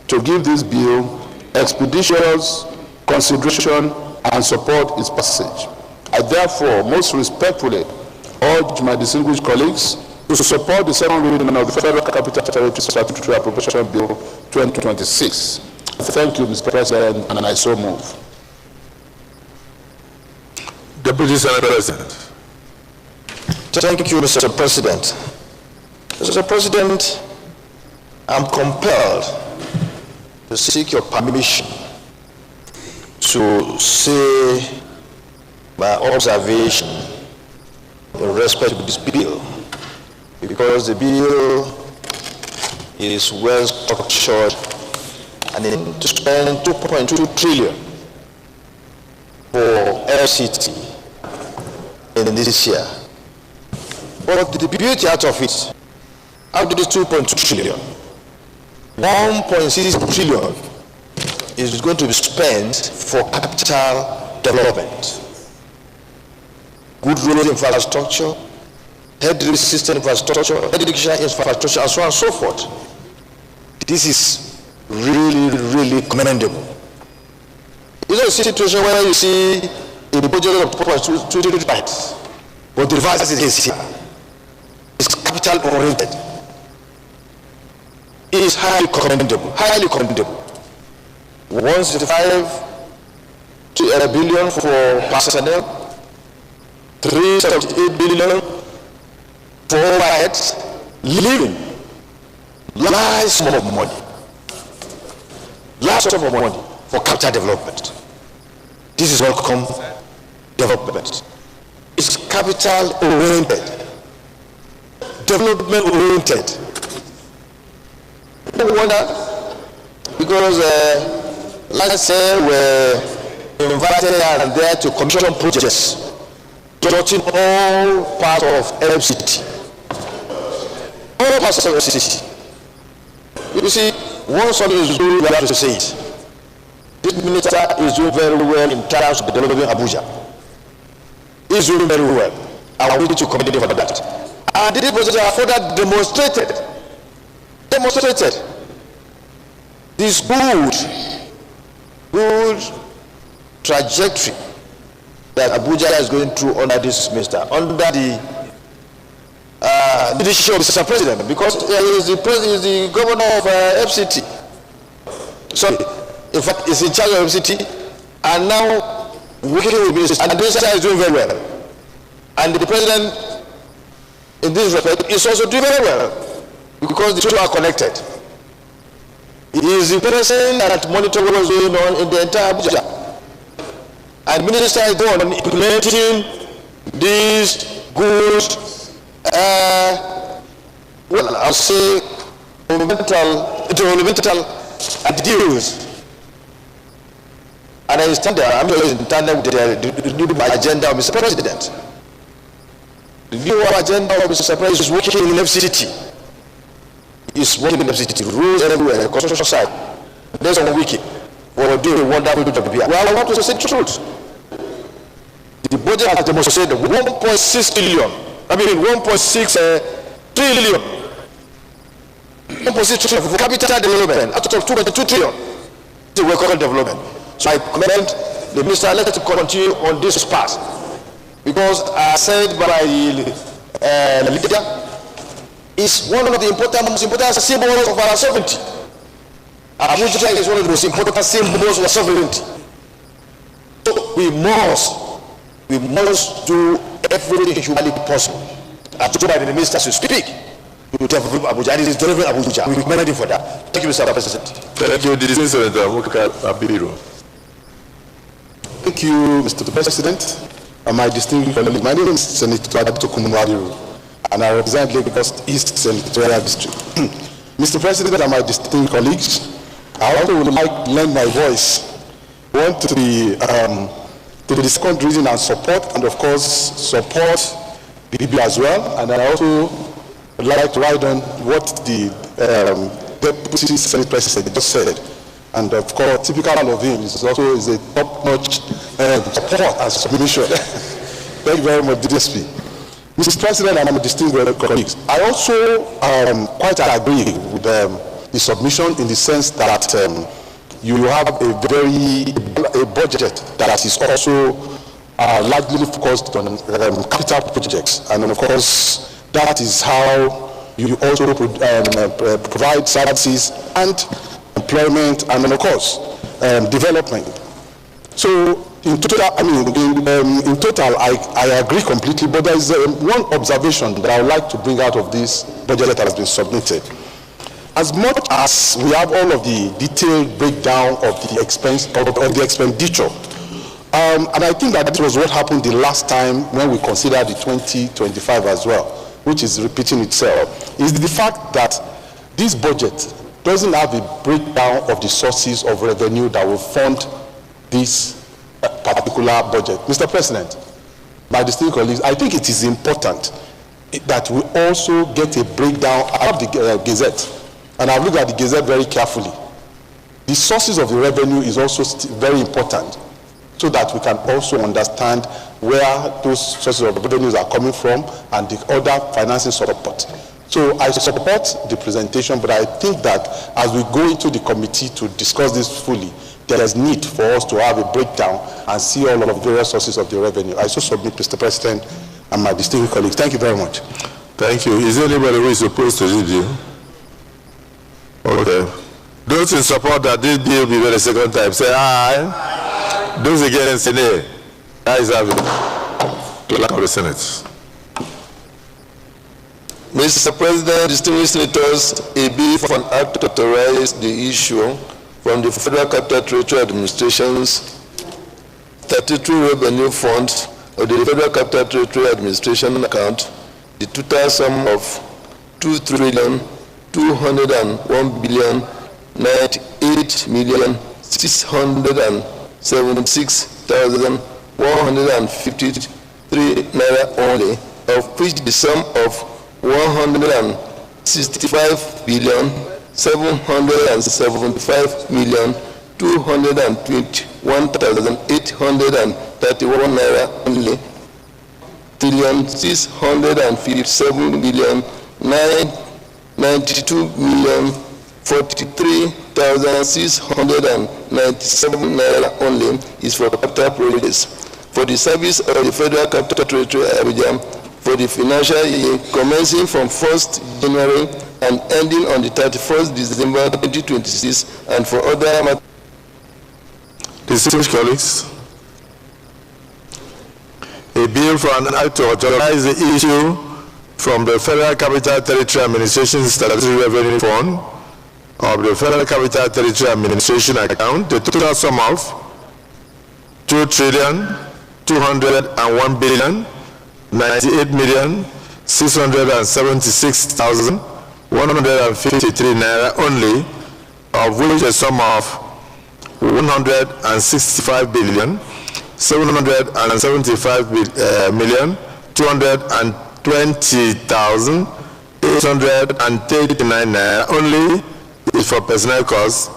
to give this bill expeditious consideration and support its passage. I therefore most respectfully urge my distinguished colleagues to support the second reading of the Federal Capital Territory Statutory Appropriation Bill 2026. Thank you, Mr. President, and I so move. Deputy Senate President. Thank you, Mr. President. Mr. President, I'm compelled to seek your permission to say my observation in respect to this bill, because the bill is well structured and to spend 2.2 trillion for FCT in this year. But the beauty out of it, out of this 2.2 trillion, 1.6 trillion is going to be spent for capital development, good road infrastructure, health system infrastructure, education infrastructure, and so on and so forth. This is really, really commendable. You know, a situation where you see a budget of 2.2 trillion, but the reverse is here. It's capital oriented. It is highly commendable, highly commendable. 165 billion for personnel, 378 billion for overheads, leaving large sum of money for capital development. This is welcome development. It's capital oriented, development oriented. No wonder, because let's say we're invited here and there to commission projects, touching all parts of FCT. All parts of FCT. You see, once something is doing, we have to say it. This minister is doing very well in terms of developing Abuja. He's doing very well. I want to commend him for that. And this project are further demonstrated this good trajectory that Abuja is going through under this minister, under the leadership of Mr. President, because he is the governor of FCT. Sorry, in fact, he's in charge of FCT, and now working with ministers, and the minister is doing very well. And the president, in this respect, is also doing very well, because the two are connected. He is the person that monitors what is going on in the entire Abuja. And the minister is going on implementing these good, well, I'll say, developmental ideals. And I stand there, I'm in tandem with the new agenda of Mr. President. The new agenda of Mr. President is working in FCT. Is working in FCT, rules everywhere, construction site. There's a wiki. We're doing a wonderful job here. Well, I want to say the truth. The budget has demonstrated 1.6 trillion. I mean 1.6 trillion. 1.6 trillion for capital development out of 2.2 trillion. It's a welcome development. So I commend the minister, let us continue on this path. Because as said by the leader, it's one of the most important symbols of our sovereignty. Abuja is one of the most important symbols of our sovereignty. So we must do everything humanly possible. As told by the minister to speak to develop Abuja, and it is delivering Abuja. We commend him for that. Thank you, Mr. President. Thank you, Senator Abiro. Thank you, Mr. President, and my distinguished colleague. My name is Senator Kumumwadiru, and I represent Lagos East Senatorial District. Mr. President and my distinguished colleagues, I also would like to lend my voice went to the second reading and support, and of course support the bill as well. And I also would like to write on what the Deputy Senate President just said. And of course, typical of him is also a top-notch support and submission. Thank you very much, DSP. Mr. President and my distinguished colleagues, I also quite agree with the submission in the sense that you have a budget that is also largely focused on capital projects, and of course that is how you also provide services and employment, and then of course development. So in total, in total, I agree completely. But there is one observation that I would like to bring out of this budget that has been submitted. As much as we have all of the detailed breakdown of the expense of the expenditure, and I think that this was what happened the last time when we considered the 2025 as well, which is repeating itself, is the fact that this budget doesn't have a breakdown of the sources of revenue that will fund this particular budget. Mr. President, my distinguished colleagues, I think it is important that we also get a breakdown of the Gazette. And I've looked at the Gazette very carefully. The sources of the revenue is also very important, so that we can also understand where those sources of revenues are coming from and the other financing support. So I support the presentation, but I think that as we go into the committee to discuss this fully, there is need for us to have a breakdown and see all of the various sources of the revenue. I so submit, Mr. President, and my distinguished colleagues. Thank you very much. Thank you. Is there anybody who is opposed to this bill? Okay. Those in support that this bill be read a second time, say aye. Those against, say nay. Ayes have it. Clerk of the Senate. Mr. President, distinguished senators, a bill for an act to authorize the issue from the Federal Capital Territory Administration's statutory revenue fund of the Federal Capital Territory Administration account, the total sum of 2,301,676,153 naira only, of which the sum of 165,755,221,831 naira only, 1,657,092,043,697 naira only is for capital projects for the service of the Federal Capital Territory Abuja for the financial year commencing from 1st January and ending on the 31st December 2026, and for other matters. Distinguished colleagues, a bill for an act to authorize the issue from the Federal Capital Territory Administration Statutory Revenue Fund of the Federal Capital Territory Administration account, the total sum of 2,201,676,153 naira only, of which a sum of 165,775,220,839 naira only is for personnel costs,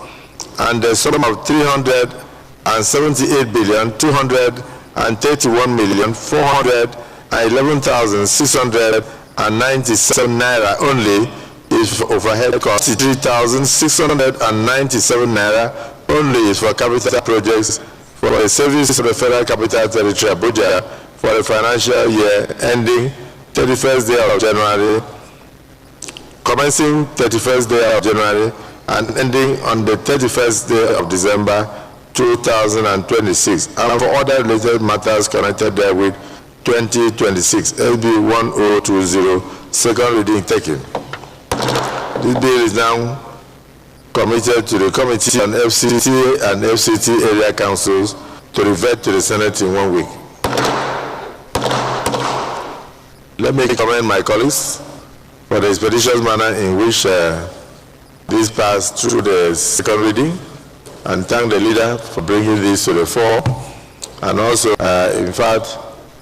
and the sum of 378,238,411,697 naira only is for overhead costs. 3,697 naira only is for capital projects for the service of the Federal Capital Territory Abuja for the financial year ending 31st day of January, commencing 31st day of January and ending on the 31st day of December 2026, and for other related matters connected therewith 2026, LB 1020, second reading taken. This bill is now committed to the Committee on FCT and FCT area councils to revert to the Senate in 1 week. Let me commend my colleagues for the expeditious manner in which this passed through the second reading, and thank the leader for bringing this to the fore. And also, in fact,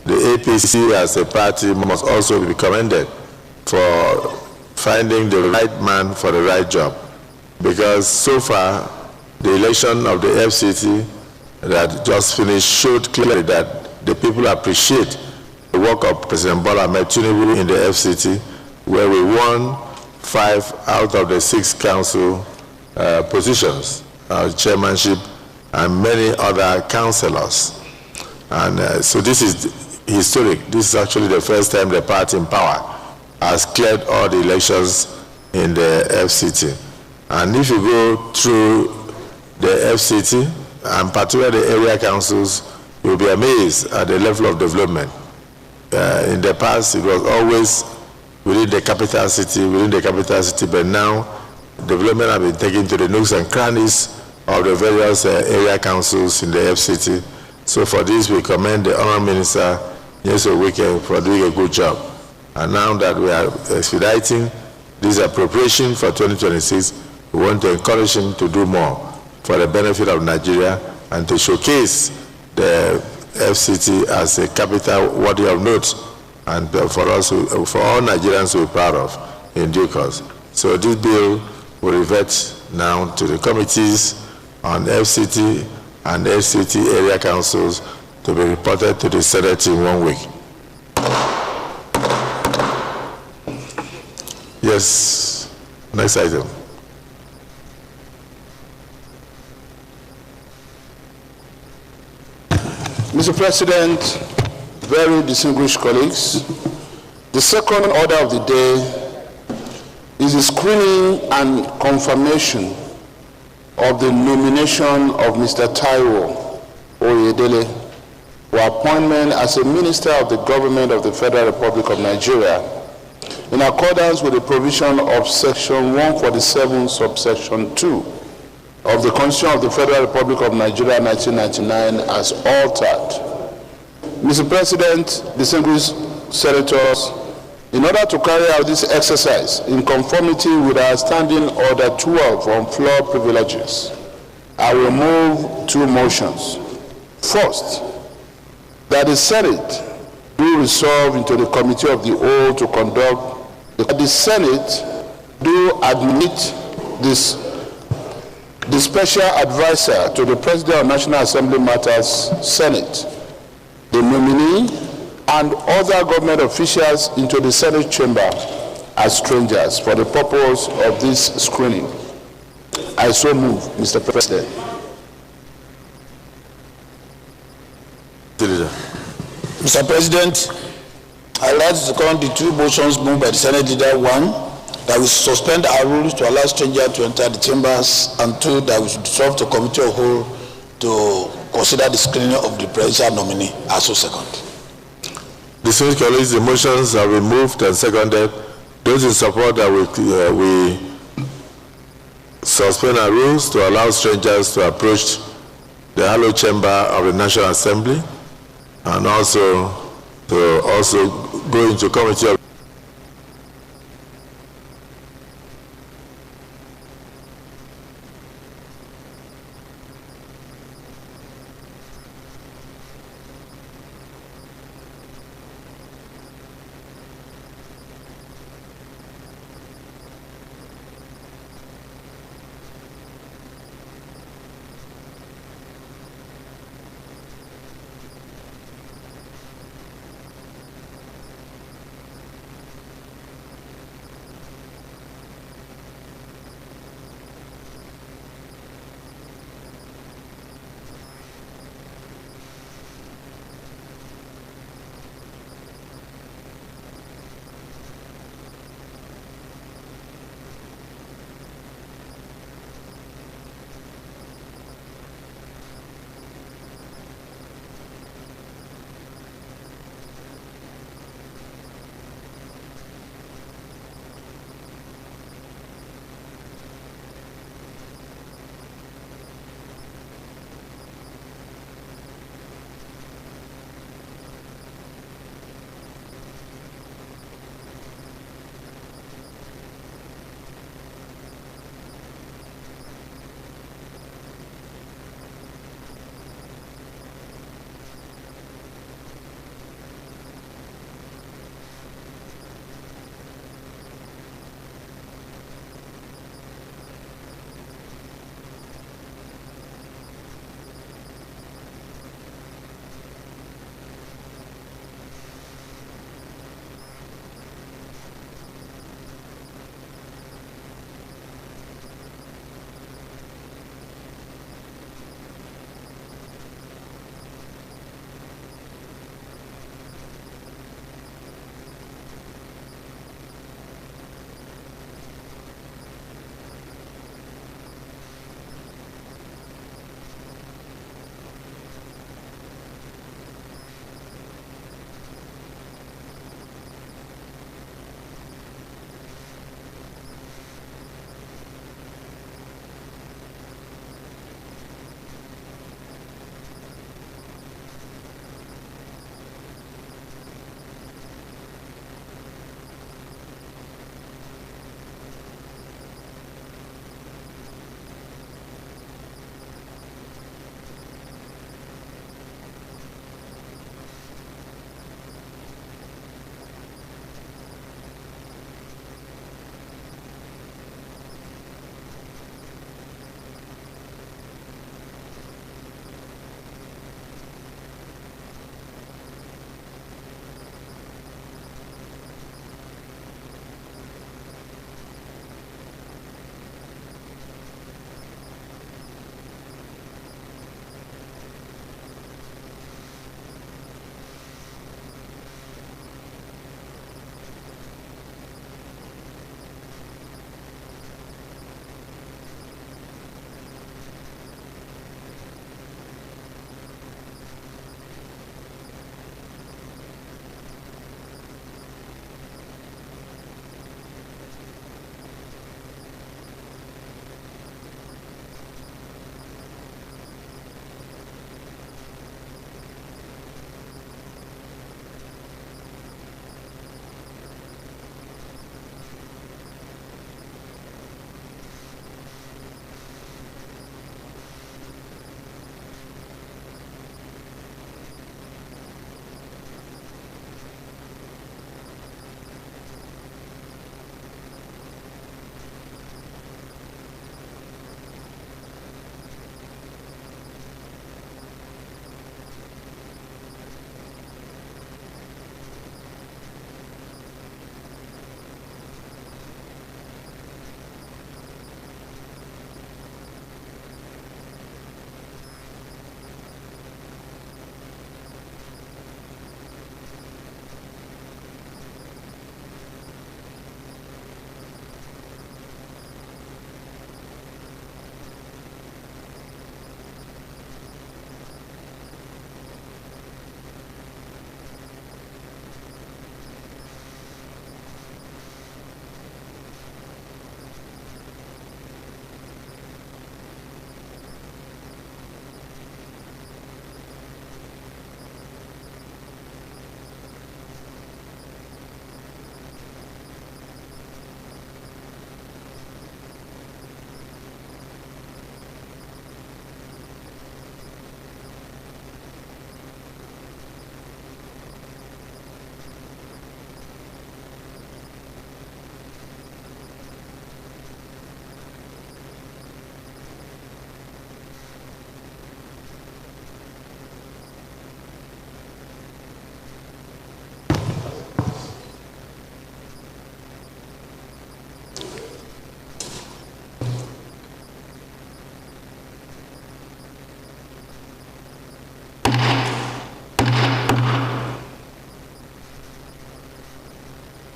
the APC as a party must also be commended for finding the right man for the right job. Because so far, the election of the FCT that just finished showed clearly that the people appreciate the work of President Bola Ahmed Tinubu in the FCT, where we won 5 out of the 6 council positions, chairmanship, and many other councillors. And so this is historic. This is actually the first time the party in power has cleared all the elections in the FCT. And if you go through the FCT, and particularly the area councils, you'll be amazed at the level of development. In the past, it was always within the capital city, but now development has been taken to the nooks and crannies of the various area councils in the FCT. So for this, we commend the Honourable Minister, Nyesom Wike, for doing a good job. And now that we are expediting this appropriation for 2026, we want to encourage him to do more for the benefit of Nigeria and to showcase the FCT as a capital worthy of note, and for us, for all Nigerians to be proud of in due course. So this bill will revert now to the committees on FCT and FCT area councils to be reported to the Senate in 1 week. Yes, next item. Mr. President, very distinguished colleagues, the second order of the day is the screening and confirmation of the nomination of Mr. Taiwo Oyedele for appointment as a minister of the government of the Federal Republic of Nigeria in accordance with the provision of Section 147, subsection 2 of the Constitution of the Federal Republic of Nigeria 1999 as altered. Mr. President, distinguished senators, in order to carry out this exercise in conformity with our Standing Order 12 on floor privileges, I will move 2 motions. First, that the Senate do resolve into the Committee of the Whole to conduct the Senate do admit the special advisor to the President of National Assembly Matters, Senate, the nominee, and other government officials into the Senate chamber as strangers for the purpose of this screening. I so move, Mr. President. Mr. President, I'd like to second the 2 motions moved by the Senate Leader. 1, that we suspend our rules to allow strangers to enter the chambers, and 2, that we should dissolve the Committee of Whole to consider the screening of the presidential nominee. Also second. Distinguished colleagues, the motions have been moved and seconded. Those in support that we suspend our rules to allow strangers to approach the hallowed chamber of the National Assembly, and also to go into committee of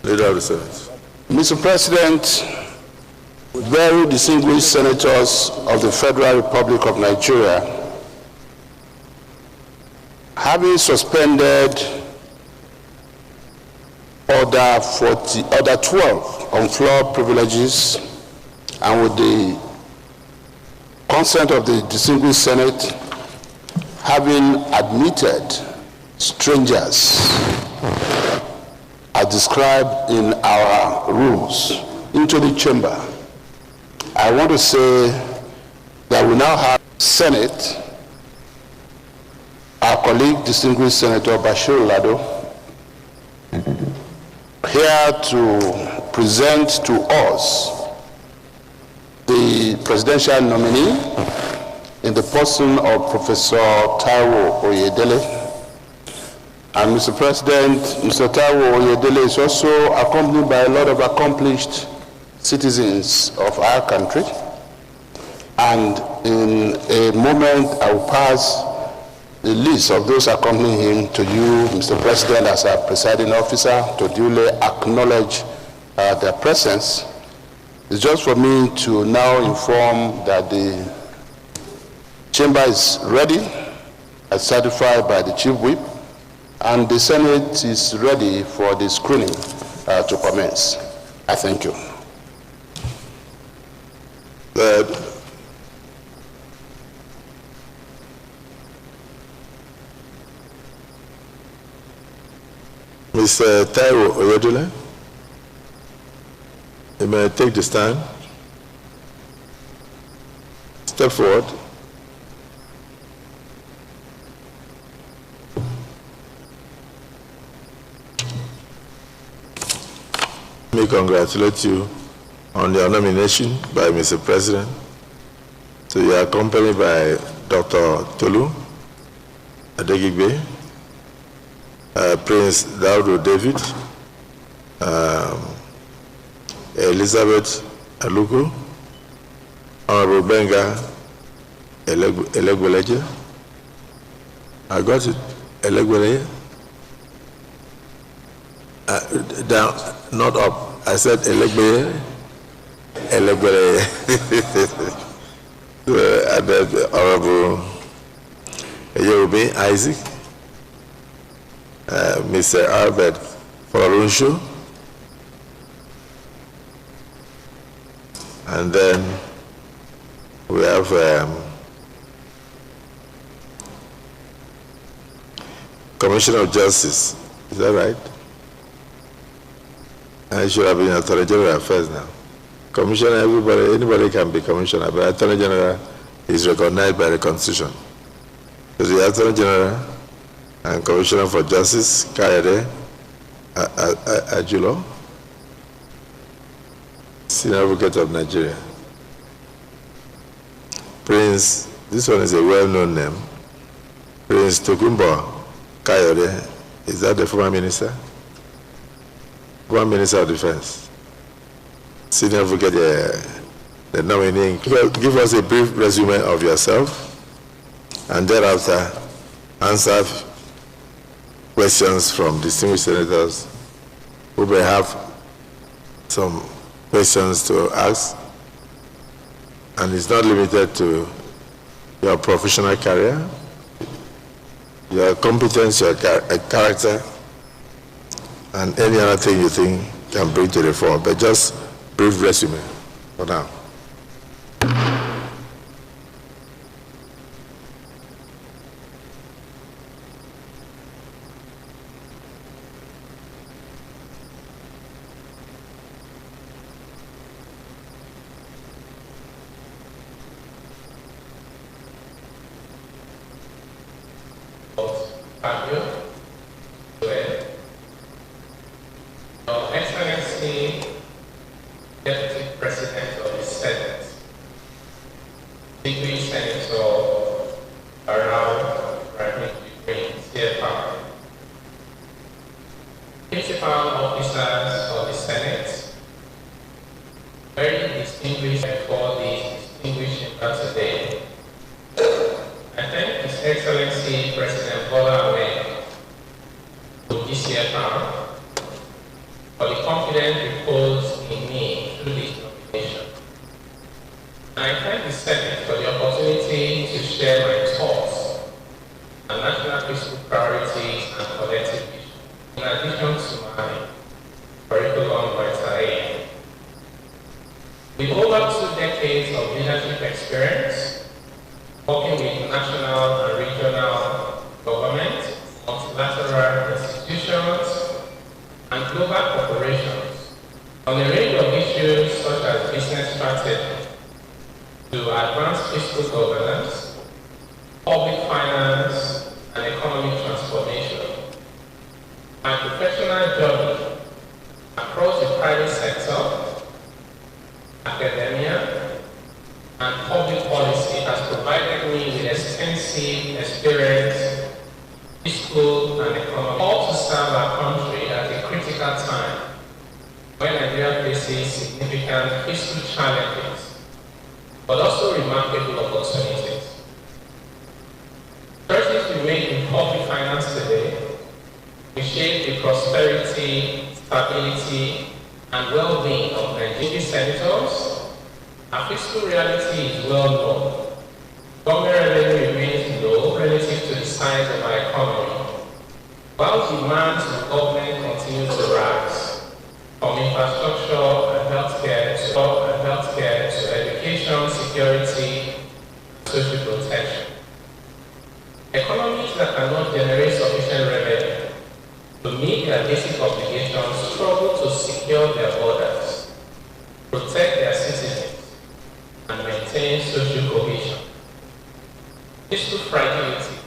Leader of the Senate. Mr. President, very distinguished senators of the Federal Republic of Nigeria, having suspended Order 12 on floor privileges, and with the consent of the distinguished Senate, having admitted strangers as described in our rules into the chamber, I want to say that we now have Senate, our colleague, distinguished Senator Bashir Lado, here to present to us the presidential nominee in the person of Professor Taiwo Oyedele. And Mr. President, Mr. Taiwo Oyedele is also accompanied by a lot of accomplished citizens of our country. And in a moment, I will pass the list of those accompanying him to you, Mr. President, as our presiding officer, to duly acknowledge their presence. It's just for me to now inform that the chamber is ready, as certified by the Chief Whip, and the Senate is ready for the screening to commence. I thank you. Mr. Taiwo Oyedele, you may take the stand. Step forward. Let me congratulate you on your nomination by Mr. President. So you are accompanied by Dr. Tolu Adegigbe, Prince Daudu David, Elizabeth Aluko, Honorable Benga Elegbeleje. I got it. Elegbeleje. Down, not up. I said Elegbeleje. Elegbeleje. And then Honorable Yoruba Isaac. Mr. Albert Folorunsho, and then we have Commissioner of Justice. Is that right? I should have been Attorney General first now. Commissioner, anybody can be Commissioner, but Attorney General is recognized by the Constitution. So the Attorney General and Commissioner for Justice, Kayode Ajulo, Senior Advocate of Nigeria. Prince, this one is a well-known name, Prince Tokunbo Kayode. Is that the former minister? Former Minister of Defense. Senior Advocate, the nominee. Give us a brief resume of yourself, and thereafter answer questions from distinguished senators who may have some questions to ask. And it's not limited to your professional career, your competence, your character, and any other thing you think can bring to the fore. But just brief resume for now. Your Excellency, Deputy President of the Senate, distinguished Senator Barrow Green, CFR, principal officers of the Senate, very distinguished for this distinguished event today. I thank His Excellency President Bola Ahmed for this CFR for the fiscal priorities and collective vision, in addition to my curriculum vitae. With over 2 decades of leadership experience, working with national and regional government, multilateral institutions, and global corporations on a range of issues such as business strategy to advance fiscal governance, public finance, and economic transformation. My professional journey across the private sector, academia, and public policy has provided me with extensive experience, fiscal and economic, all to serve our country at a critical time when Nigeria faces significant fiscal challenges, but also remarkable opportunities. Choices we make in public finance today will shape the prosperity, stability, and well-being of Nigerian senators. Our fiscal reality is well known. Government revenue remains low relative to the size of our economy, while demands from government continue to rise, from infrastructure and healthcare to education, security, and social protection. Economies that cannot generate sufficient revenue to meet their basic obligations struggle to secure their borders, protect their citizens, and maintain social cohesion. Fiscal fragility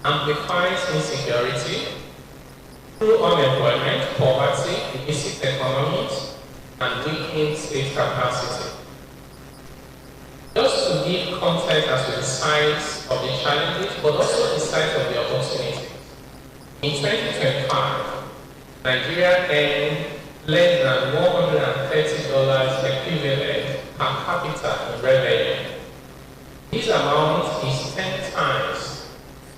amplifies insecurity through unemployment, poverty, illicit economies, and weakened state capacity. Just to give context as to the size of the challenges, but also the size of the opportunities. In 2025, Nigeria earned less than $130 equivalent per capita in revenue. This amount is 10 times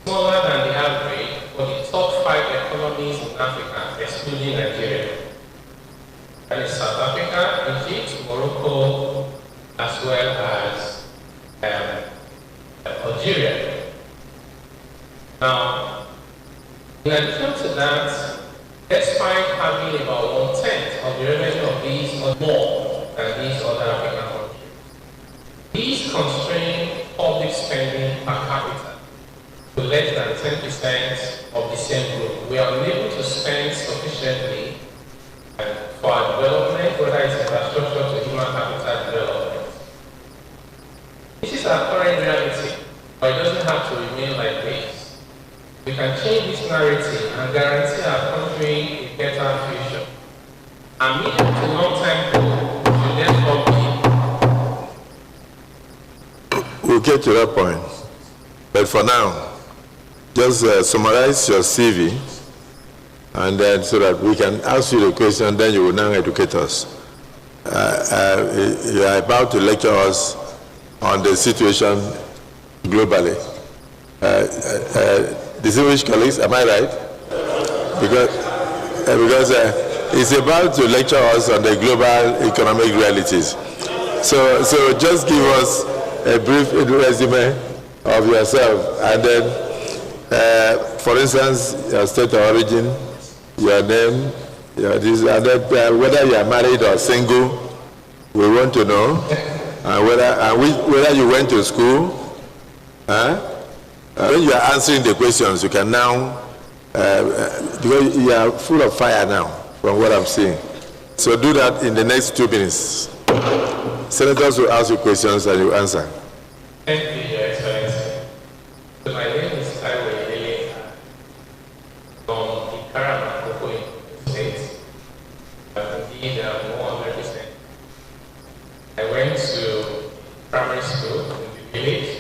smaller than the average for the top 5 economies in Africa, excluding Nigeria. That is South Africa, Egypt, Morocco, as well as Algeria. Now, in addition to that, despite having about 1/10 of the revenue of these or more than these other African countries, these constrain public spending per capita to less than 10% of the same group. We are unable to spend sufficiently for our development, whether it's infrastructure to human capital development. This is our current reality, but it doesn't have to remain like this. We can change this narrative and guarantee our country a better future. Our medium to long-term goal should therefore be. We'll get to that point. But for now, just summarize your CV, and then so that we can ask you the question, then you will now educate us. You are about to lecture us on the situation globally. Distinguished colleagues, am I right? Because it's about to lecture us on the global economic realities. So just give us a brief resume of yourself, and then, for instance, your state of origin, your name, and then, whether you are married or single, we want to know, and whether you went to school. When you are answering the questions, you can now, because you are full of fire now, from what I'm seeing. So do that in the next 2 minutes. Senators will ask you questions and you answer. Thank you, Your Excellency. So my name is Taiwo Idele from Ikara, Makoko State. Indeed, 100%. I went to primary school in the village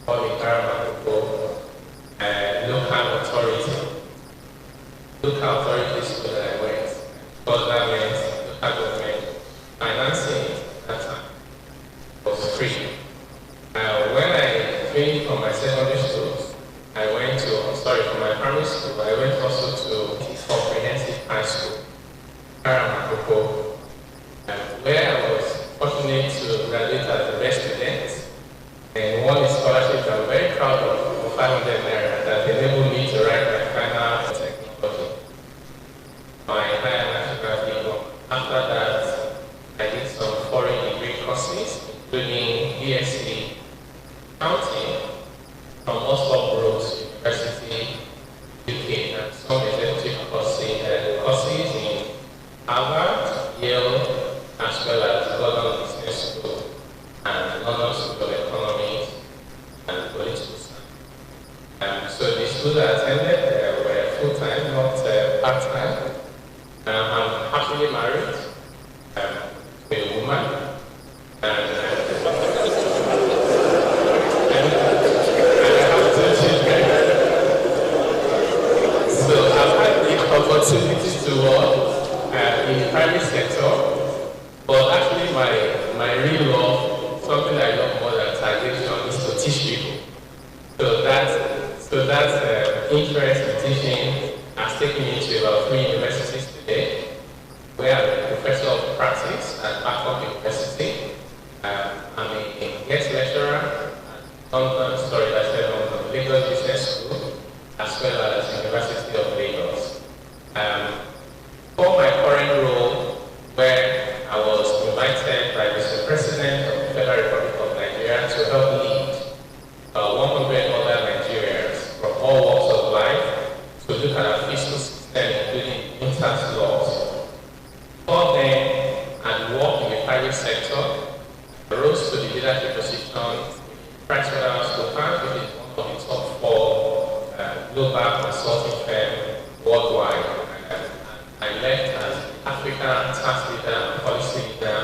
called Ikara, Makoko, local authority. Local authority school that I went. Because that meant local government financing at that time was free. When I trained from my secondary school, I went to, from my primary school, I went also to comprehensive high school, Karamakoko, where I was fortunate to graduate as the best student and won a scholarship I'm very proud of 500 naira that enabled me schools I attended were full-time, not part-time. I'm happily married to a woman. And I have 2 children. So I've had the opportunity to work in the private sector, but actually my real love, something I love more than taxation, is to teach people. So that interest in teaching has taken me to about 3 universities today, where I'm a professor of practice at Backup University. I'm a guest lecturer at London, Lagos Business School, as well as University of Lagos. For my current role, where I was invited by Mr. President of the Federal Republic of Nigeria to help lead 100 other Nigerians from all walks of life to look at our fiscal system, including tax laws. Before then, I'd worked in the private sector. I rose to the leadership position in PricewaterhouseCoopers, which is one of the top 4 global consulting firms worldwide. I left as African tax leader and policy leader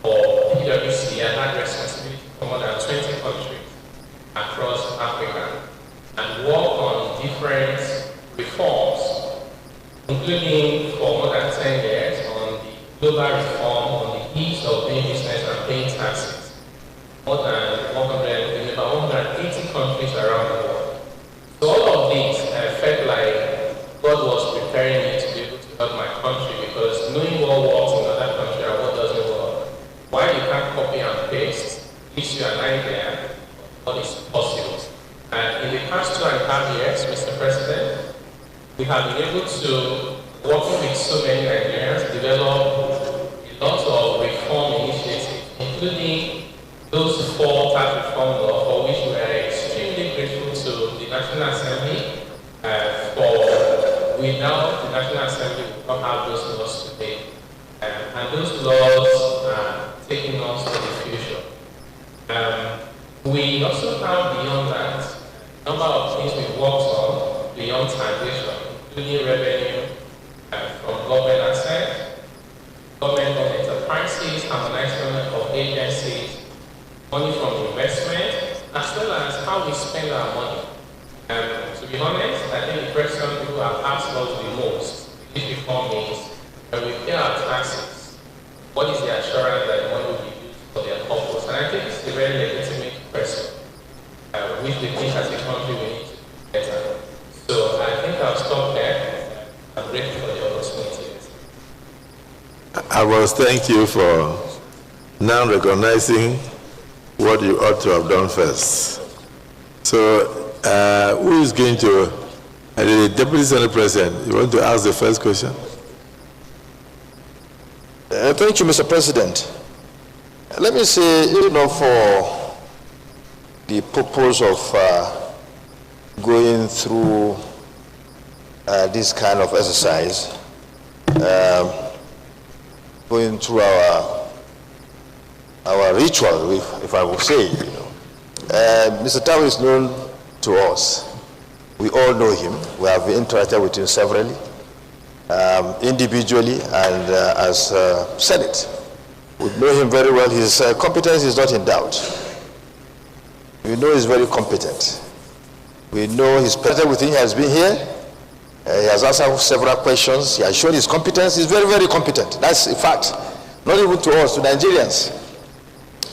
for PwC. I had responsibility for more than 20 countries across Africa and worked on different reforms, including for more than 10 years on the global reform on the ease of doing business and paying taxes. More than 180 countries around the world. So all of these, I felt like God was preparing me to be able to help my country, because knowing what works in another country and what doesn't work, why you can't copy and paste, gives you an idea of what is possible. And in the past 2.5 years, Mr. President, we have been able to, working with so many Nigerians, develop a lot of reform initiatives, including those 4 tax reform laws, for which we are extremely grateful to the National Assembly. Without the National Assembly, we don't have those laws today. And those laws are taking us to the future. We also have beyond that a number of things we've worked on beyond taxation, including revenue from government assets, government enterprises, harmonization of agencies, money from investment, as well as how we spend our money. To be honest, I think the question people have asked us the most in this reform is, when we pay our taxes, what is the assurance that the money will be used for their purpose? And I think it's a very legitimate question, which we think as a country we need to do better. So I think I'll stop there. I'm grateful for the opportunity. I must thank you for now recognizing what you ought to have done first. So, who is going to, the Deputy Senate President, you want to ask the first question? Thank you, Mr. President. Let me say, for the purpose of going through this kind of exercise, going through our ritual, if I will say, Mr. Tao is known to us. We all know him. We have interacted with him severally, individually and as Senate. We know him very well. His competence is not in doubt. We know he's very competent. We know he's present with him. He has been here. He has answered several questions. He has shown his competence. He's very, very competent. That's a fact. Not even to us, to Nigerians.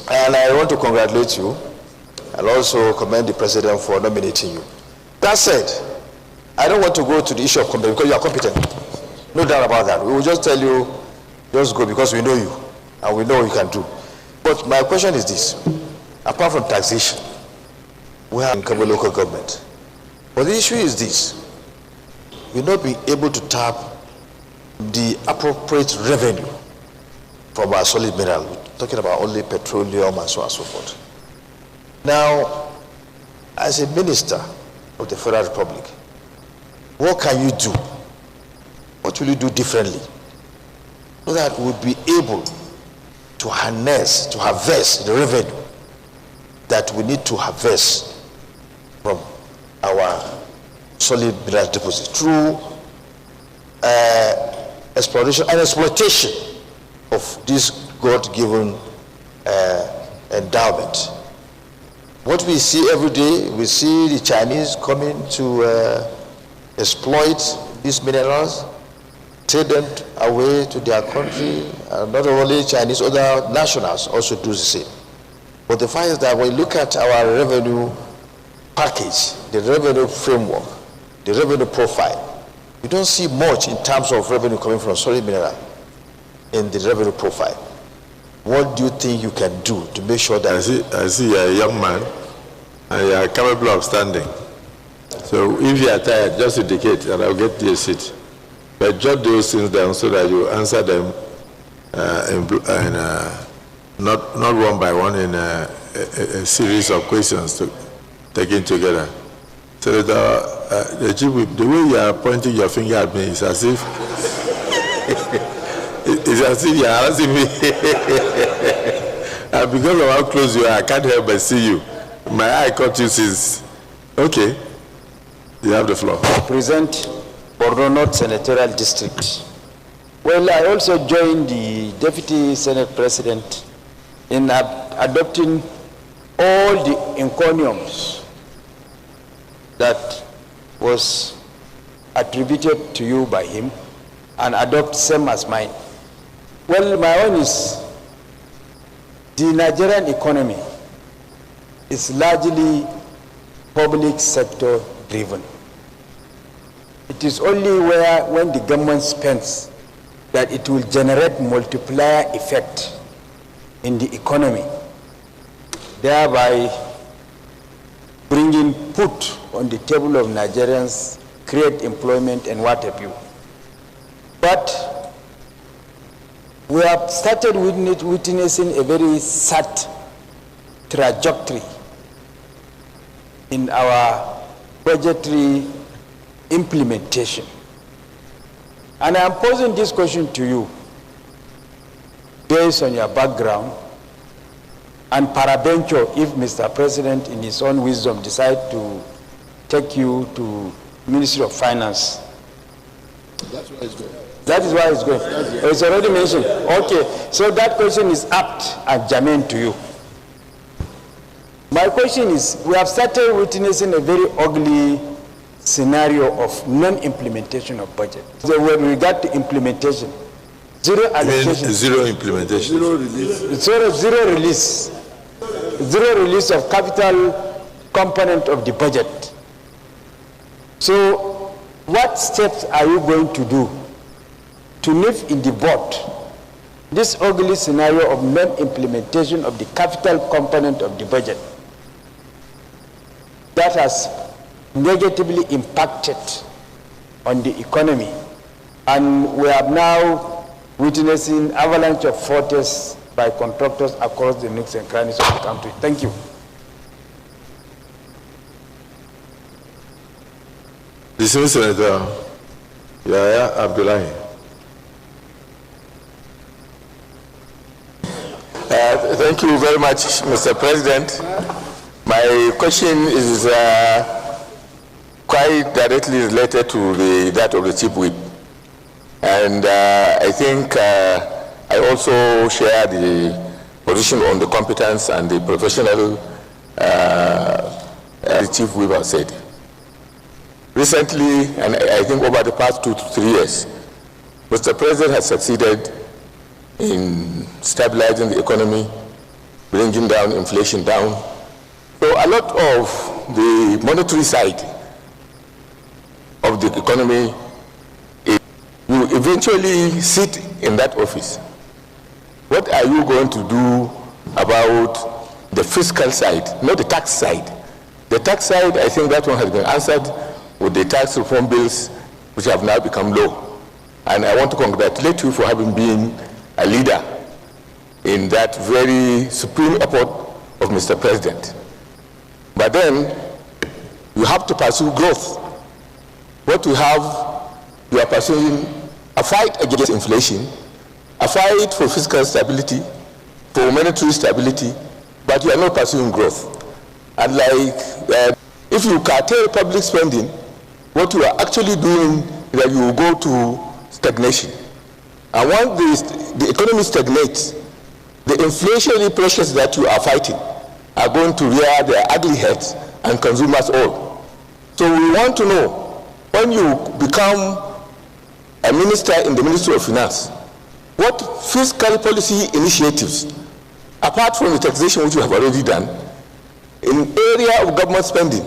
And I want to congratulate you and also commend the President for nominating you. That said, I don't want to go to the issue of competence because you are competent. No doubt about that. We will just tell you, just go because we know you and we know what you can do. But my question is this. Apart from taxation, we have in Kabo local government. But the issue is this. We're not being able to tap the appropriate revenue from our solid mineral. We're talking about only petroleum and so on and so forth. Now, as a minister of the Federal Republic, what can you do? What will you do differently so that we'll be able to harness, to harvest the revenue that we need to harvest from our solid mineral deposits through exploration and exploitation of this God-given endowment. What we see every day, we see the Chinese coming to exploit these minerals, take them away to their country, and not only Chinese, other nationals also do the same. But the fact is that when you look at our revenue package, the revenue framework, the revenue profile, you don't see much in terms of revenue coming from solid mineral in the revenue profile. What do you think you can do to make sure that... I see you're a young man and you are capable of standing. So if you are tired, just indicate and I'll get you a seat. But jot those things down so that you answer them not one by one in a series of questions taken together. So that the chief whip, the way you are pointing your finger at me is as if it's as if you are asking me. And because of how close you are, I can't help but see you. My eye caught you since. Okay, you have the floor. Present Borno North Senatorial District. Well, I also joined the Deputy Senate President in adopting all the encomiums that was attributed to you by him and adopt same as mine. Well, my own is the Nigerian economy is largely public sector driven. It is only when the government spends that it will generate multiplier effect in the economy, thereby bringing food on the table of Nigerians, create employment and what have you. But we have started witnessing a very sad trajectory in our budgetary implementation. And I am posing this question to you based on your background and peradventure if Mr. President in his own wisdom decide to take you to Ministry of Finance. That's where it's going. That is where it's going. It's already mentioned. Okay, so that question is apt and germane to you. My question is, we have started witnessing a very ugly scenario of non-implementation of budget. So with regard to implementation, zero allocation. Zero implementation. Zero release. Zero release. Zero release of capital component of the budget. So what steps are you going to do to nip in the bud this ugly scenario of non-implementation of the capital component of the budget that has negatively impacted on the economy, and we are now witnessing avalanche of faults by contractors across the nooks and crannies of the country? Thank you. Dismissed Senator Yahya Abdullahi. Thank you very much, Mr. President. My question is quite directly related to that of the Chief Whip. And I think I also share the position on the competence and the professional the Chief Whip has said. Recently, and I think over the past 2 to 3 years, Mr. President has succeeded in stabilizing the economy, bringing down inflation down. So a lot of the monetary side of the economy, you eventually sit in that office. What are you going to do about the fiscal side, not the tax side? The tax side, I think that one has been answered with the tax reform bills, which have now become law. And I want to congratulate you for having been a leader in that very supreme effort of Mr. President. But then, you have to pursue growth. What we have, you are pursuing a fight against inflation, a fight for fiscal stability, for monetary stability, but you are not pursuing growth. And like, if you curtail public spending, what you are actually doing is that you will go to stagnation. And once the economy stagnates, the inflationary pressures that you are fighting are going to rear their ugly heads and consume us all. So we want to know, when you become a minister in the Ministry of Finance, what fiscal policy initiatives, apart from the taxation which you have already done, in area of government spending,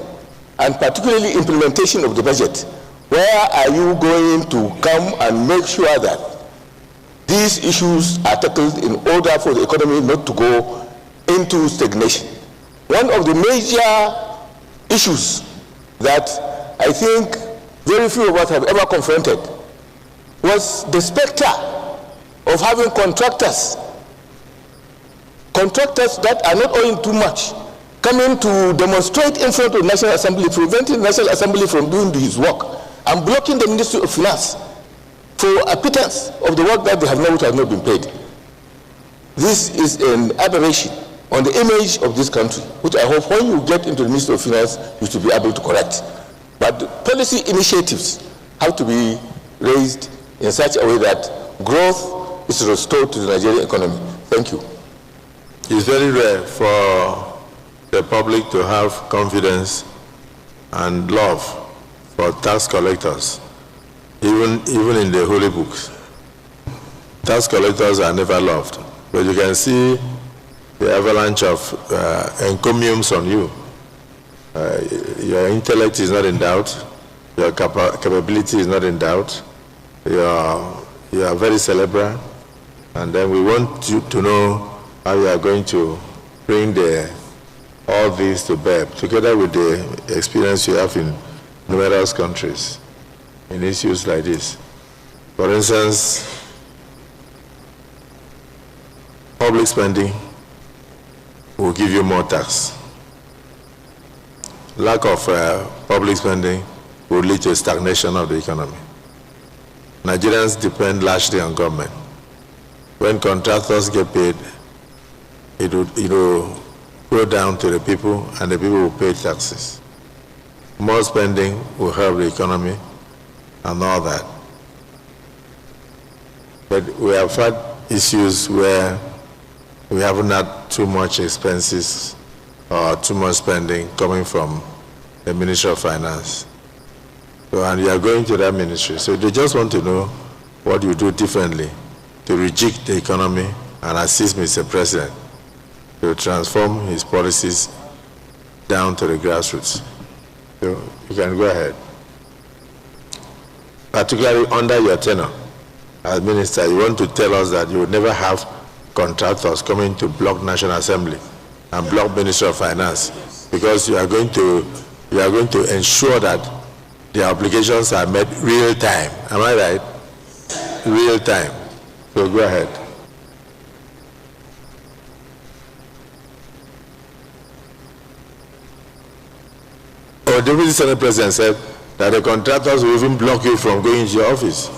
and particularly implementation of the budget, where are you going to come and make sure that these issues are tackled in order for the economy not to go into stagnation? One of the major issues that I think very few of us have ever confronted was the specter of having contractors that are not owing too much, coming to demonstrate in front of the National Assembly, preventing the National Assembly from doing his work, and blocking the Ministry of Finance for a pittance of the work that they have not, which has not been paid. This is an aberration on the image of this country, which I hope when you get into the Ministry of Finance, you should be able to correct. But the policy initiatives have to be raised in such a way that growth is restored to the Nigerian economy. Thank you. It's very rare for the public to have confidence and love for tax collectors, even in the holy books. Tax collectors are never loved, but you can see the avalanche of encomiums on you. Your intellect is not in doubt, your capability is not in doubt, you are very cerebral, and then we want you to know how you are going to bring all this to bear, together with the experience you have in numerous countries in issues like this. For instance, public spending will give you more tax. Lack of public spending will lead to stagnation of the economy. Nigerians depend largely on government. When contractors get paid, it will go down to the people, and the people will pay taxes. More spending will help the economy and all that. But we have had issues where we haven't had too much expenses or too much spending coming from the Ministry of Finance. So, and you are going to that ministry. So they just want to know what you do differently to reject the economy and assist Mr. President to transform his policies down to the grassroots. So you can go ahead. Particularly under your tenure as minister, you want to tell us that you would never have contractors coming to block National Assembly and block Ministry of Finance, because you are going to ensure that the obligations are met real time. Am I right? Real time. So go ahead. Our Deputy Senate President said that the contractors will even block you from going into your office.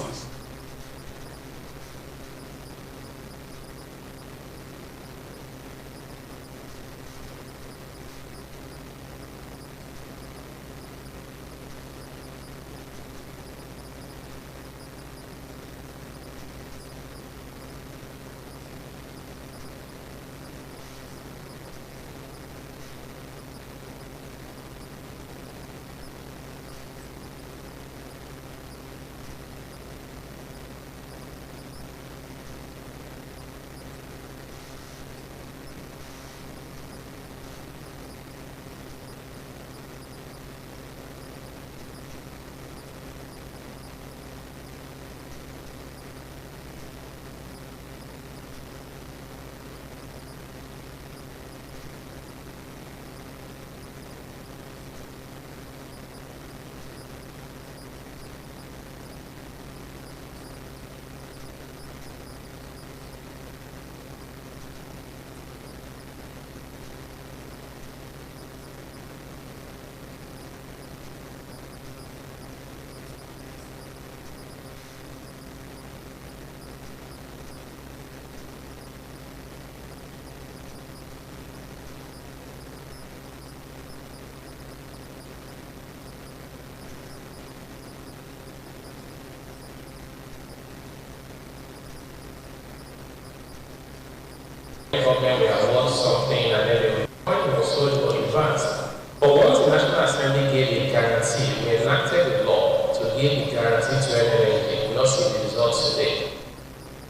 give the guarantee to NNA will not see the results today.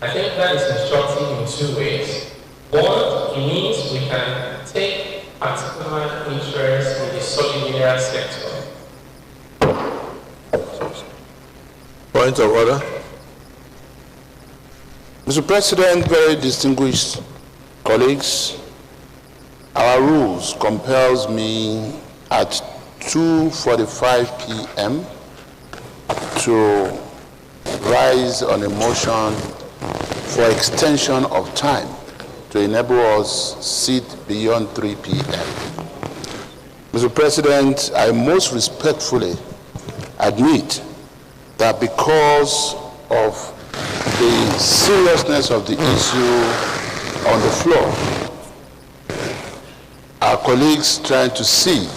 I think that is instructive in two ways. One, it means we can take particular interest in the solid mineral sector. Point of order. Mr. President, very distinguished colleagues, our rules compels me at 2:45 p.m. to rise on a motion for extension of time to enable us sit beyond 3 p.m. Mr. President, I most respectfully admit that because of the seriousness of the issue on the floor, our colleagues trying to see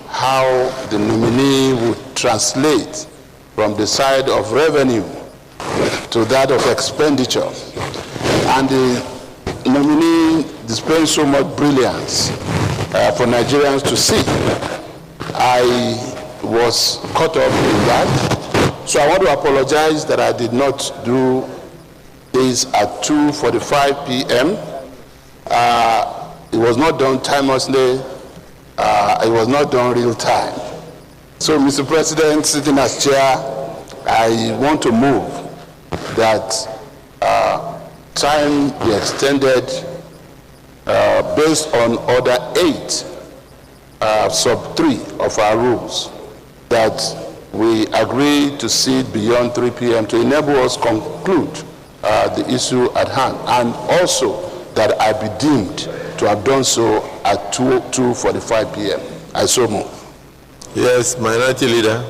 how the nominee would translate from the side of revenue to that of expenditure, and the nominee displaying so much brilliance for Nigerians to see. I was caught up in that, so I want to apologize that I did not do this at 2:45 p.m. It was not done timelessly. It was not done real time. So, Mr. President, sitting as chair, I want to move that time be extended based on Order 8, sub 3 of our rules, that we agree to sit beyond 3 p.m. to enable us conclude the issue at hand, and also that I be deemed to have done so at 2:45 p.m. I so move. Yes, Minority Leader.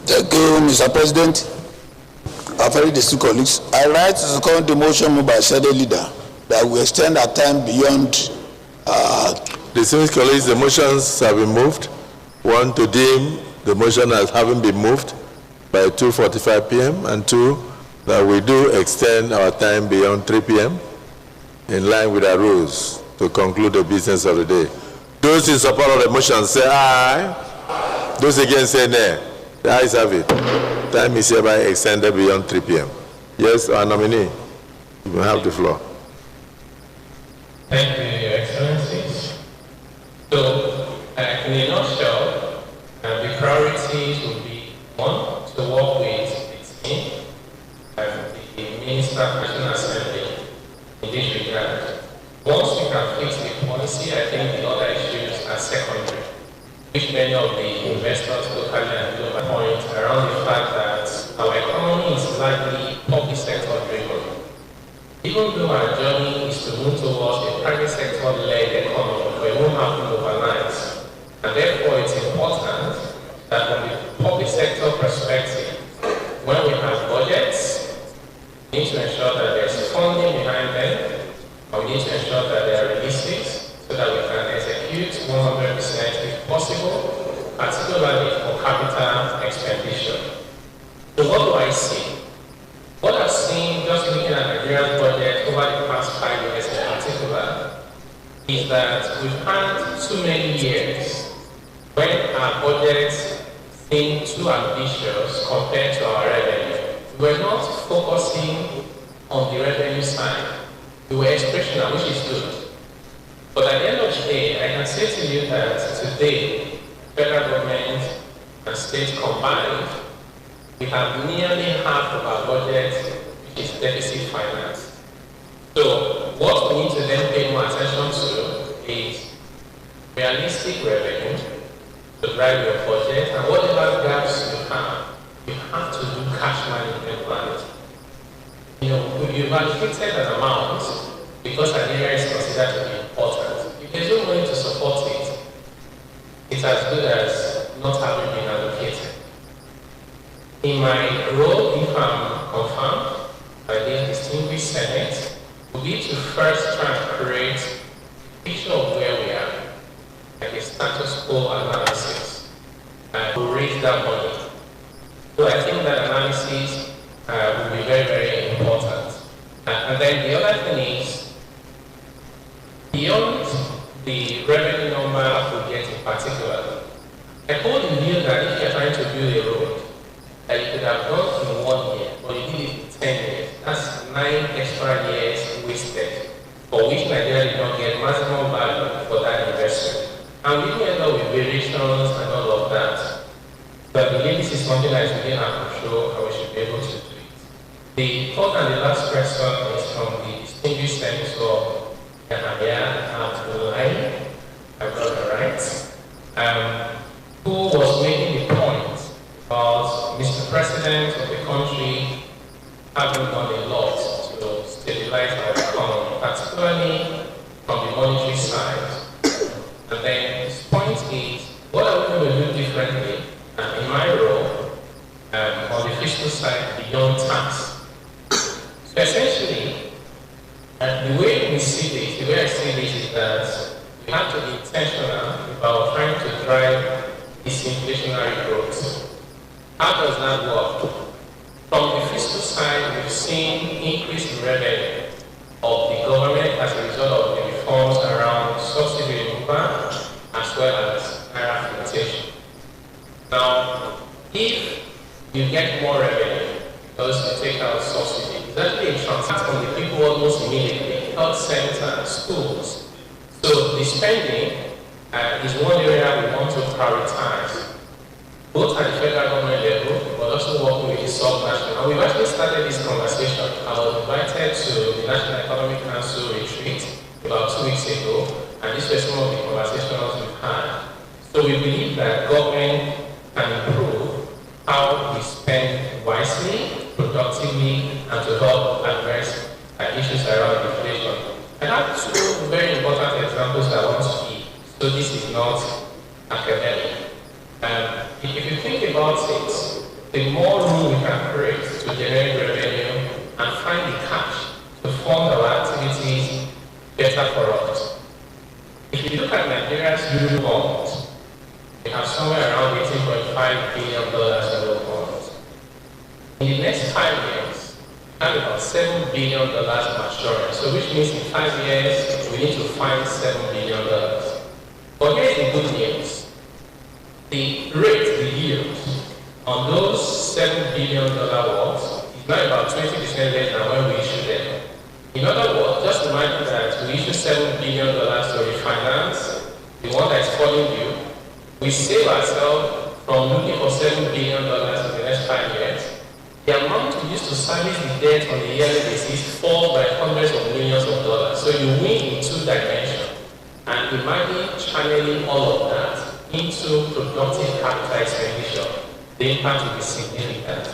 Thank you, Mr. President. Our very distinguished colleagues, I write to second the motion moved by Senate Leader that we extend our time beyond. Distinguished colleagues, the motions have been moved. One, to deem the motion as having been moved by 2:45 p.m. and two, that we do extend our time beyond 3 p.m. in line with our rules to conclude the business of the day. Those in support of the motion say aye. Those against say nay. The ayes have it. Time is hereby extended beyond 3 p.m. Yes, our nominee, you will have the floor. Thank you, Your Excellencies. So, in a nutshell, the priorities will be, one, to work with the team, the Minister for National Assembly in this regard. Once we can fix the policy, I think the other issues are secondary, which many of the investors locally and global point around the fact that our economy is largely public sector driven. Even though our journey is to move towards a private sector-led economy, but it won't happen overnight. And therefore, it's important that from the public sector perspective, when we have budgets, we need to ensure that there's funding behind them, and we need to ensure that they are realistic so that we can execute 100% if possible, particularly for capital expenditure. So what do I see? What I've seen just looking at Nigeria's budget over the past 5 years in particular is that we've had too many years when our budgets seem too ambitious compared to our revenue. We were not focusing on the revenue side. We were expressional, which is good. But at the end of the day, I can say to you that today, federal government and state combined, we have nearly half of our budget which is deficit finance. So what we need to then pay more attention to is realistic revenue to drive your budget, and whatever gaps you have to do cash management plans. You know, you've allocated an amount because an area is considered to be important. If there's no money to support it, it's as good as not having been allocated. In my role, if I'm confirmed by the distinguished Senate, will be to first try and create a picture of where we are, like a status quo analysis, and we'll raise that money. So I think that analysis will be very, very important. And then the other thing is, beyond the revenue number we get in particular, I hold the view that if you're trying to build a road, this is something that is within our control and we should be able to do it. The third and the last question is from the distinguished Senator Yahaya Abdullahi, I've got it right, who was making the point about Mr. President of the country having done a lot to stabilize our economy, particularly from the monetary side. And then his point is, what are we going to do differently in my role on the fiscal side beyond tax? So essentially, the way we see this, the way I see this is that we have to be intentional about trying to drive this inflationary growth. How does that work? From the fiscal side, we've seen increase in revenue of the government as a result of the reforms around subsidy removal as well as higher inflation. Now, if you get more revenue because you take out subsidy, it's actually a transfer from the people almost immediately, health centers, schools. So the spending is one area we want to prioritize, both at the federal government level, but also working with the sub-national. And we've actually started this conversation. I was invited to the National Economic Council retreat about 2 weeks ago, and these were some of the conversations we've had. So we believe that government can improve how we spend wisely, productively, and to help address issues around inflation. I have two very important examples that I want to give. So this is not academic. If you think about it, the more room we can create to generate revenue and find the cash to fund our activities, better for us. If you look at Nigeria's Euro bonds, we have somewhere around $18.5 billion in Euro bonds. In the next 5 years, we have about $7 billion maturing. So which means in 5 years, we need to find $7 billion. But here's the good news. The rate, the yield on those $7 billion words is now about 20% less than when we issued them. In other words, just imagine that we issue $7 billion to refinance the one that is falling due. We save ourselves from looking for $7 billion in the next 5 years. The amount we use to service the debt on a yearly basis falls by hundreds of millions of dollars. So you win in 2 dimensions. And imagine channeling all of that into productive capital expenditure. The impact will be significant.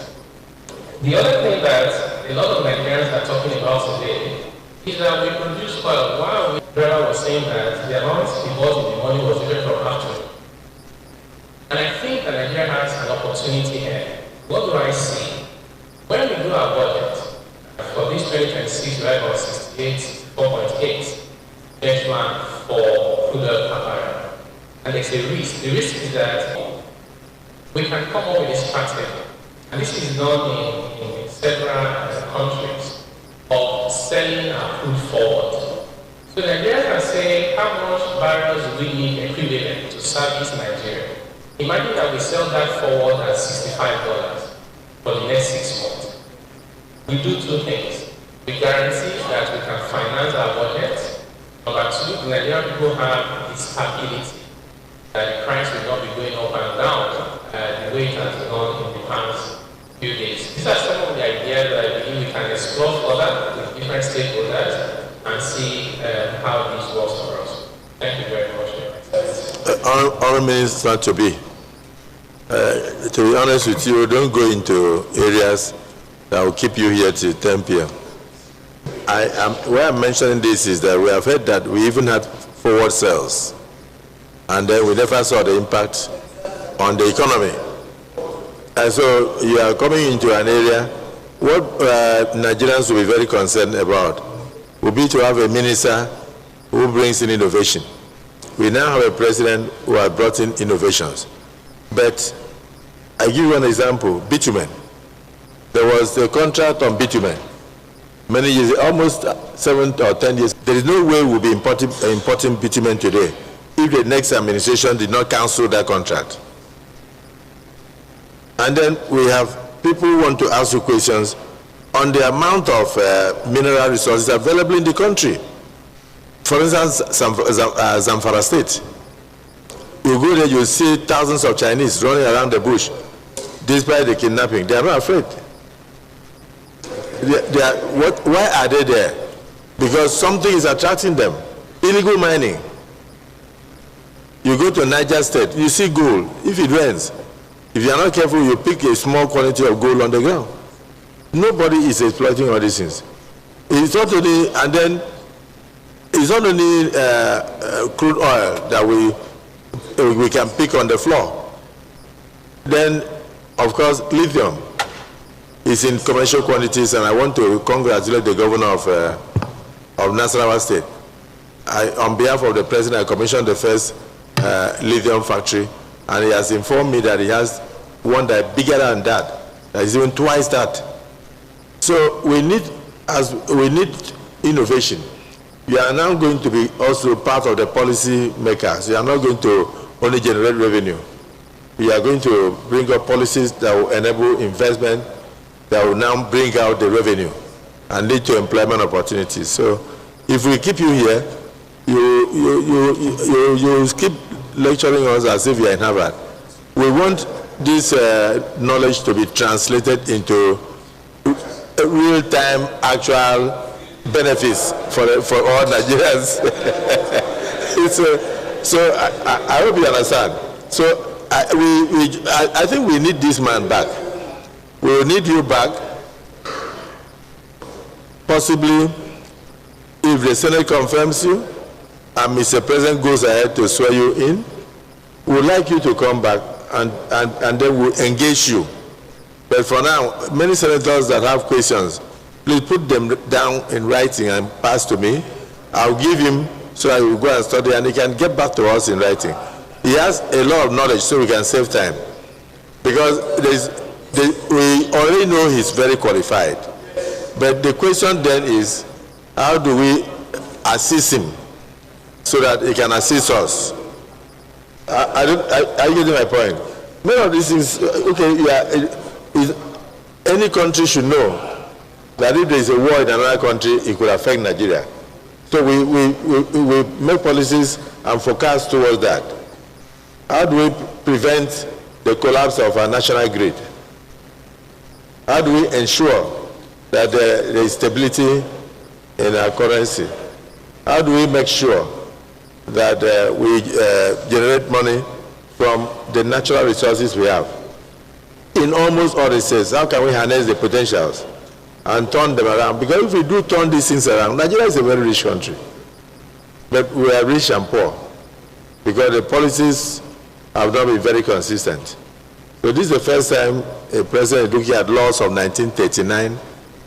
The other thing that a lot of Nigerians are talking about today is that we produce oil. While Brother was saying that the amount he bought in the money was different from afternoon. And I think that Nigeria has an opportunity here. What do I see? When we do our budget, for this 2026, we have about 4.8 benchmark for crude oil per barrel. And there's a risk. The risk is that we can come up with a strategy, and this is done in several countries, of selling our crude forward. So Nigeria can say how much barrels do we need equivalent to service Nigeria. Imagine that we sell that forward at $65 for the next 6 months. We do 2 things. We guarantee that we can finance our budget. Number 2, Nigerian people have the stability that the price will not be going up and down the way it has gone in the past few days. These are some of the ideas that I believe we can explore further with different stakeholders and see how this works for us. Thank you very much. All Minister to be honest with you, don't go into areas that will keep you here till 10 p.m. Why I'm mentioning this is that we have heard that we even had forward sales, and then we never saw the impact on the economy. And so you are coming into an area, what Nigerians will be very concerned about will be to have a minister who brings in innovation. We now have a president who has brought in innovations. But I give you an example, bitumen. There was a contract on bitumen many years, almost 7 or 10 years. There is no way we'll be importing bitumen today if the next administration did not cancel that contract. And then we have people who want to ask you questions on the amount of mineral resources available in the country. For instance, Zamfara State. You go there, you see thousands of Chinese running around the bush. despite the kidnapping. They are not afraid. Why are they there? Because something is attracting them. Illegal mining. You go to Niger State, you see gold. If it rains, if you are not careful, you pick a small quantity of gold on the ground. Nobody is exploiting all these things. It's not only, and then it's not only crude oil that we can pick on the floor. Then, of course, lithium is in commercial quantities, and I want to congratulate the governor of Nasarawa State. On behalf of the president, I commissioned the first lithium factory, and he has informed me that he has one that is bigger than that is even twice that. So we need innovation. You are now going to be also part of the policy makers. You are not going to only generate revenue. We are going to bring up policies that will enable investment, that will now bring out the revenue and lead to employment opportunities. So if we keep you here, you keep lecturing us as if you are in Harvard. We want this knowledge to be translated into real-time actual benefits for all Nigerians. So I hope you understand. So I think we need this man back. We will need you back. Possibly, if the Senate confirms you and Mr. President goes ahead to swear you in, we would like you to come back and then we'll engage you. But for now, many senators that have questions, please put them down in writing and pass to me. I'll give him so that he will go and study and he can get back to us in writing. He has a lot of knowledge so we can save time. Because we already know he's very qualified. But the question then is, how do we assist him so that he can assist us? I get my point. Many of these things, any country should know that if there is a war in another country, it could affect Nigeria. So we make policies and forecast towards that. How do we prevent the collapse of our national grid? How do we ensure that there is stability in our currency? How do we make sure that we generate money from the natural resources we have? In almost all the states, how can we harness the potentials and turn them around? Because if we do turn these things around, Nigeria is a very rich country. But we are rich and poor because the policies have not been very consistent. So this is the first time a president is looking at laws of 1939,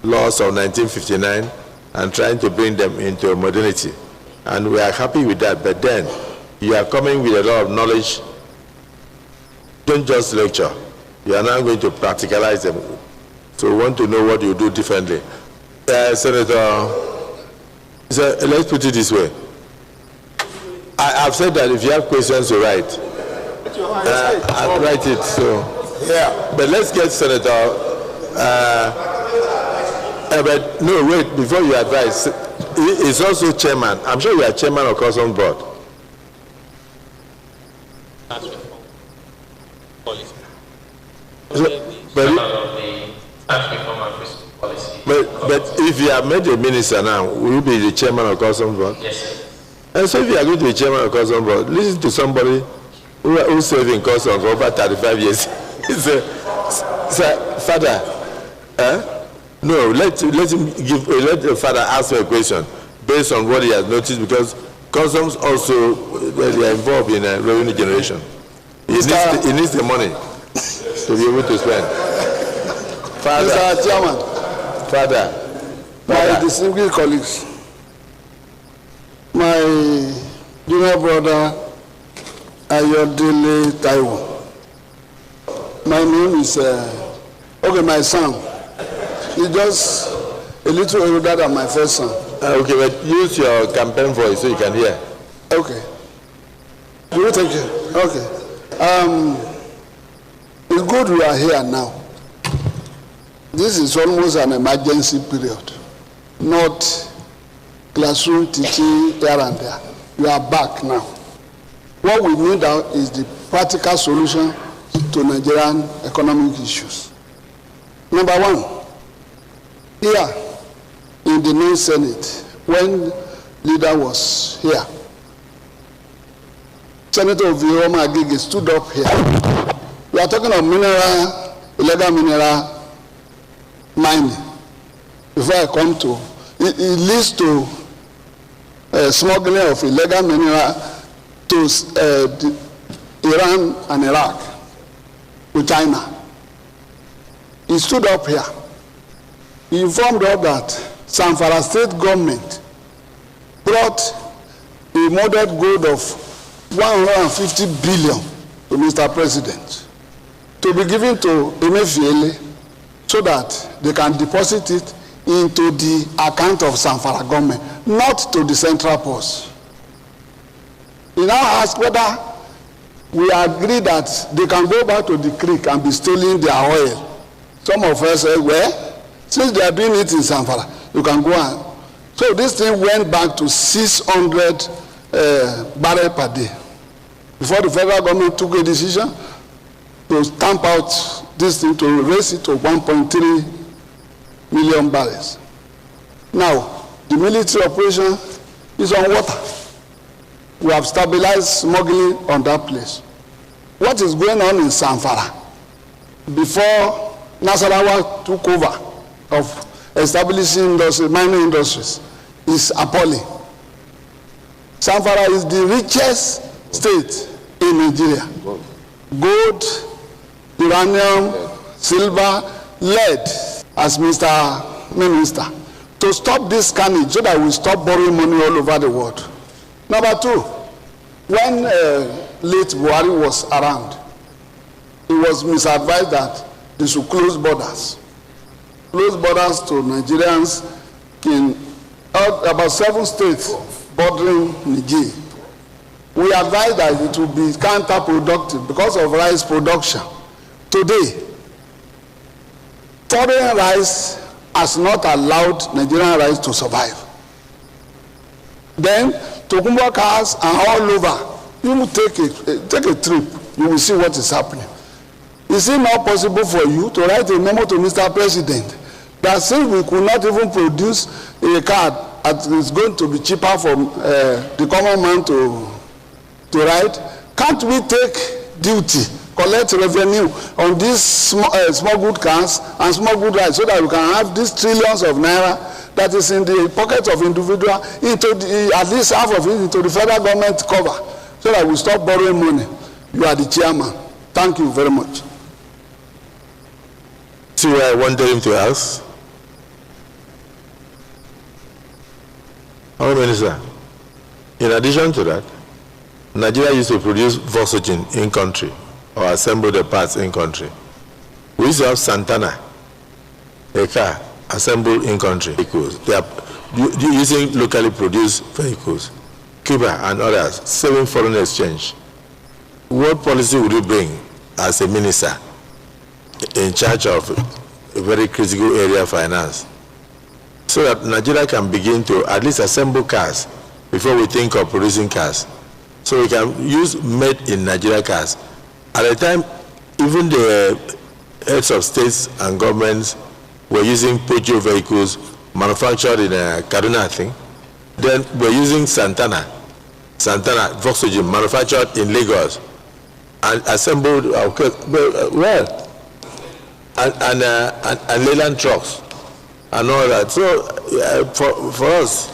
laws of 1959, and trying to bring them into modernity. And we are happy with that, but then you are coming with a lot of knowledge. Don't just lecture. You are now going to practicalize them. So we want to know what you do differently. Senator, let's put it this way. I've said that if you have questions to write, I'll write it. So, yeah. But let's get Senator. But no, wait. Before you advise, he's also chairman. I'm sure you are chairman of Customs Board. But if you are made a minister now, will you be the chairman of Customs Board? Yes. And so if you are going to be chairman of Customs Board, listen to somebody who's serving customs for over 35 years. He said, Father, no, let the father ask me a question based on what he has noticed, because customs also they are involved in revenue generation. He needs the money to be able to spend. Father, Mr. Chairman, my distinguished colleagues, my junior brother Ayodele Taiwo. My name is my son. He's just a little older than my first son. Okay, but use your campaign voice so you can hear. Okay. Thank you. Okay. It's good we are here now. This is almost an emergency period, not classroom teaching here and there. We are back now. What we need now is the practical solution to Nigerian economic issues. Number one, here in the new Senate, when leader was here, Senator Vioma Agege stood up here. We are talking of mineral, illegal mineral mining. Before I come to, it leads to smuggling of illegal mineral to Iran and Iraq with China. He stood up here. He informed us that Zamfara state government brought a molded gold of 150 billion to Mr. President to be given to Emefiele so that they can deposit it into the account of Zamfara government, not to the central purse. He now asked whether we agree that they can go back to the creek and be stealing their oil. Some of us said, well, since they are doing it in Zamfara, you can go on. So this thing went back to 600 barrels per day. Before the federal government took a decision to stamp out this thing, to raise it to 1.3 million barrels. Now, the military operation is on water. We have stabilized smuggling on that place. What is going on in Zamfara before Nasarawa took over of establishing mining industries is appalling. Zamfara is the richest state in Nigeria. Gold, uranium, silver, lead, as Mr. Minister, to stop this carnage so that we stop borrowing money all over the world. Number two, when late Buhari was around, he was misadvised that they should close borders. Close borders to Nigerians in about 7 states bordering Niger. We advise that it will be counterproductive because of rice production. Today, foreign rice has not allowed Nigerian rice to survive. Then, Tokumba cars are all over. You will take a trip, you will see what is happening. Is it not possible for you to write a memo to Mr. President that since we could not even produce a card that is going to be cheaper for the common man to ride, can't we take duty, collect revenue on these smuggled cars and smuggled rice so that we can have these trillions of naira that is in the pocket of individual into at least half of it into the federal government cover so that we stop borrowing money? You are the chairman. Thank you very much. See what I wanted him to ask. Honourable Minister, in addition to that, Nigeria used to produce Vosogen in country or assemble the parts in country. We used to have Santana, a car assembled in country vehicles. They are using locally produced vehicles. Cuba and others, saving foreign exchange. What policy would you bring as a minister in charge of a very critical area of finance so that Nigeria can begin to at least assemble cars before we think of producing cars? So we can use made in Nigeria cars. At the time, even the heads of states and governments were using Peugeot vehicles manufactured in Kaduna, I think. Then we're using Santana Vosogen manufactured in Lagos and assembled and Leyland trucks and all that. So for us,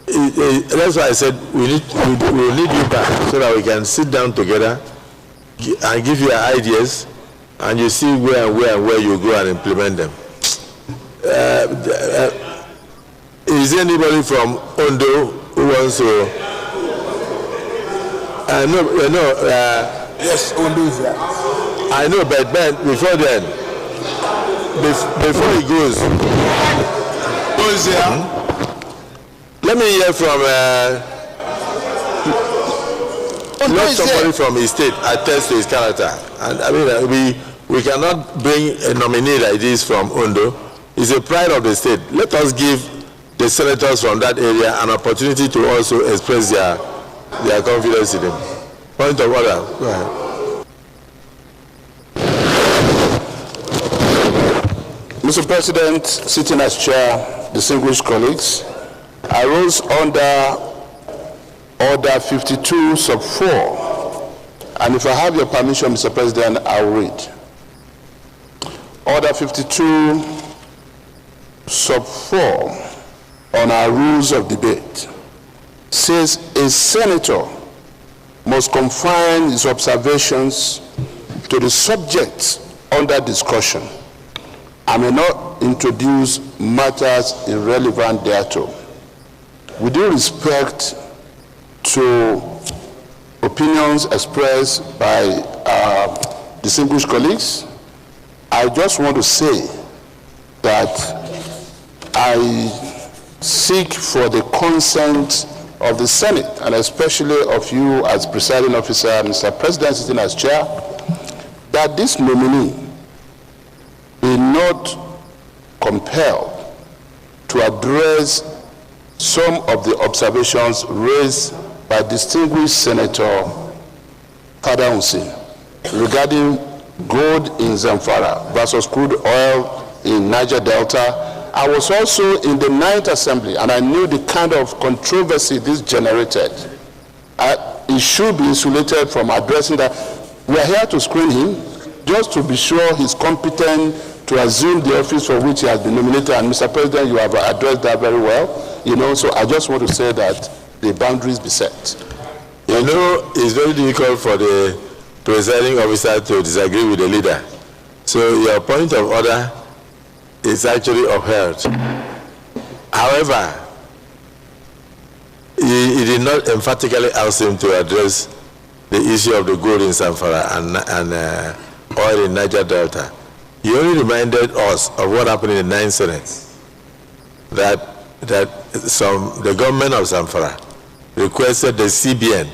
that's why I said we will need you back so that we can sit down together and give you ideas, and you see where you go and implement them. Is there anybody from Ondo who wants to? Yes, Ondo is there. I know, but before then, before he goes, who is there? Let me hear from not somebody from his state attest to his character. And I mean, we cannot bring a nominee like this from Ondo. It's a pride of the state. Let us give the senators from that area an opportunity to also express their confidence in him. Point of order. Go ahead. Mr. President, sitting as chair, distinguished colleagues, I rose under Order 52 sub 4, and if I have your permission, Mr. President, I will read. Order 52 sub 4 on our rules of debate says a senator must confine his observations to the subject under discussion and may not introduce matters irrelevant thereto. With due respect to opinions expressed by our distinguished colleagues, I just want to say that I seek for the consent of the Senate, and especially of you as presiding officer, Mr. President, sitting as chair, that this nominee be not compelled to address some of the observations raised by distinguished Senator Father Hussein regarding gold in Zamfara versus crude oil in Niger Delta. I was also in the 9th Assembly, and I knew the kind of controversy this generated. He should be insulated from addressing that. We are here to screen him, just to be sure he's competent to assume the office for which he has been nominated. And Mr. President, you have addressed that very well. You know, so I just want to say that the boundaries be set. You know, it's very difficult for the presiding officer to disagree with the leader. So your point of order is actually upheld. However, he did not emphatically ask him to address the issue of the gold in Zamfara and oil in Niger Delta. He only reminded us of what happened in the 9th Senate, that the government of Zamfara requested the CBN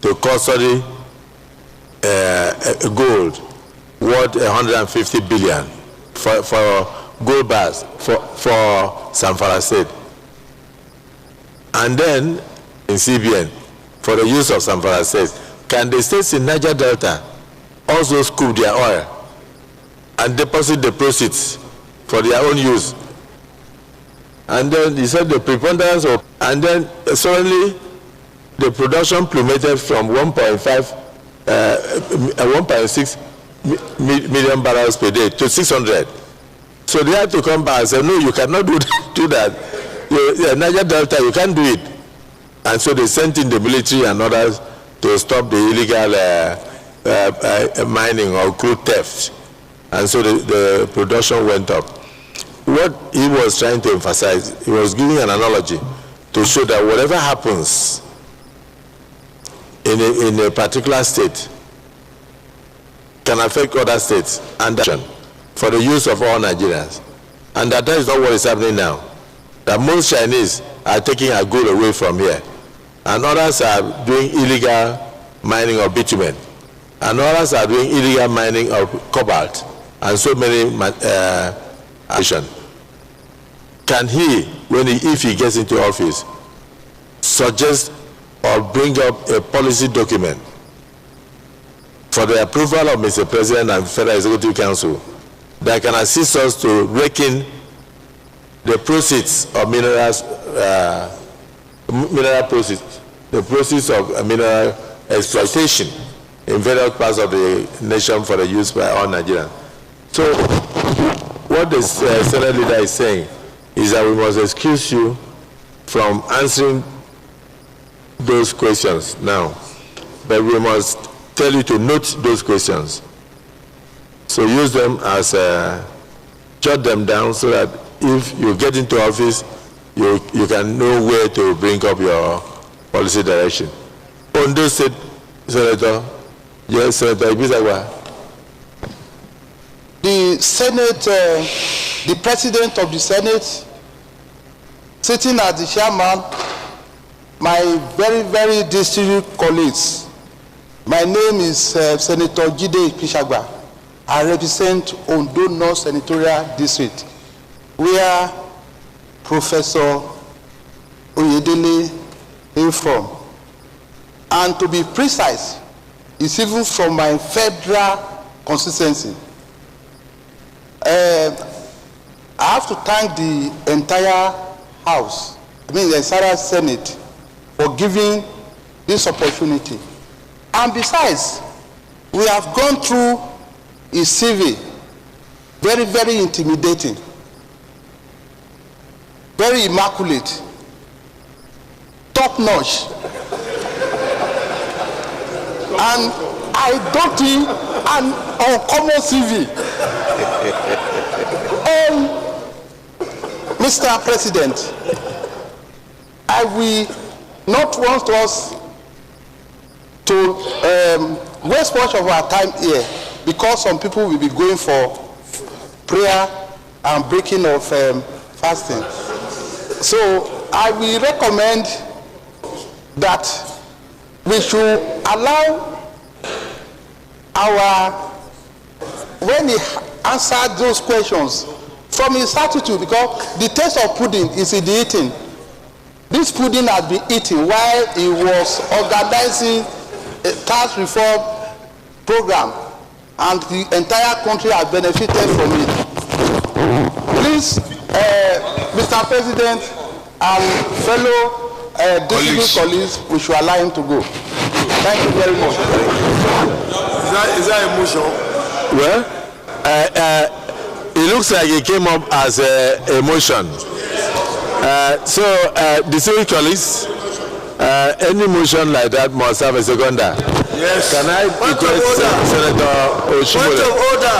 to custody gold worth 150 billion for gold bars for Zamfara State. And then in CBN, for the use of Zamfara State, can the states in Niger Delta also scoop their oil and deposit the proceeds for their own use? And then he said the preponderance of, and then suddenly the production plummeted from 1.6 million barrels per day to 600. So they had to come back and say, no, you cannot do that. Niger Delta, you can't do it. And so they sent in the military and others to stop the illegal mining or crude theft. And so the production went up. What he was trying to emphasize, he was giving an analogy to show that whatever happens in a particular state can affect other states and for the use of all Nigerians. And that is not what is happening now. That most Chinese are taking our gold away from here, and others are doing illegal mining of bitumen, and others are doing illegal mining of cobalt, and so many action. Can he, if he gets into office, suggest or bring up a policy document for the approval of Mr. President and Federal Executive Council that can assist us to reckon the proceeds of minerals, mineral proceeds, the proceeds of mineral exploitation in various parts of the nation for the use by all Nigerians? So what the Senate leader is saying is that we must excuse you from answering those questions now, but we must tell you to note those questions. So use them as, jot them down so that if you get into office, you can know where to bring up your policy direction. Ondo State Senator, yes, Senator Ibizagwa. The Senate, the President of the Senate, sitting as the chairman, my very, very distinguished colleagues. My name is Senator Jide Ikishagba. I represent Ondo North Senatorial District, where Professor Oyedele is from. And to be precise, it's even from my federal constituency. I have to thank the entire House, the entire Senate, for giving this opportunity. And besides, we have gone through a CV, very, very intimidating, very immaculate, top-notch. And I don't think an uncommon CV. Mr. President, I will not want us to waste much of our time here, because some people will be going for prayer and breaking of fasting. So I will recommend that we should allow when he answered those questions from his attitude, because the taste of pudding is in the eating. This pudding has been eaten while he was organizing a tax reform program, and the entire country has benefited from it. Please, Mr. President and fellow district colleagues, we should allow him to go. Thank you very much. Is that a motion? Well, it looks like it came up as a motion. Distinguished colleagues, any motion like that must have a seconder. Yes. Can I request Senator Oshimole? Point of order.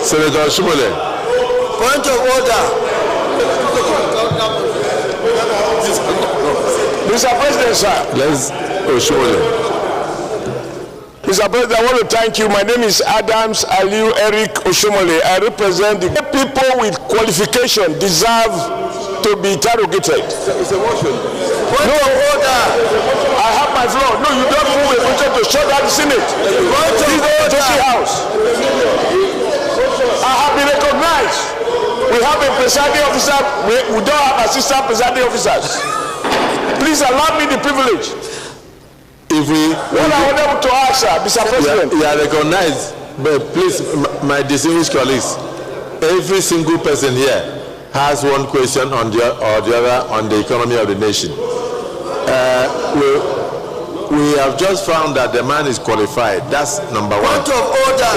Senator Oshimole. Point of order. Mr. President, sir. Yes, Oshimole. Mr. President, I want to thank you. My name is Adams Aliu Eric Oshomole. I represent the people with qualification deserve to be interrogated. It's a motion. No order. I have my floor. No, you don't move a motion to shut down the Senate. This is the House. I have been recognized. We have a presiding officer. We don't have assistant presiding officers. Please allow me the privilege. If we, what I want to ask, Mr. President. You are recognized, but please, my distinguished colleagues, every single person here has one question on the other on the economy of the nation. We have just found that the man is qualified. That's number one. Point of order.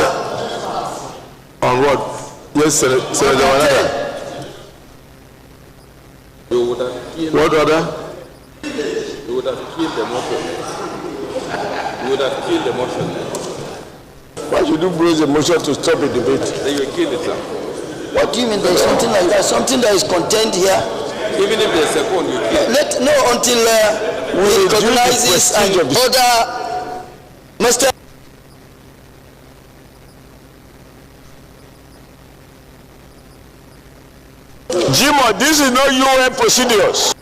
On what? Yes, Senator Wanada. What order? You would have killed the motion. You would have killed the motion. Why should you bring the motion to stop a debate? Then you kill it, sir. What do you mean there's something like that? Something that is contained here? Even if there's a second, you kill it. Until we recognize this and order Mr. Jimo, this is not UN procedures.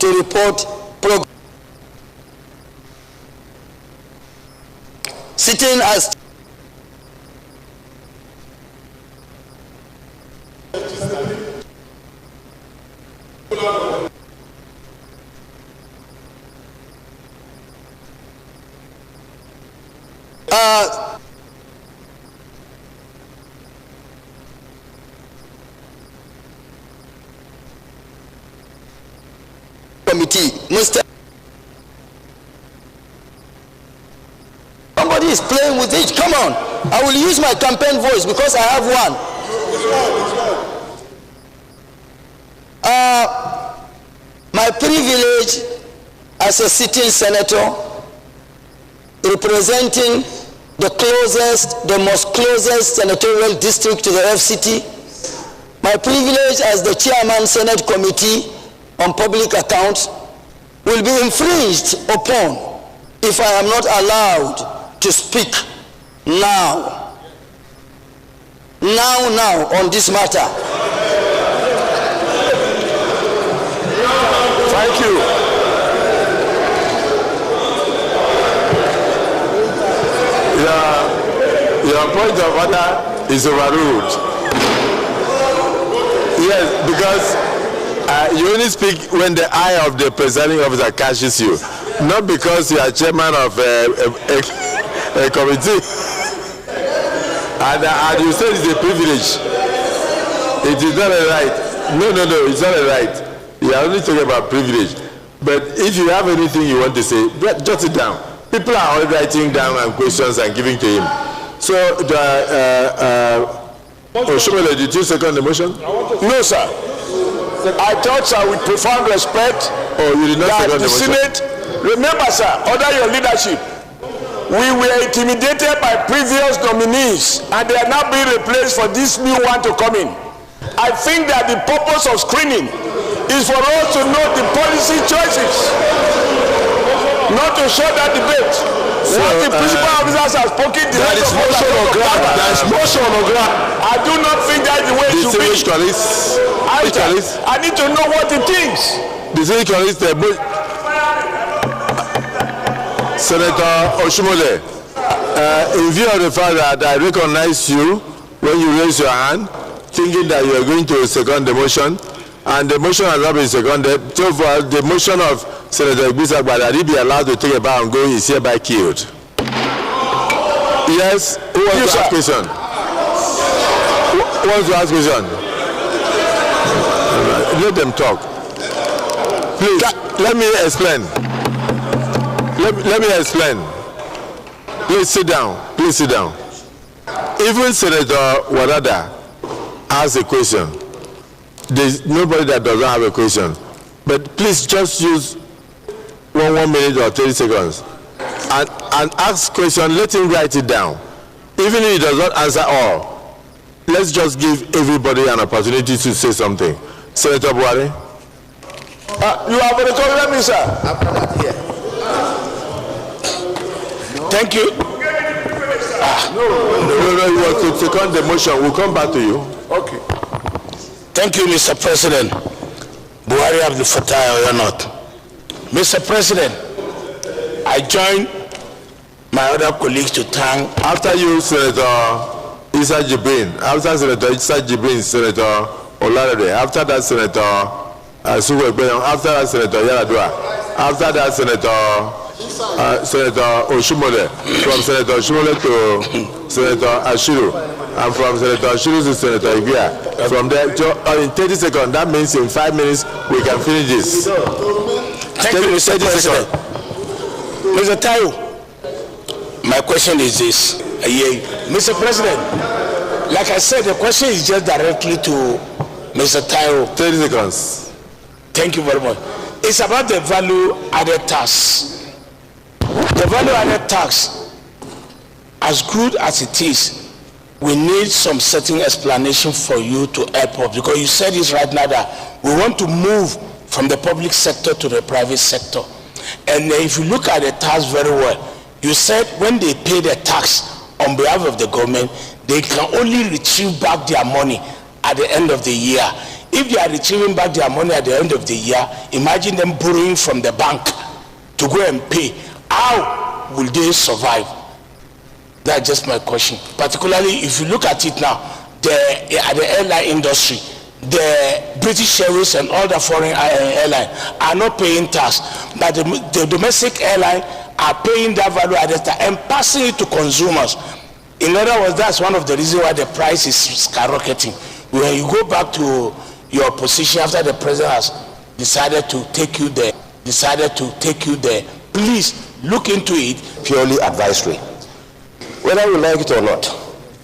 to report progress. Sitting as committee, Mr. Somebody is playing with it. Come on. I will use my campaign voice because I have one. My privilege as a sitting senator representing the most closest senatorial district to the FCT, my privilege as the chairman Senate Committee on Public Accounts will be infringed upon if I am not allowed to speak now. now on this matter. Thank you. Your point of order is overruled. Yes, because you only speak when the eye of the presiding officer catches you, not because you are chairman of a committee. And you said it's a privilege. It is not a right. No, it's not a right. You are only talking about privilege. But if you have anything you want to say, jot it down. People are all writing down and questions and giving to him. So, Oshomole, did you second the motion? No, sir. I thought, sir, with profound respect, you did not second the motion. Senate, remember, sir, under your leadership, we were intimidated by previous nominees, and they are now being replaced for this new one to come in. I think that the purpose of screening is for us to know the policy choices, not to show that debate. So, what the principal officers have spoken, the rest of us are ground. There is motion on the ground. I do not think that's the way it should be. I need to know what it thinks. Senator Oshomole, in view of the fact that I recognize you when you raise your hand, thinking that you are going to second the motion, and the motion has not been seconded, so for the motion of Senator Igbisagba that he be allowed to take a bow and go is hereby killed. Yes, who wants to ask question? Who wants to ask question? Let them talk. Please, let me explain. Let me explain. Please sit down. Please sit down. Even Senator Wadada has a question. There's nobody that doesn't have a question. But please just use 1 minute or 30 seconds and ask question. Let him write it down. Even if he does not answer all, let's just give everybody an opportunity to say something. Senator Buhari. You have a comment, me, sir. After that, here. Thank you. No, you want to second the motion. We'll come back to you. Okay. Thank you, Mr. President. Buhari Abdul Fattah or not. Mr. President, I join my other colleagues to thank. After you, Senator Issa Jibrin. After Senator Issa Jibrin, Senator Olarode. After that, Senator Suwe Gbenyong. After that, Senator Yaradua. After that, Senator Oshomole. From Senator Oshomole to Senator Ashiru. And from Senator Ashiru to Senator Igwia. From there, in 30 seconds, that means in 5 minutes, we can finish this. Thank you, Mr. President. Mr. Tayo, my question is this. Mr. President, like I said, the question is just directly to Mr. Tayo. 30 seconds. Thank you very much. It's about the value-added tax. The value-added tax, as good as it is, we need some certain explanation for you to help us, because you said this right now that we want to move from the public sector to the private sector. And if you look at the tax very well, you said when they pay the tax on behalf of the government, they can only retrieve back their money at the end of the year. If they are retrieving back their money at the end of the year, imagine them borrowing from the bank to go and pay. How will they survive? That's just my question. Particularly if you look at it now, the airline industry, the British Airways and all the foreign airlines are not paying tax, but the domestic airline are paying that value added tax and passing it to consumers. In other words, that's one of the reasons why the price is skyrocketing. When you go back to your position after the president has decided to take you there, please look into it. Purely advisory. Whether we like it or not,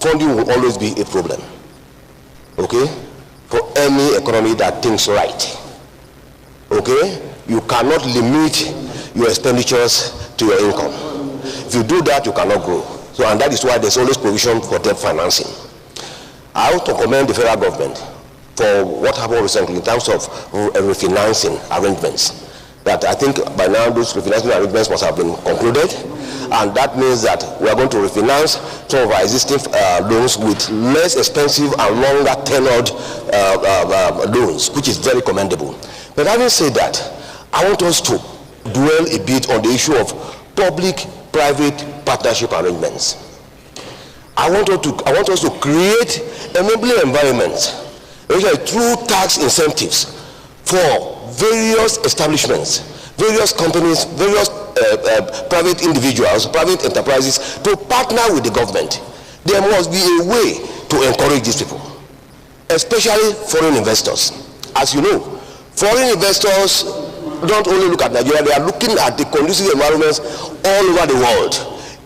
funding will always be a problem. Okay? For any economy that thinks right. Okay? You cannot limit your expenditures to your income. If you do that, you cannot grow. So, and that is why there's always provision for debt financing. I want to commend the federal government for what happened recently in terms of refinancing arrangements. That I think by now those refinancing arrangements must have been concluded, and that means that we are going to refinance some of our existing loans with less expensive and longer tenured loans, which is very commendable. But having said that, I want us to dwell a bit on the issue of public-private partnership arrangements. I want us to create enabling environments, through tax incentives for various establishments, various companies, various private individuals, private enterprises to partner with the government. There must be a way to encourage these people, especially foreign investors. As you know, foreign investors don't only look at Nigeria, they are looking at the conducive environments all over the world.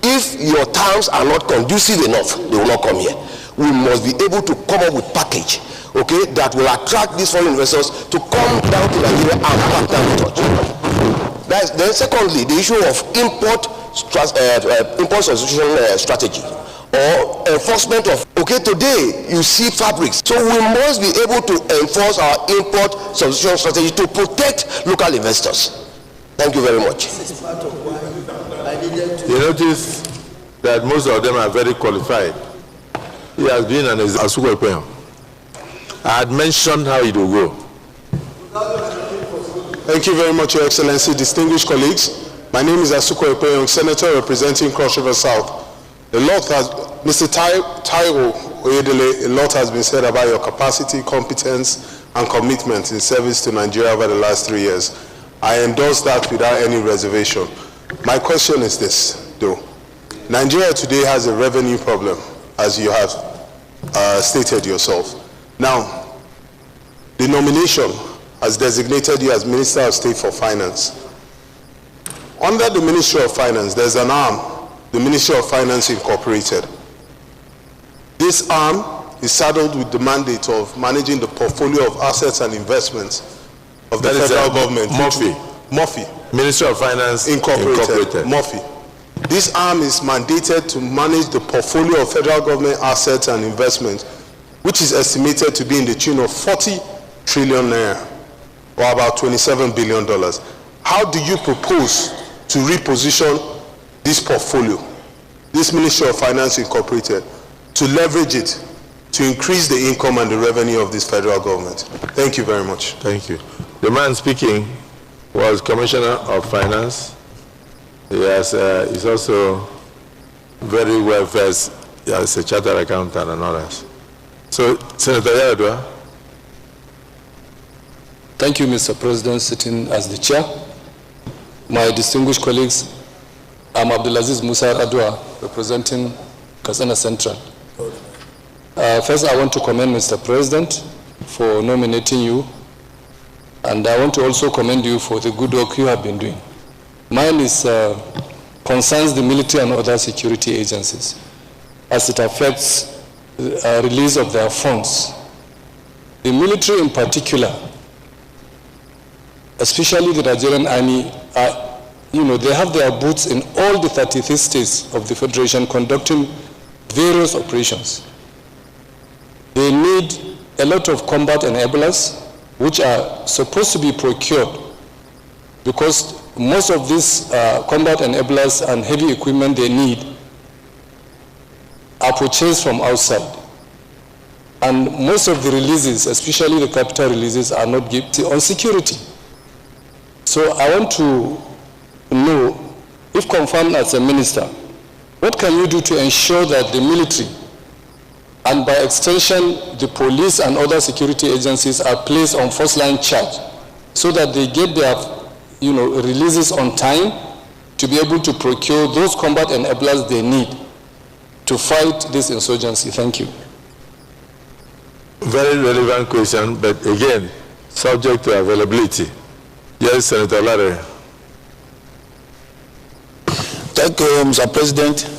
If your terms are not conducive enough, they will not come here. We must be able to come up with package, that will attract these foreign investors to come down to Nigeria and partner with us. Then secondly, the issue of import substitution strategy or enforcement of, today you see fabrics. So we must be able to enforce our import substitution strategy to protect local investors. Thank you very much. You notice that most of them are very qualified. He has been an Asuko Ekpenyong. I had mentioned how it will go. Thank you very much, Your Excellency, distinguished colleagues. My name is Asuko Ekpenyong, Senator representing Cross River South. Mr. Taiwo Oyedele, a lot has been said about your capacity, competence, and commitment in service to Nigeria over the last 3 years. I endorse that without any reservation. My question is this, though. Nigeria today has a revenue problem, as you have stated yourself. Now, the nomination has designated you as Minister of State for Finance. Under the Ministry of Finance, there's an arm, the Ministry of Finance Incorporated. This arm is saddled with the mandate of managing the portfolio of assets and investments of the federal government. MOFI. Ministry of Finance Incorporated. MOFI. This arm is mandated to manage the portfolio of federal government assets and investments, which is estimated to be in the tune of 40 trillion naira, or about $27 billion. How do you propose to reposition this portfolio, this Ministry of Finance Incorporated, to leverage it to increase the income and the revenue of this federal government? Thank you very much. Thank you. The man speaking was Commissioner of Finance. He's also very well versed as a chartered accountant and others. So, Senator Yaradua. Thank you, Mr. President, sitting as the chair. My distinguished colleagues, I'm Abdulaziz Musa Adwa, representing Katsina Central. First, I want to commend Mr. President for nominating you, and I want to also commend you for the good work you have been doing. Mine is concerns the military and other security agencies as it affects the release of their funds. The military in particular, especially the Nigerian Army, they have their boots in all the 33 states of the Federation conducting various operations. They need a lot of combat enablers, which are supposed to be procured, because most of these combat enablers and heavy equipment they need are purchased from outside. And most of the releases, especially the capital releases, are not given on security. So I want to know, if confirmed as a minister, what can you do to ensure that the military, and by extension the police and other security agencies, are placed on first-line charge so that they get their releases on time to be able to procure those combat enablers they need to fight this insurgency? Thank you. Very relevant question, but again, subject to availability. Yes, Senator Larry. Thank you, Mr. President.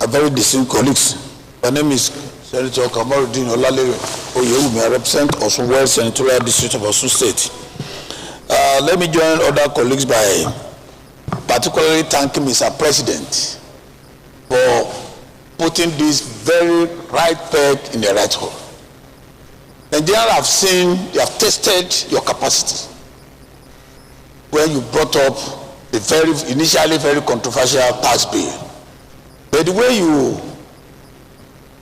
A very distinguished colleagues. My name is Senator Kamaruddin Olalere Oyewumi. I represent Osun West Senatorial District of Osun State. Let me join other colleagues by particularly thanking Mr. President for putting this very right peg in the right hole. Nigerians have seen, they have tested your capacity when you brought up the initially very controversial tax bill. But the way you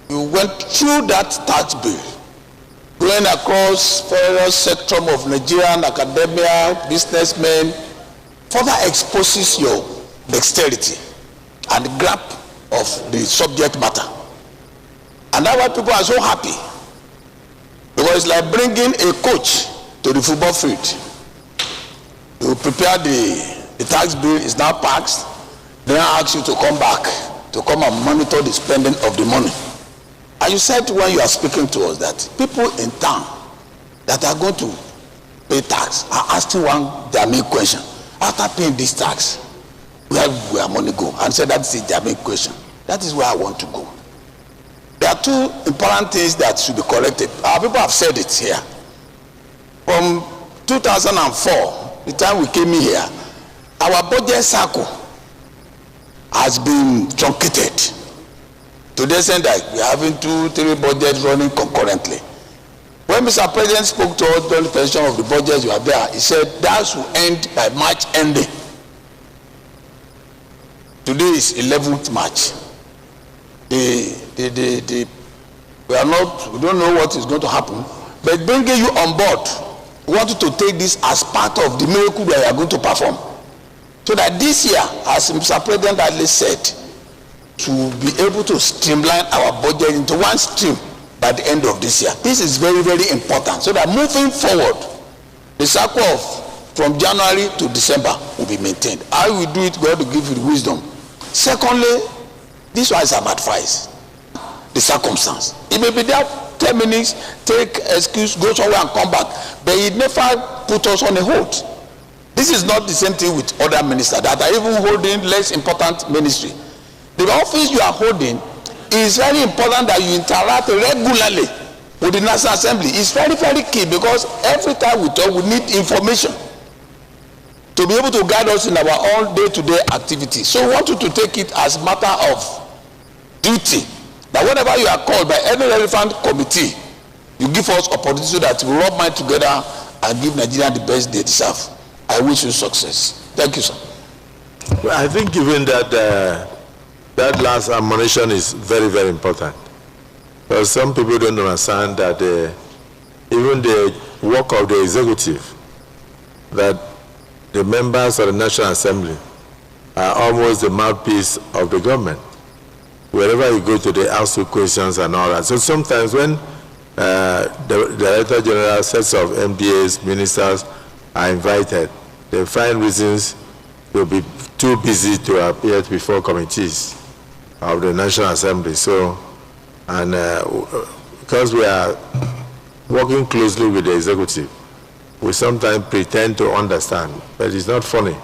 went through that tax bill, going across various spectrum of Nigerian academia, businessmen, further exposes your dexterity and grasp of the subject matter. And that's why people are so happy. Because it's like bringing a coach to the football field. You prepare the tax bill, is now passed, then I ask you to come back, to come and monitor the spending of the money. And you said when you are speaking to us that people in town that are going to pay tax are asking their main question. After paying this tax, where will our money go? And said that's their main question. That is where I want to go. There are two important things that should be corrected. Our people have said it here. From 2004, the time we came in here, our budget cycle has been truncated to the extent that we are having 2-3 budgets running concurrently. When Mr. President spoke to us during the presentation of the budget you are there, he said that should end by March ending. Today is 11th March. We don't know what is going to happen, but bringing you on board, we want you to take this as part of the miracle that we are going to perform. So that this year, as Mr. President at least said, to be able to streamline our budget into one stream by the end of this year. This is very, very important. So that moving forward, the cycle of from January to December will be maintained. How we do it, God will give you the wisdom. Secondly, this one is some advice. The circumstance. It may be there 10 minutes, take excuse, go somewhere and come back. But it never put us on a hold. This is not the same thing with other ministers that are even holding less important ministry. The office you are holding is very important that you interact regularly with the National Assembly. It's very, very key because every time we talk, we need information to be able to guide us in our own day-to-day activities. So we want you to take it as a matter of duty that whenever you are called by any relevant committee, you give us opportunity so that we rub minds together and give Nigeria the best they deserve. I wish you success. Thank you, sir. Well, I think given that that last admonition is very, very important. Because some people don't understand that even the work of the executive, that the members of the National Assembly are almost the mouthpiece of the government. Wherever you go to, they ask you questions and all that. So sometimes when the Director General, sets of MDAs, ministers are invited, they find reasons to be too busy to appear before committees of the National Assembly. So, and because we are working closely with the executive, we sometimes pretend to understand, but it's not funny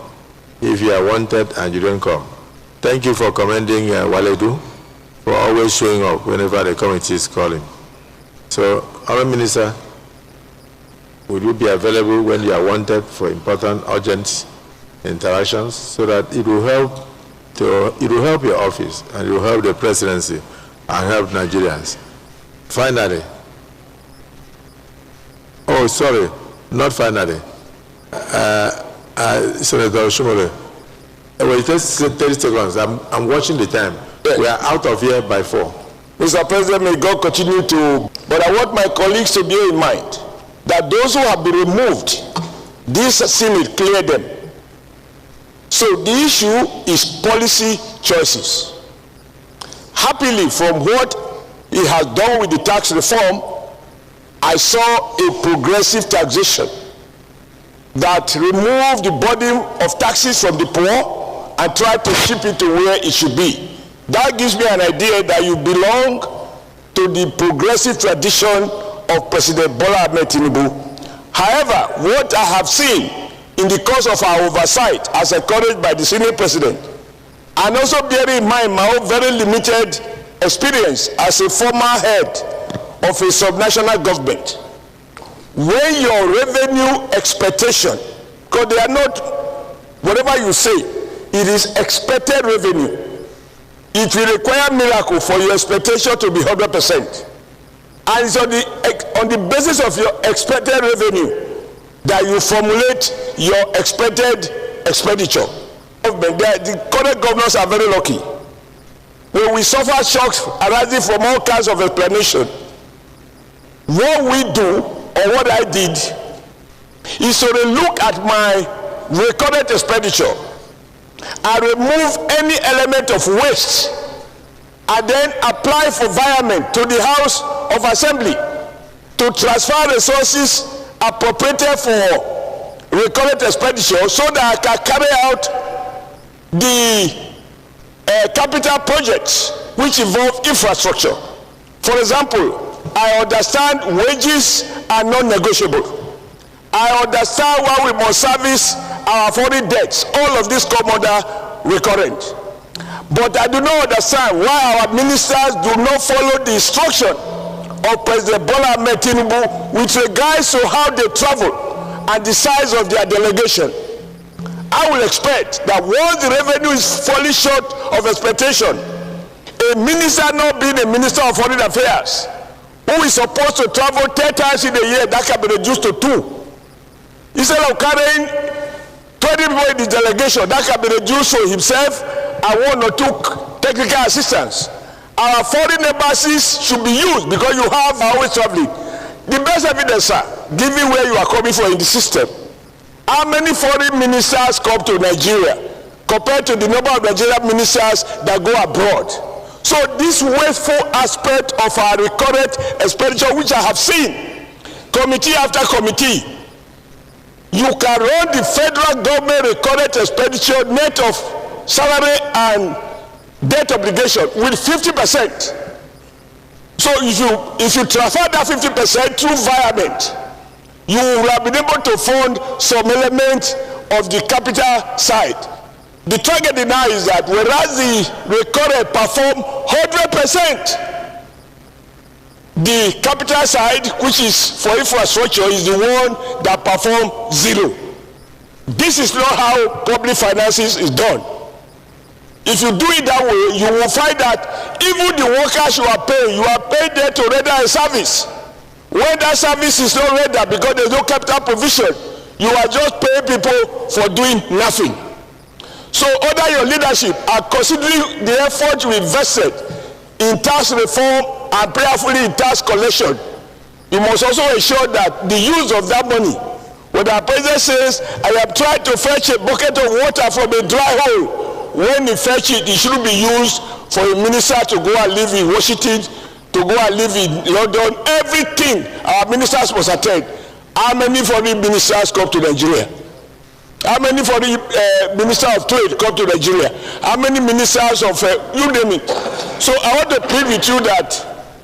if you are wanted and you don't come. Thank you for commending Waledu for always showing up whenever the committee is calling. So, our Minister, will you be available when you are wanted for important, urgent interactions so that it will help your office and it will help the presidency and help Nigerians. Finally, oh, sorry, not finally, Senator Shumole, wait, just 30 seconds. I'm watching the time. Yes. We are out of here by 4. Mr. President, may God continue to, but I want my colleagues to bear in mind that those who have been removed, this Senate cleared them. So the issue is policy choices. Happily, from what he has done with the tax reform, I saw a progressive taxation that removed the burden of taxes from the poor and tried to ship it to where it should be. That gives me an idea that you belong to the progressive tradition of President Bola Ahmed Tinubu. However, what I have seen in the course of our oversight, as encouraged by the Senate President, and also bearing in mind my own very limited experience as a former head of a subnational government, when your revenue expectation, because they are not, whatever you say, it is expected revenue. It will require miracle for your expectation to be 100%. And it's on the basis of your expected revenue that you formulate your expected expenditure. government, the current governors are very lucky. When we suffer shocks arising from all kinds of explanation, what we do, or what I did, is to look at my recorded expenditure and remove any element of waste, and then apply for environment to the House of Assembly to transfer resources appropriated for recorded expenditure so that I can carry out the capital projects which involve infrastructure. For example, I understand wages are non-negotiable. I understand why we must service our foreign debts. All of this come under recurrent. But I do not understand why our ministers do not follow the instruction of President Bola Ahmed Tinubu with regards to how they travel and the size of their delegation. I will expect that once the revenue is falling short of expectation, a minister not being a minister of foreign affairs, who is supposed to travel 10 times in a year, that can be reduced to 2. Instead of carrying 20 people in the delegation, that can be reduced to himself and 1 or 2 technical assistants. Our foreign embassies should be used because you have always traveling. The best evidence, sir, given where you are coming from in the system, how many foreign ministers come to Nigeria compared to the number of Nigerian ministers that go abroad? So this wasteful aspect of our recurrent expenditure, which I have seen, committee after committee, you can run the federal government recurrent expenditure net of salary and debt obligation with 50%. So if you transfer that 50% through environment, you will have been able to fund some element of the capital side. The target now is that whereas the recurrent perform 100%, the capital side, which is for infrastructure, is the one that perform 0. This is not how public finances is done. If you do it that way, you will find that even the workers you are paying them to render a service. When that service is not rendered because there is no capital provision, you are just paying people for doing nothing. So under your leadership, and considering the effort you invested in tax reform and prayerfully in tax collection, you must also ensure that the use of that money, when the president says, I am trying to fetch a bucket of water from a dry hole, when he fetch it, it shouldn't be used for a minister to go and live in Washington, to go and live in London. Everything our ministers must attend. How many foreign ministers come to Nigeria? How many foreign ministers of trade come to Nigeria? How many ministers of, you name it. So I want to plead with you that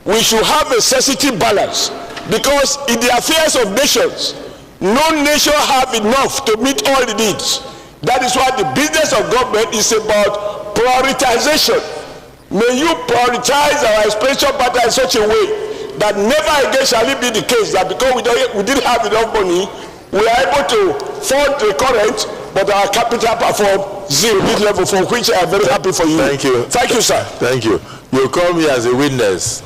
we should have a sensitive balance, because in the affairs of nations, no nation have enough to meet all the needs. That is why the business of government is about prioritization. May you prioritize our expenditure pattern in such a way that never again shall it be the case that because we didn't have enough money, we are able to fund recurrent, but our capital perform 0 this level, for which I am very happy for you. Thank you. Thank you, sir. Thank you. You call me as a witness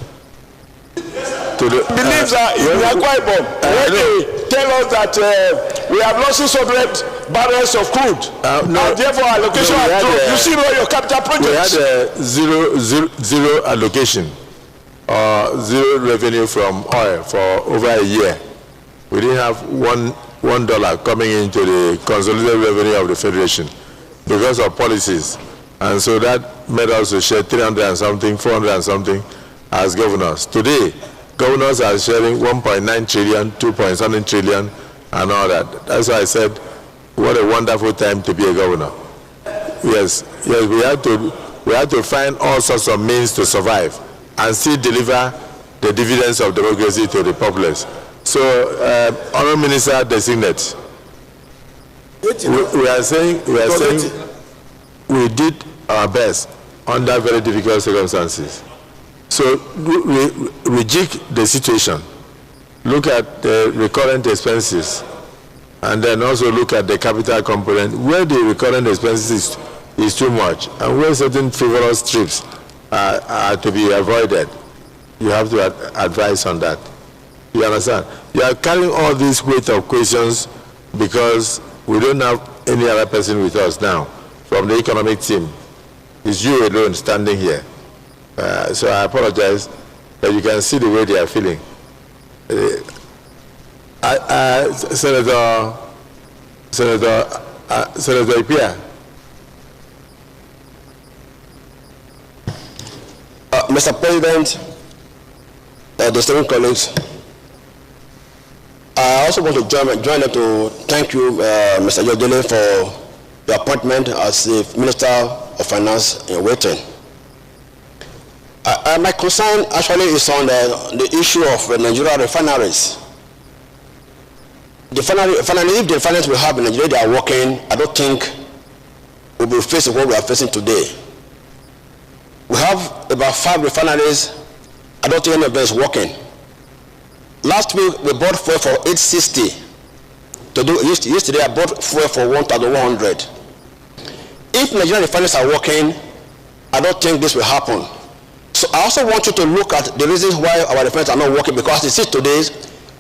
to the believes that in Akwa Ibom, when they tell us that we have lost 600 barrels of crude, and therefore allocation has dropped. You see all your capital projects. We had zero allocation, zero revenue from oil for over a year. We didn't have $1 coming into the consolidated revenue of the Federation because of policies. And so that made us to share 300 and something, 400 and something as governors. Today, governors are sharing 1.9 trillion, 2.something trillion, and all that. That's why I said, what a wonderful time to be a governor. Yes, we have to find all sorts of means to survive and still deliver the dividends of democracy to the populace. So, Honourable Minister designate, we are saying we did our best under very difficult circumstances. So we jig the situation, look at the recurrent expenses, and then also look at the capital component, where the recurrent expenses is too much, and where certain frivolous trips are to be avoided. You have to advise on that. You understand? You are carrying all this weight of questions because we don't have any other person with us now. from the economic team. It's you alone standing here. So I apologize, but you can see the way they are feeling. Senator Ipia. Mr. President, distinguished colleagues, I also want to join them to thank you, Mr. Yodele, for your appointment as the Minister of Finance in waiting. My concern actually is on the issue of Nigeria refineries. If the refineries we have in Nigeria they are working, I don't think we'll be facing what we are facing today. We have about 5 refineries. I don't think any of them is working. Last week we bought fuel for 860. Yesterday I bought fuel for 1,100. If Nigerian refineries are working, I don't think this will happen. So I also want you to look at the reasons why our refineries are not working, because as it is today,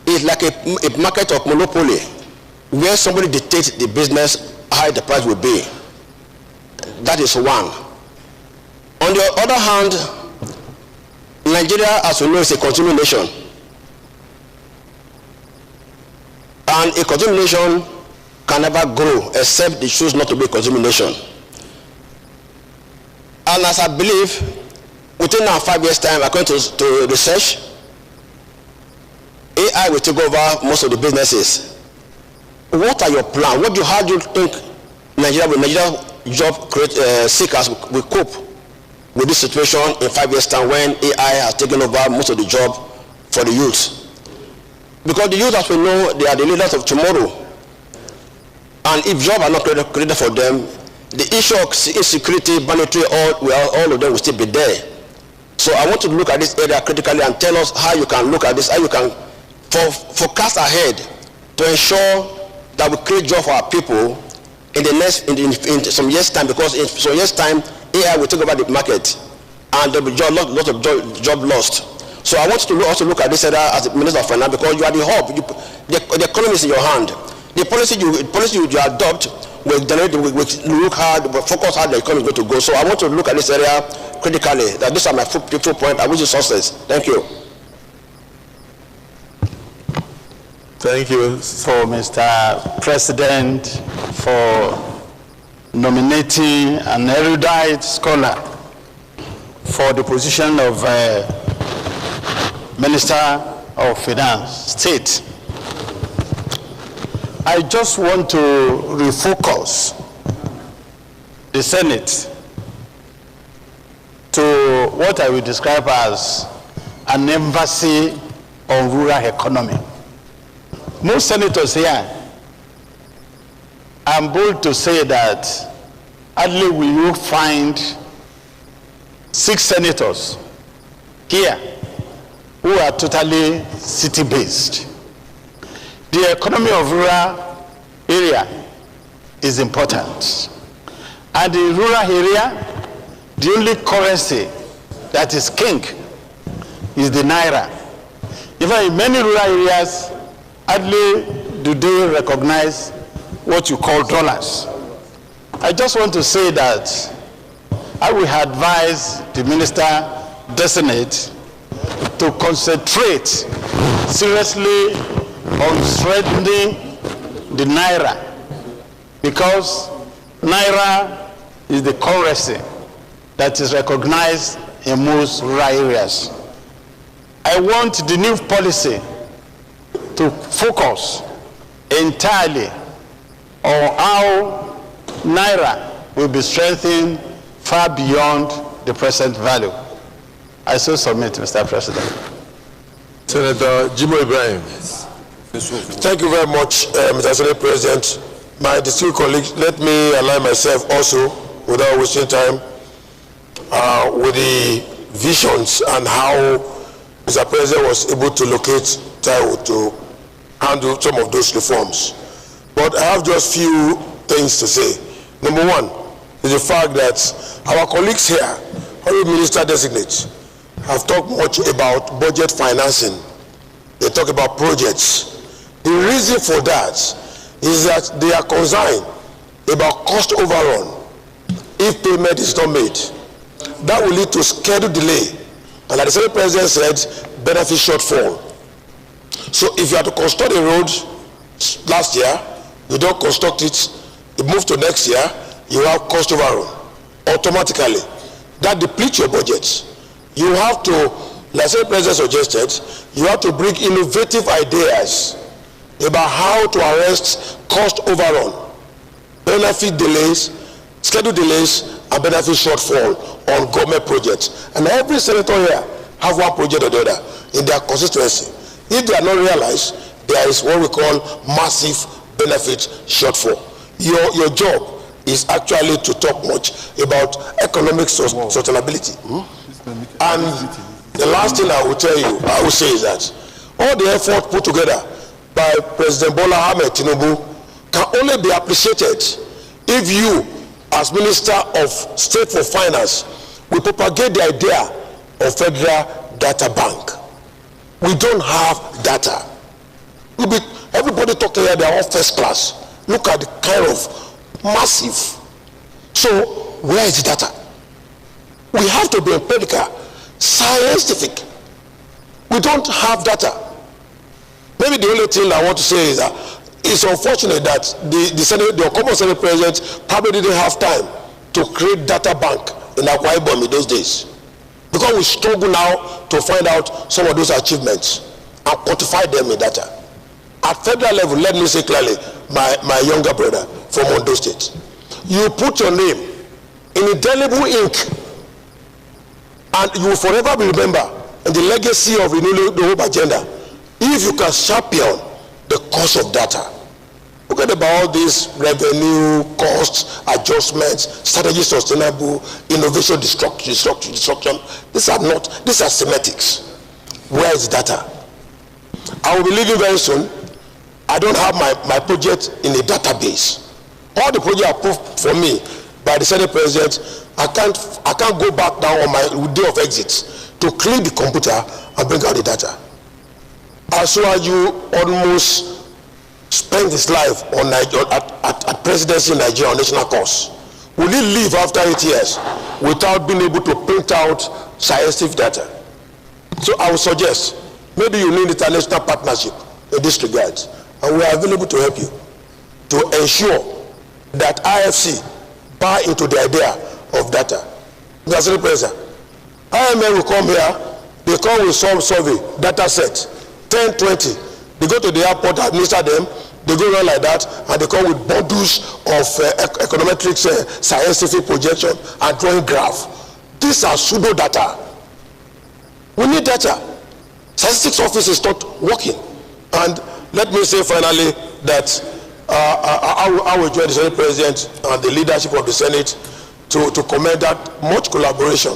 it's like a market of monopoly, where somebody dictates the business, how high the price will be. That is one. On the other hand, Nigeria, as you know, is a consuming nation. And a consuming nation can never grow except it chooses not to be a consuming nation. And as I believe, within now 5 years' time, according to research, AI will take over most of the businesses. What are your plans? How do you think Nigeria job seekers will cope with this situation in 5 years' time when AI has taken over most of the job for the youth? Because the youth, as we know, they are the leaders of tomorrow. And if jobs are not created for them, the issue of insecurity, banditry, all of them will still be there. So I want to look at this area critically and tell us how you can look at this, how you can forecast ahead to ensure that we create jobs for our people in the some years' time, because in some years' time, AI will take over the market and there will be lots of job lost. So I want you to also look at this area as the Minister of Finance, because you are the hub. The economy is in your hand. The policy you adopt will look hard, but focus how the economy is going to go. So I want to look at this area critically. That these are my 2 points. I wish you success. Thank you. Thank you for Mr. President for nominating an erudite scholar for the position of Minister of Finance, State. I just want to refocus the Senate to what I will describe as an embassy on rural economy. Most senators here, I'm bold to say that hardly will you find 6 senators here who are totally city-based. The economy of rural area is important. And in rural area, the only currency that is king is the naira. Even in many rural areas, hardly do they recognize what you call dollars. I just want to say that I will advise the minister designate to concentrate seriously on strengthening the naira, because naira is the currency that is recognized in most rural areas. I want the new policy to focus entirely on how naira will be strengthened far beyond the present value. I so submit, Mr. President. Senator Jimo Ibrahim. Thank you very much, Mr. Senate President. My distinguished colleagues, let me align myself also, without wasting time, with the visions and how Mr. President was able to locate Taiwo to handle some of those reforms. But I have just few things to say. Number one is the fact that our colleagues here, Honorable Minister Designate, have talked much about budget financing. They talk about projects. The reason for that is that they are concerned about cost overrun if payment is not made. That will lead to schedule delay. And like the Senate President said, benefit shortfall. So if you have to construct a road last year, you don't construct it, you move to next year, you have cost overrun automatically. That depletes your budget. You have to, like the President suggested, you have to bring innovative ideas about how to arrest cost overrun, benefit delays, schedule delays, and benefit shortfall on government projects. And every senator here have one project or the other in their constituency. If they are not realized, there is what we call massive benefit shortfall. Your job is actually to talk much about economic sustainability. And the last thing I will say is that all the effort put together by President Bola Ahmed Tinubu can only be appreciated if you, as Minister of State for Finance, will propagate the idea of Federal Data Bank. We don't have data. Everybody talking here, they are all first class. Look at the kind of massive. So, where is the data? We have to be empirical, scientific. We don't have data. Maybe the only thing I want to say is that it's unfortunate that the Common Senate President probably didn't have time to create data bank in Akwa Ibom in those days. Because we struggle now to find out some of those achievements and quantify them in data. At federal level, let me say clearly, my younger brother from Ondo State, you put your name in indelible ink and you will forever be remembered in the legacy of the Hope Agenda if you can champion the cost of data. Forget about all these revenue, costs, adjustments, strategy sustainable, innovation destruction. These are semantics. Where is data? I will be leaving very soon. I don't have my project in a database. All the projects approved for me by the Senate President, I can't go back now on my day of exit to clean the computer and bring out the data. Asuwaju almost spent his life on at presidency in Nigeria on national course. Will he leave after 8 years without being able to print out scientific data? So I would suggest maybe you need international partnership in this regard, and we are available to help you to ensure that IFC buy into the idea of data. Mr. President, IMF will come here, they come with some survey, data set, 10, 20. They go to the airport, administer them, they go around like that, and they come with bundles of econometrics, scientific projection, and drawing graph. These are pseudo data. We need data. Statistics office is not working. And let me say finally that I will join the Senate President and the leadership of the Senate to commend that much collaboration.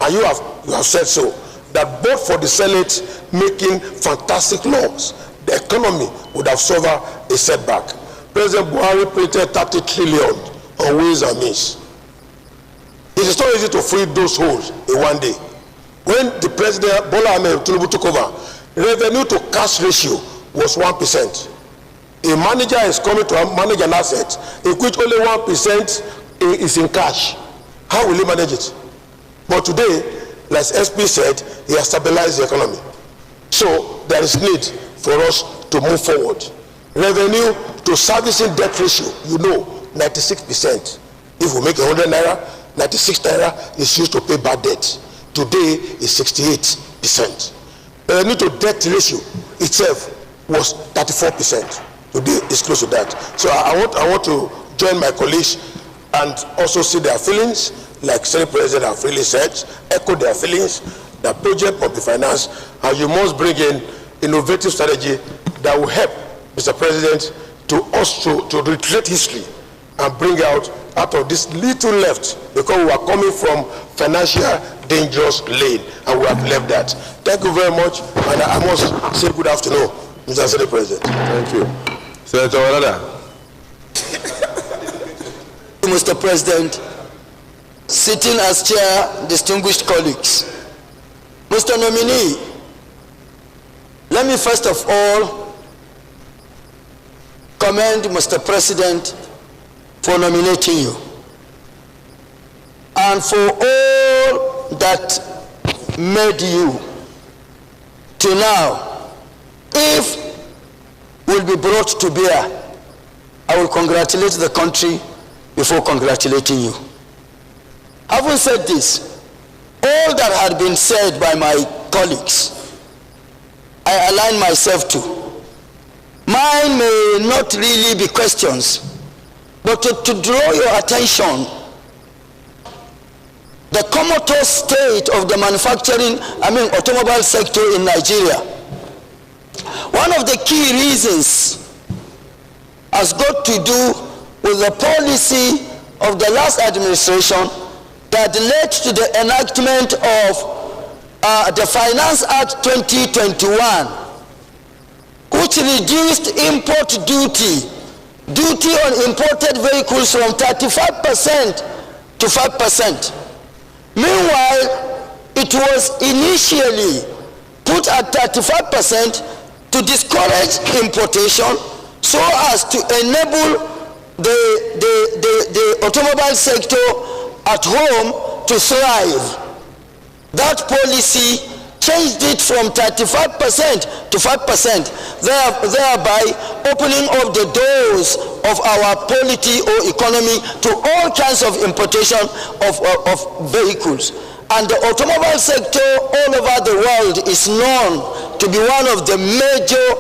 And you have said so, that both for the Senate making fantastic laws, the economy would have suffered a setback. President Buhari printed 30 trillion on ways and means. It is not easy to fill those holes in one day. When the President Bola Ahmed Tinubu took over, revenue to cash ratio was 1%. A manager is coming to manage an asset in which only 1% is in cash. How will he manage it? But today, like SP said, he has stabilized the economy. So there is need for us to move forward. Revenue to servicing debt ratio, 96%. If we make 100 naira, 96 naira is used to pay bad debt. Today is 68%. Revenue to debt ratio itself was 34%. Today is close to that. So I want to join my colleagues and also see their feelings, like Senate President have really said, echo their feelings. The project must be financed, and you must bring in innovative strategy that will help Mr. President to retreat history and bring out of this little left, because we are coming from financial dangerous lane and we have left that. Thank you very much, and I must say good afternoon, Mr. Senate President. Thank you. Senator Walada. Mr. President, sitting as chair, distinguished colleagues, Mr. Nominee, let me first of all commend Mr. President for nominating you. and for all that made you to now, if will be brought to bear, I will congratulate the country before congratulating you. Having said this, all that had been said by my colleagues, I align myself to. Mine may not really be questions, but to draw your attention, the comatose state of the automobile sector in Nigeria. One of the key reasons has got to do with the policy of the last administration that led to the enactment of the Finance Act 2021, which reduced import duty on imported vehicles from 35% to 5%. Meanwhile, it was initially put at 35% to discourage importation so as to enable the automobile sector at home to thrive. That policy changed it from 35% to 5%, thereby opening up the doors of our polity or economy to all kinds of importation of vehicles. And the automobile sector all over the world is known to be one of the major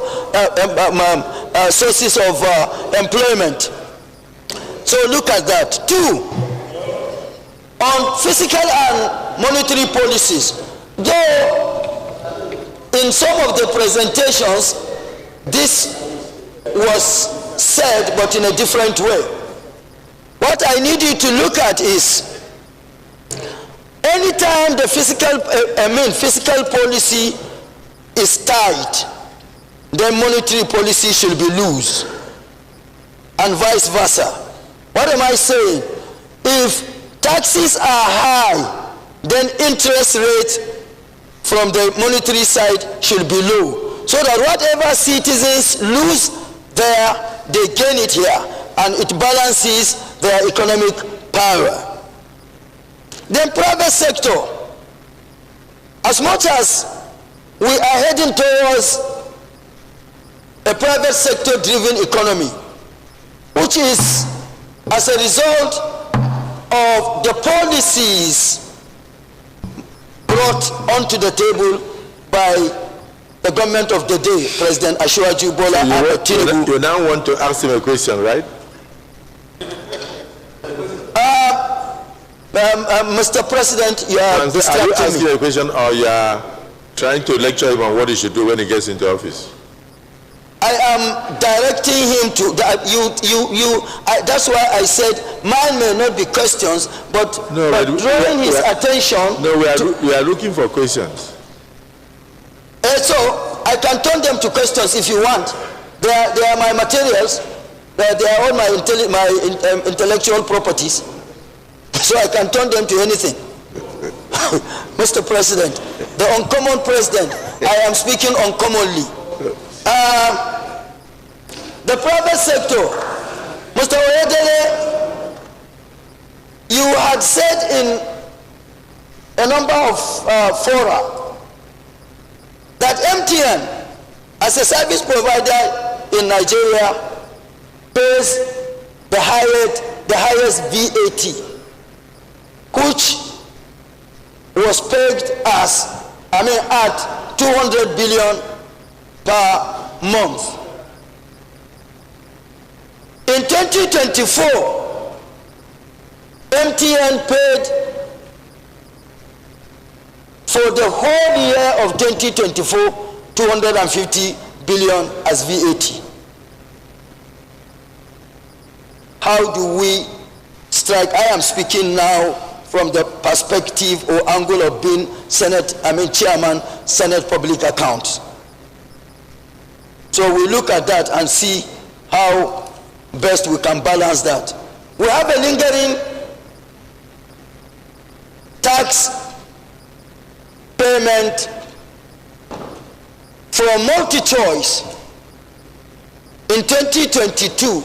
sources of employment. So look at that. 2, on fiscal and monetary policies, though in some of the presentations this was said but in a different way. What I need you to look at is anytime the fiscal policy is tight, then monetary policy should be loose, and vice versa. What am I saying? If taxes are high, then interest rates from the monetary side should be low, so that whatever citizens lose there, they gain it here, and it balances their economic power. Then private sector, as much as we are heading towards a private sector driven economy, which is as a result of the policies brought onto the table by the government of the day, President Asiwaju Bola Ahmed Tinubu. You now want to ask him a question, right? Mr. President, you are distracting me. Are you asking a question, or you are trying to lecture him on what he should do when he gets into office? I am directing him to that. That's why I said mine may not be questions, but drawing his attention. No, we are looking for questions. So I can turn them to questions if you want. They are my materials. They are all my intellectual properties. So I can turn them to anything. Mr. President, the uncommon president, I am speaking uncommonly. The private sector, Mr. Oyedele, you had said in a number of fora that MTN, as a service provider in Nigeria, pays the highest VAT, which was pegged as, at 200 billion per month. In 2024, MTN paid for the whole year of 2024 250 billion as VAT. How do we strike? I am speaking now from the perspective or angle of being chairman, Senate Public Accounts. So we look at that and see how best we can balance that. We have a lingering tax payment for MultiChoice in 2022.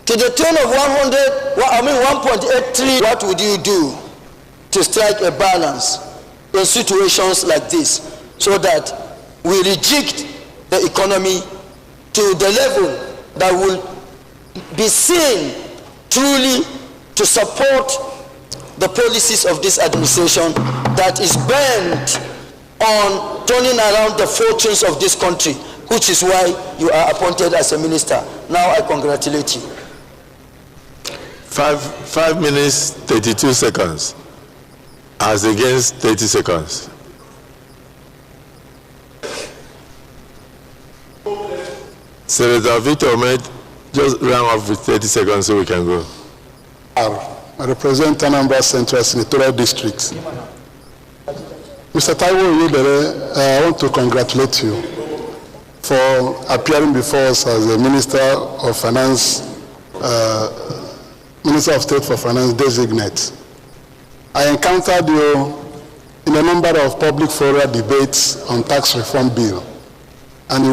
To the tune of 1.8 trillion, what would you do to strike a balance in situations like this so that we reject the economy to the level that will be seen truly to support the policies of this administration that is bent on turning around the fortunes of this country, which is why you are appointed as a minister. Now I congratulate you. 5 minutes, 32 seconds, as against 30 seconds. Senator Victor Ahmed, just round off with 30 seconds so we can go. I represent Anambra Central Senatorial District. Mr. Taiwo Oyedele, I want to congratulate you for appearing before us as the Minister of Finance, Minister of State for Finance designate. I encountered you in a number of public forum debates on tax reform bill, and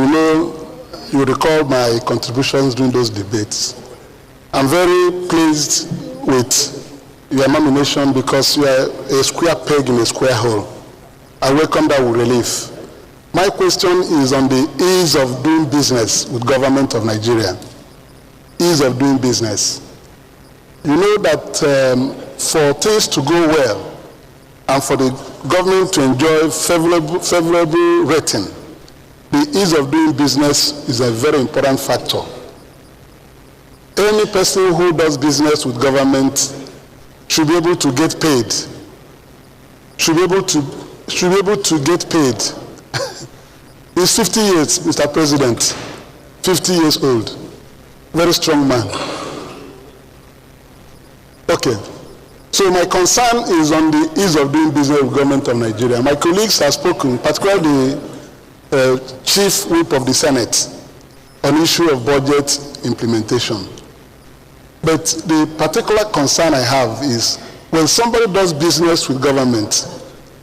you recall my contributions during those debates. I'm very pleased with your nomination because you are a square peg in a square hole. I welcome that with relief. My question is on the ease of doing business with government of Nigeria. Ease of doing business. You know that for things to go well and for the government to enjoy favorable rating, the ease of doing business is a very important factor. Any person who does business with government should be able to get paid. Should be able to get paid. He's 50 years, Mr. President, 50 years old. Very strong man. Okay. So my concern is on the ease of doing business with government of Nigeria. My colleagues have spoken, particularly the Chief Whip of the Senate, on issue of budget implementation. But the particular concern I have is when somebody does business with government,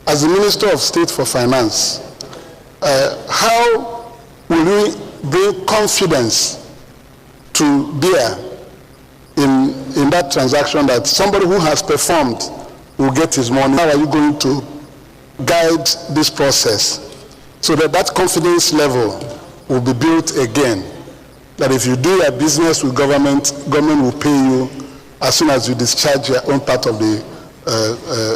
as the Minister of State for Finance, how will we bring confidence to bear in that transaction that somebody who has performed will get his money? How are you going to guide this process so that that confidence level will be built again? That if you do a business with government, government will pay you as soon as you discharge your own part of the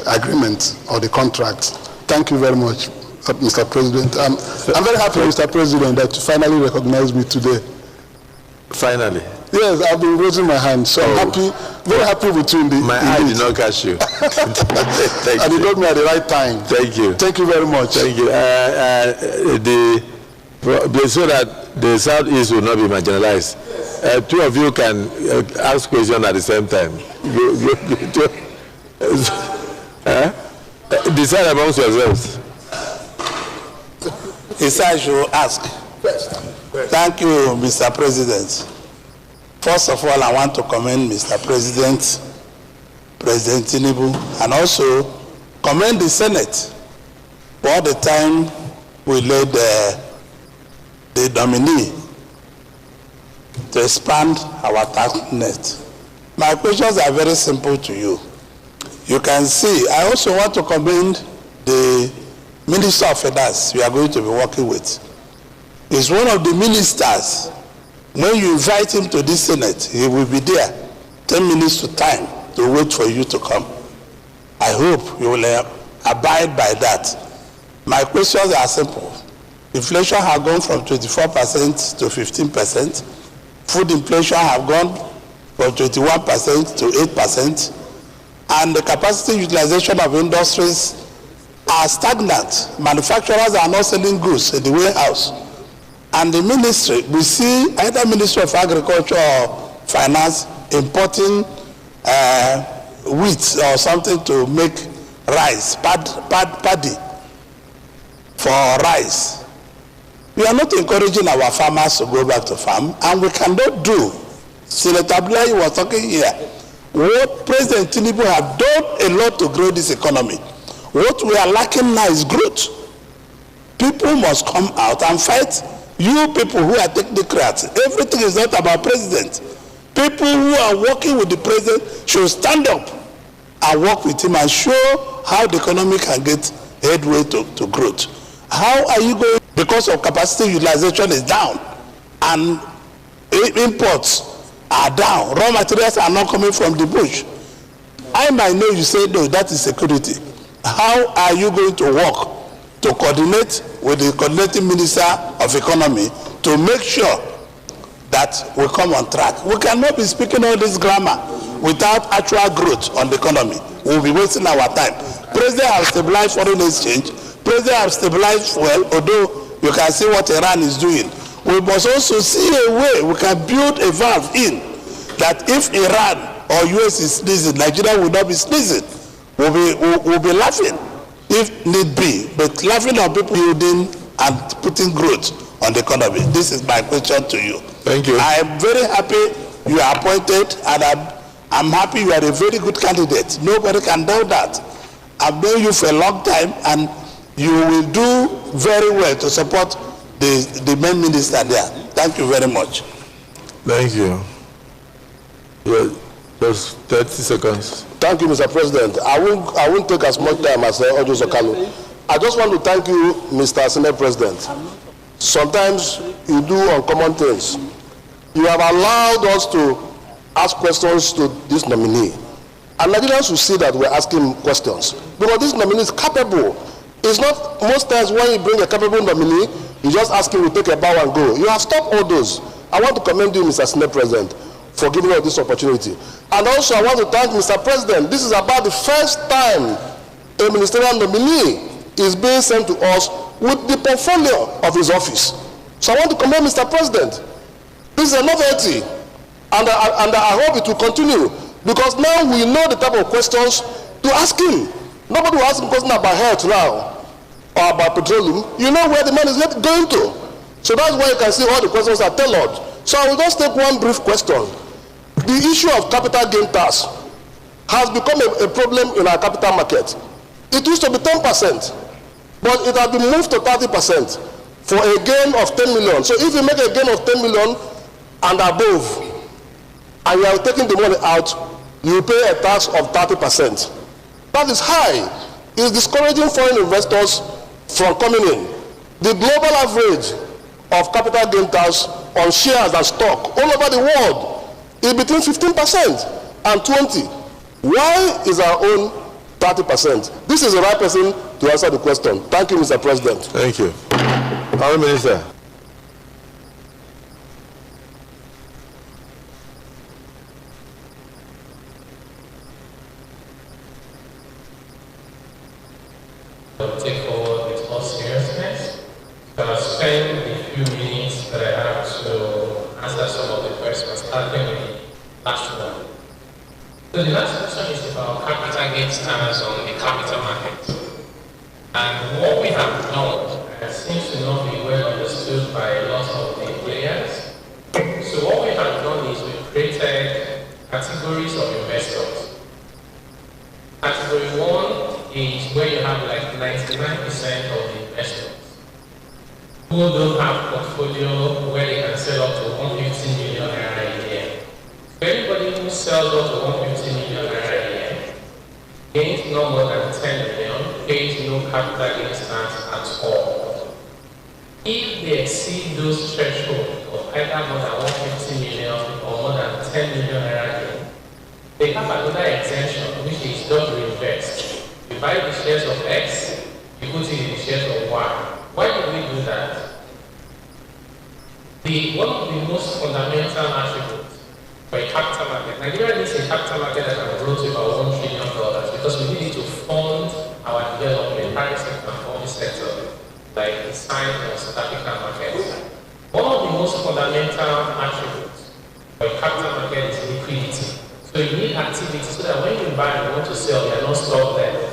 agreement or the contract. Thank you very much, Mr. President. I'm very happy, Mr. President, that you finally recognized me today. Finally? Yes, I've been raising my hand, so I'm happy, very happy with you. My eye did not catch you. And you got me at the right time. Thank you. Thank you very much. Thank you. So that the Southeast will not be marginalized, two of you can ask questions at the same time. Decide amongst yourselves. I should ask. Thank you, Mr. President. First of all, I want to commend Mr. President, President Tinubu, and also commend the Senate for all the time we laid the nominee to expand our tax net. My questions are very simple to you. You can see, I also want to commend the Minister of Finance we are going to be working with. He's one of the ministers. When you invite him to this Senate, he will be there 10 minutes to time to wait for you to come. I hope you will abide by that. My questions are simple. Inflation has gone from 24% to 15%. Food inflation has gone from 21% to 8%. And the capacity utilization of industries are stagnant. Manufacturers are not selling goods in the warehouse. And the ministry, we see either Ministry of Agriculture or Finance importing wheat or something to make rice, paddy for rice. We are not encouraging our farmers to go back to farm, and we cannot do. Senator Abdullahi was talking here. What President Tinubu has done a lot to grow this economy. What we are lacking now is growth. People must come out and fight. You people who are technocrats, everything is not about president. People who are working with the president should stand up and work with him and show how the economy can get headway to growth. How are you going, because of capacity utilization is down and imports are down, raw materials are not coming from the bush. I might know you say no, that is security. How are you going to work to coordinate with the coordinating minister of economy to make sure that we come on track? We cannot be speaking all this grammar without actual growth on the economy. We'll be wasting our time. President has stabilized foreign exchange. President has stabilized fuel, although you can see what Iran is doing. We must also see a way we can build a valve in that if Iran or US is sneezing, Nigeria will not be sneezing. We'll be laughing if need be, but laughing on people building and putting growth on the economy. This is my question to you. Thank you. I am very happy you are appointed, and I'm happy you are a very good candidate. Nobody can doubt that. I've known you for a long time, and you will do very well to support the main minister there. Thank you very much. Thank you. Yeah, just 30 seconds. Thank you, Mr. President. I won't take as much time as Ojo Sokalo. I just want to thank you, Mr. Senate President. Sometimes you do uncommon things. You have allowed us to ask questions to this nominee. And Nigerians will see that we're asking questions. Because this nominee is capable. It's not, most times when you bring a capable nominee, you just ask him to take a bow and go. You have stopped all those. I want to commend you, Mr. Senate President, for giving us this opportunity. And also I want to thank Mr. President. This is about the first time a ministerial nominee is being sent to us with the portfolio of his office. So I want to commend Mr. President. This is a novelty, and I hope it will continue, because now we know the type of questions to ask him. Nobody will ask him questions about health now, or about petroleum. You know where the money is going to. So that's why you can see all the questions are tailored. So I will just take one brief question. The issue of capital gain tax has become a problem in our capital market. It used to be 10%, but it has been moved to 30% for a gain of 10 million. So if you make a gain of 10 million and above, and you are taking the money out, you pay a tax of 30%. That is high. It's discouraging foreign investors from coming in. The global average of capital gain tax on shares and stock all over the world is between 15% and 20%. Why is our own 30%? This is the right person to answer the question. Thank you, Mr. President. Thank you. Honourable Minister. Take forward with all seriousness. So I'll spend the few minutes that I have to answer some of the questions, starting with the last one. So the last question is about capital gains tax on the capital market. And what we have done seems to not be well understood by a lot of the players. So what we have done is we've created categories of investors. Category 1 is where you have like 99% of the investors who don't have portfolio where they can sell up to 150 million naira a year. So anybody who sells up to 150 million naira a year gains no more than 10 million, pays no capital gains tax at all. If they exceed those thresholds of either more than 150 million or more than 10 million naira gain, they have another exemption, which is just reinvest. You buy the shares of X, you put it in the shares of Y. Why do we do that? One of the most fundamental attributes for a capital market, Nigeria needs a capital market that can grow to about $1 trillion because we need it to fund our development, private sector and public sector, like the science and South African markets. One of the most fundamental attributes for a capital market is liquidity. So you need activity so that when you buy and want to sell, you are not stuck there.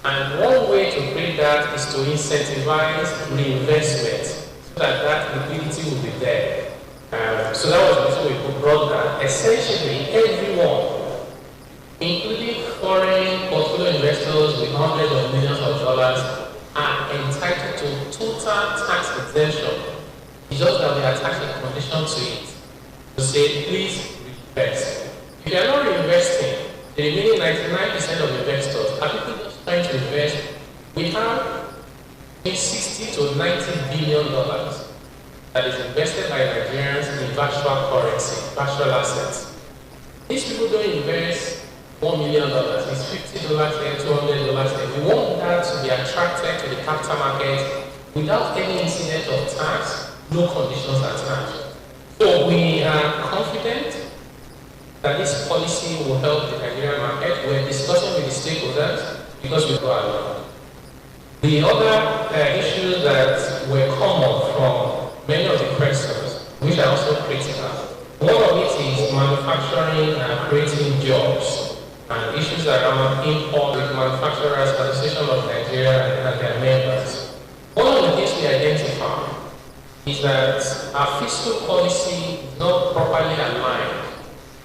And one way to create that is to incentivize reinvestment so that liquidity will be there. So that was the reason we brought that. Essentially, everyone, including foreign portfolio investors with hundreds of millions of dollars, are entitled to total tax exemption. It's just that we attach a condition to it to say, please invest. If you are not reinvesting, the remaining 99% of investors are people just trying to invest. We have $60 to $90 billion that is invested by Nigerians in virtual currency, virtual assets. These people don't invest $1 million, it's $50 here, $200 here. We want that to be attracted to the capital market without any incident of tax, no conditions attached. So we are confident that this policy will help the Nigerian market. We're discussing with the stakeholders because we go along. The other issues that were common from many of the questions, which are also critical, one of it is manufacturing and creating jobs, and issues around import with Manufacturers Association of Nigeria and their members. One of the things we identify is that our fiscal policy is not properly aligned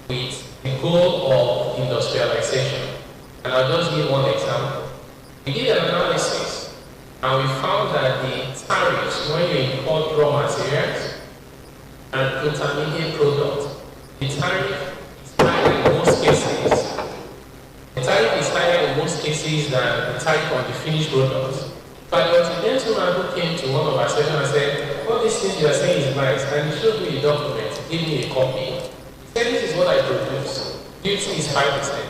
with the goal of industrialization. And I'll just give one example. We did an analysis and we found that the tariffs when you import raw materials and intermediate products, the tariff is higher in most cases. The tariff is higher in most cases than the tariff on the finished products. But there was a gentleman who came to one of our sessions and said, all these things you are saying is nice, and he showed me a document, gave me a copy. He said, this is what I produce. Duty is 5%.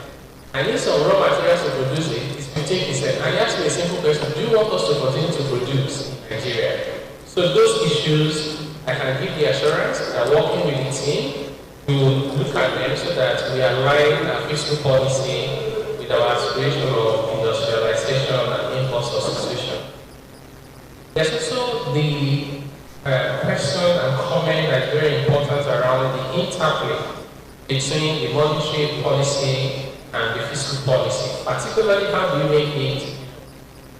I need some raw materials to produce it, it's 15%. And he asked me a simple question, do you want us to continue to produce in Nigeria? So those issues, I can give the assurance that working with the team, we will look at them so that we align our fiscal policy with our aspiration of industrialization and import substitution. There's also the question and comment that's very important around the interplay between the monetary policy and the fiscal policy, particularly how do you make it,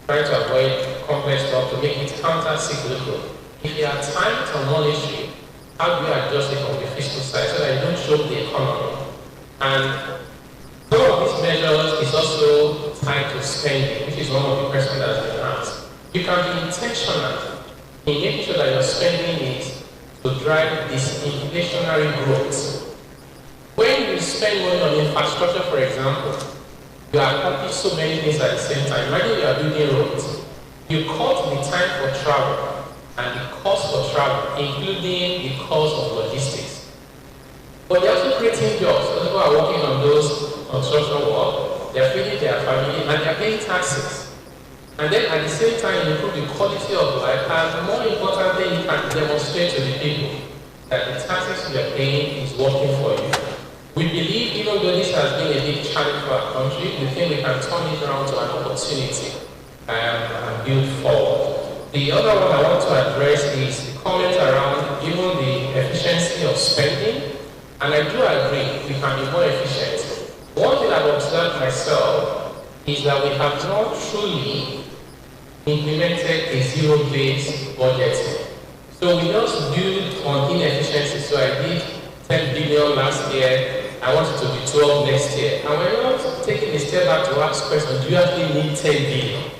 trying to avoid complex stuff, to make it counter-cyclical. If you are tight on monetary, how do you adjust it from the fiscal side so that you don't choke the economy? And some of these measures is also tied to spending, which is one of the questions that has been asked. You can be intentional in making sure that your spending is to drive this inflationary growth. When you spend money on infrastructure, for example, you accomplish so many things at the same time. Imagine you are building roads. You cut the time for travel and the cost for travel, including the cost of logistics. But they're also creating jobs. Those people are working on those construction work, they're feeding their family, and they're paying taxes. And then at the same time, you improve the quality of life, and more importantly, you can demonstrate to the people that the taxes you're paying is working for you. We believe, even though this has been a big challenge for our country, we think we can turn it around to an opportunity and build forward. The other one I want to address is the comment around even the efficiency of spending, and I do agree we can be more efficient. One thing I've observed myself is that we have not truly implemented a zero-based budgeting. So we just build on inefficiency. So I did 10 billion last year, I want it to be 12 next year. And we're not taking a step back to ask questions, do you actually need 10 billion?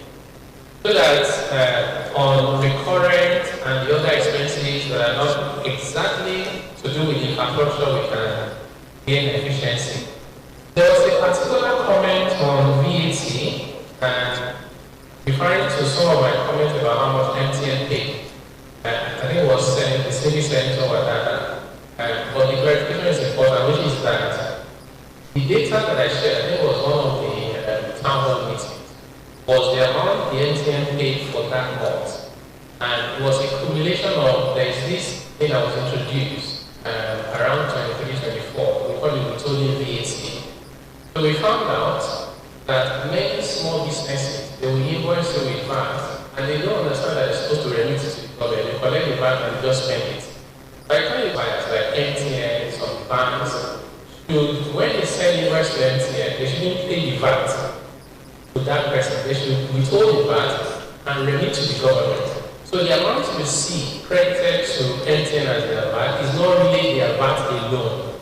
So that on recurrent and the other expenses that are not exactly to do with infrastructure, we can gain efficiency. There was a particular comment on VAT, and referring to some of my comments about how much MTN paid. I think it was the city center or that. But the clarification is important, which is that the data that I shared, I think it was one of the town hall meetings, was the amount the MTN paid for that month. And it was a accumulation of, there is this thing that was introduced around 23-24, we call it withholding VAT. So we found out that many small businesses, they will invoice you with VAT, and they don't understand that they're supposed to remit it to the government. They collect the VAT and just spend it. By the time buyers like MTN, some banks, when they send invoice to MTN, they shouldn't pay the VAT to that person. They should withhold the VAT and remit to the government. So the amount you see credited to MTN as their VAT is not really their VAT alone.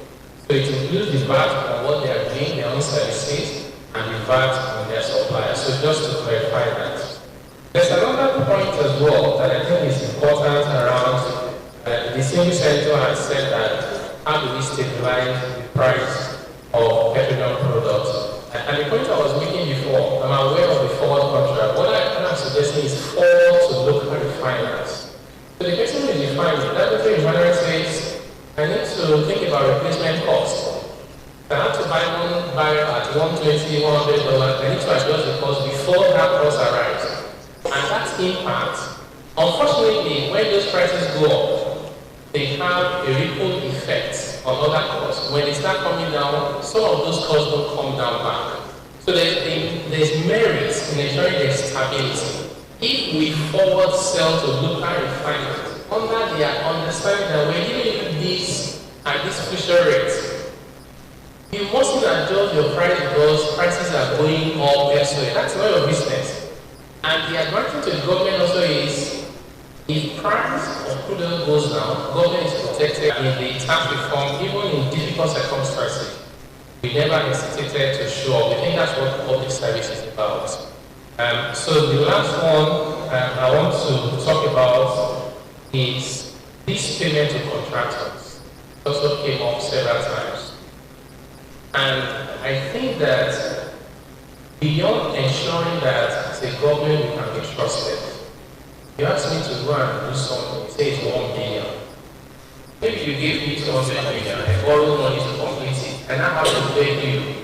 So it includes the VAT on what they are doing, their own services, and the VAT on their suppliers. So just to clarify that. There's another point as well that I think is important around the single center has said that how do we stabilize the price of petroleum products. And the point I was making before, I'm aware of the forward contract. What I'm suggesting is forward to local refiners. So the person who is refining, that local refiner says, I need to think about replacement cost. If I have to buy one barrel at $120, $100, I need to adjust the cost before that cost arrives. And that's impact. Unfortunately, when those prices go up, they have a ripple effect on other costs. When they start coming down, some of those costs don't come down back. So there's merit in ensuring there's stability. If we forward sell to local refiners, under their understanding that we're giving you this at this future rate, you mustn't adjust your price because prices are going up elsewhere. That's not your business. And the advantage to the government also is, if price of crude oil goes down, government is protected in the tax reform, even in difficult circumstances. We never hesitated to show up. I think that's what public service is about. So the last one I want to talk about is this payment to contractors. It also came up several times. And I think that beyond ensuring that as a government we can be trusted, you ask me to go and do something, say it's 1 billion. Maybe you give me 200 million, I borrow money to complete it, and I have to pay you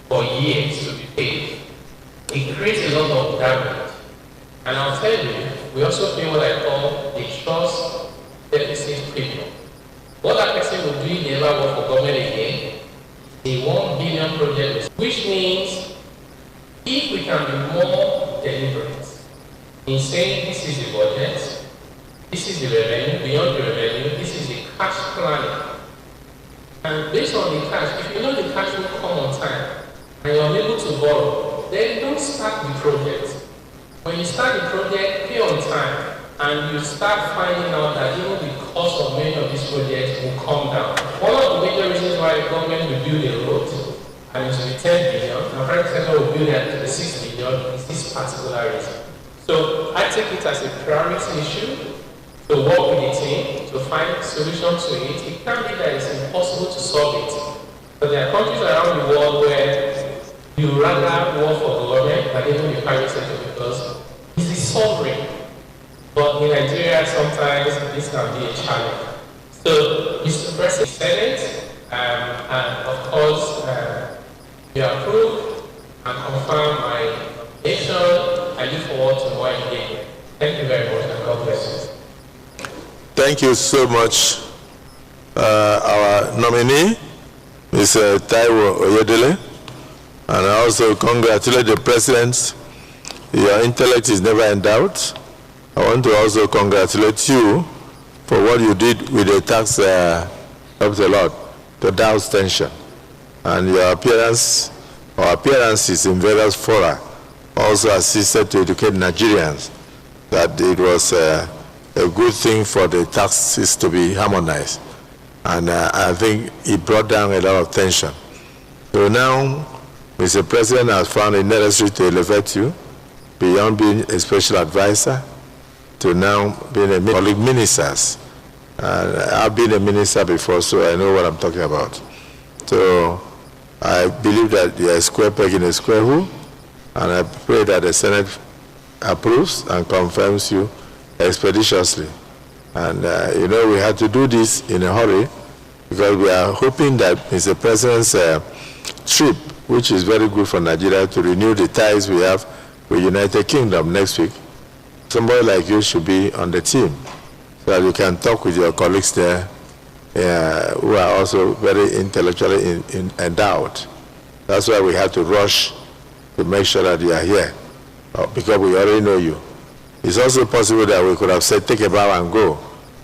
for years to be paid. It creates a lot of damage. And I'll tell you, we also pay what I call the trust deficit premium. What that person will do if they ever work for government again, a 1 billion project, which means if we can be more deliberate in saying this is the budget, this is the revenue, beyond the revenue, this is the cash planning. And based on the cash, if you know the cash will come on time and you're unable to borrow, then don't start the project. When you start the project, pay on time, and you start finding out that even the cost of many of these projects will come down. One of the major reasons why the government will build a road, and it will be 10 billion, and private sector will build it to 6 billion, is this particular reason. So I take it as a priority issue to work with the team to find solutions to it. It can't be that it's impossible to solve it. But there are countries around the world where you rather work for government than even the private sector because it's the sovereign. But in Nigeria, sometimes this can be a challenge. So, Mr. President, Senate, and of course, you approve and confirm my nomination. I look forward to more engagement. Thank you very much, and God bless you. Thank you so much. Our nominee, Mr. Taiwo Oyedele, and I also congratulate the President. Your intellect is never in doubt. I want to also congratulate you for what you did with the tax helped a lot to douse tension. And your appearance or appearances in various fora also assisted to educate Nigerians that it was a good thing for the taxes to be harmonized. And I think it brought down a lot of tension. So now, Mr. President has found it necessary to elevate you beyond being a special advisor to now being a colleague ministers. I've been a minister before, so I know what I'm talking about. So I believe that you are a square peg in a square hole, and I pray that the Senate approves and confirms you expeditiously. And you know, we had to do this in a hurry because we are hoping that Mr. President's trip, which is very good for Nigeria, to renew the ties we have with United Kingdom next week, somebody like you should be on the team so that you can talk with your colleagues there who are also very intellectually endowed. That's why we have to rush to make sure that you are here because we already know you. It's also possible that we could have said, take a bow and go.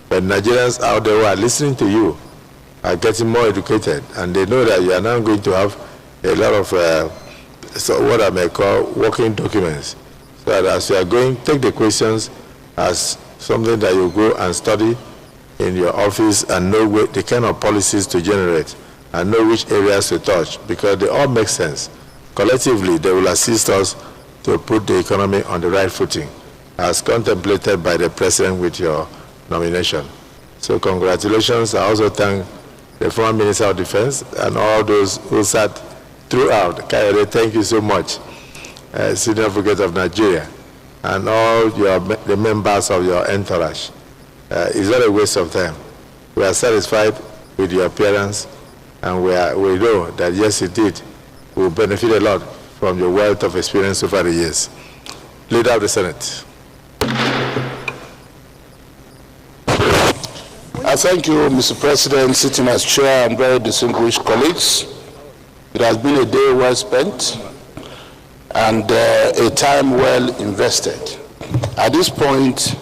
But Nigerians out there who are listening to you are getting more educated, and they know that you are now going to have a lot of so what I may call working documents. So that as you are going, take the questions as something that you go and study in your office and know the kind of policies to generate and know which areas to touch, because they all make sense. Collectively, they will assist us to put the economy on the right footing, as contemplated by the President with your nomination. So congratulations. I also thank the former Minister of Defense, and all those who sat throughout. Kayode, thank you so much, Senior Advocate of Nigeria, and all the members of your entourage. It's not a waste of time. We are satisfied with your appearance, and we know that, yes, indeed, we will benefit a lot from your wealth of experience over the years. Leader of the Senate. I thank you, Mr. President, sitting as chair, and very distinguished colleagues. It has been a day well spent and a time well invested. At this point,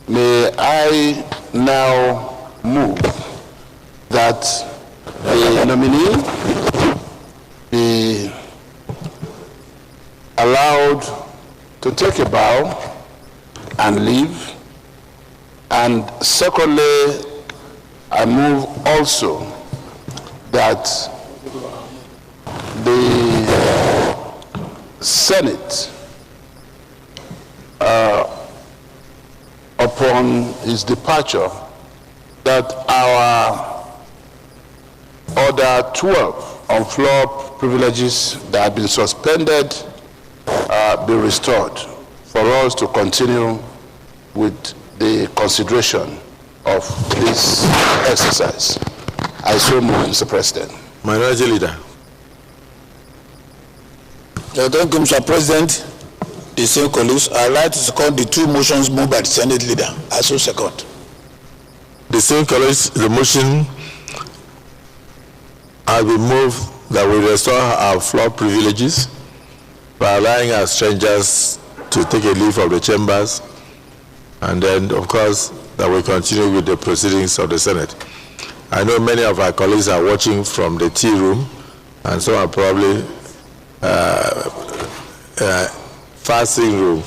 may I now move that the nominee be allowed to take a bow and leave. And secondly, I move also that the Senate, upon his departure, that our Order 12 on floor privileges that have been suspended be restored for us to continue with the consideration of this exercise. I so move, Mr. President. Minority Leader. Thank you, Mr. President. The same colleagues, I'd like to second the two motions moved by the Senate Leader. I so second. The same colleagues, the motion has been moved that we restore our floor privileges by allowing our strangers to take a leave of the chambers, and then, of course, that we continue with the proceedings of the Senate. I know many of our colleagues are watching from the tea room, and some are probably fasting room.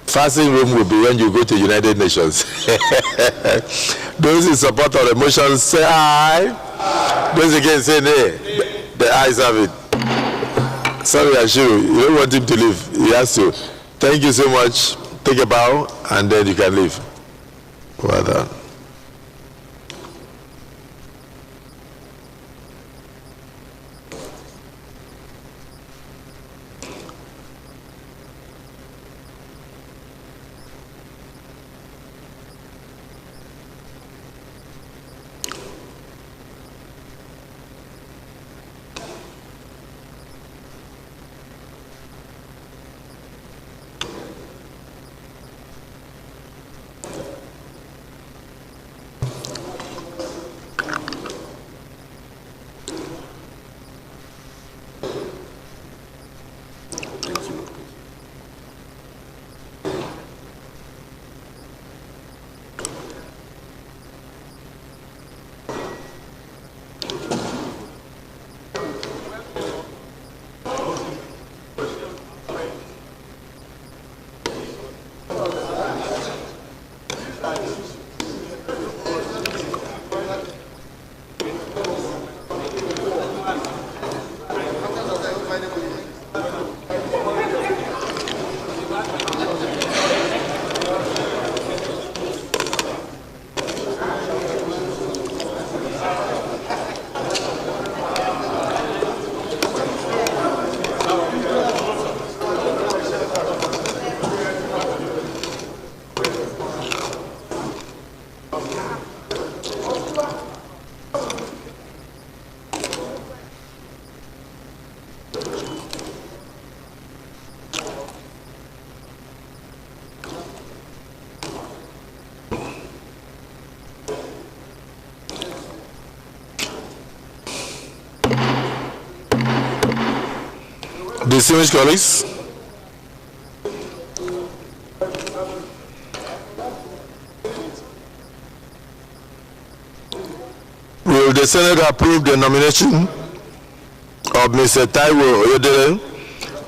Fasting room will be when you go to United Nations. Those in support of the motion say aye. Those against say nay. The ayes have it. Sorry, Ashiru, you don't want him to leave. He has to. Thank you so much. Take a bow, and then you can leave. Well done. Distinguished colleagues, will the Senate approve the nomination of Mr. Taiwo Oyedele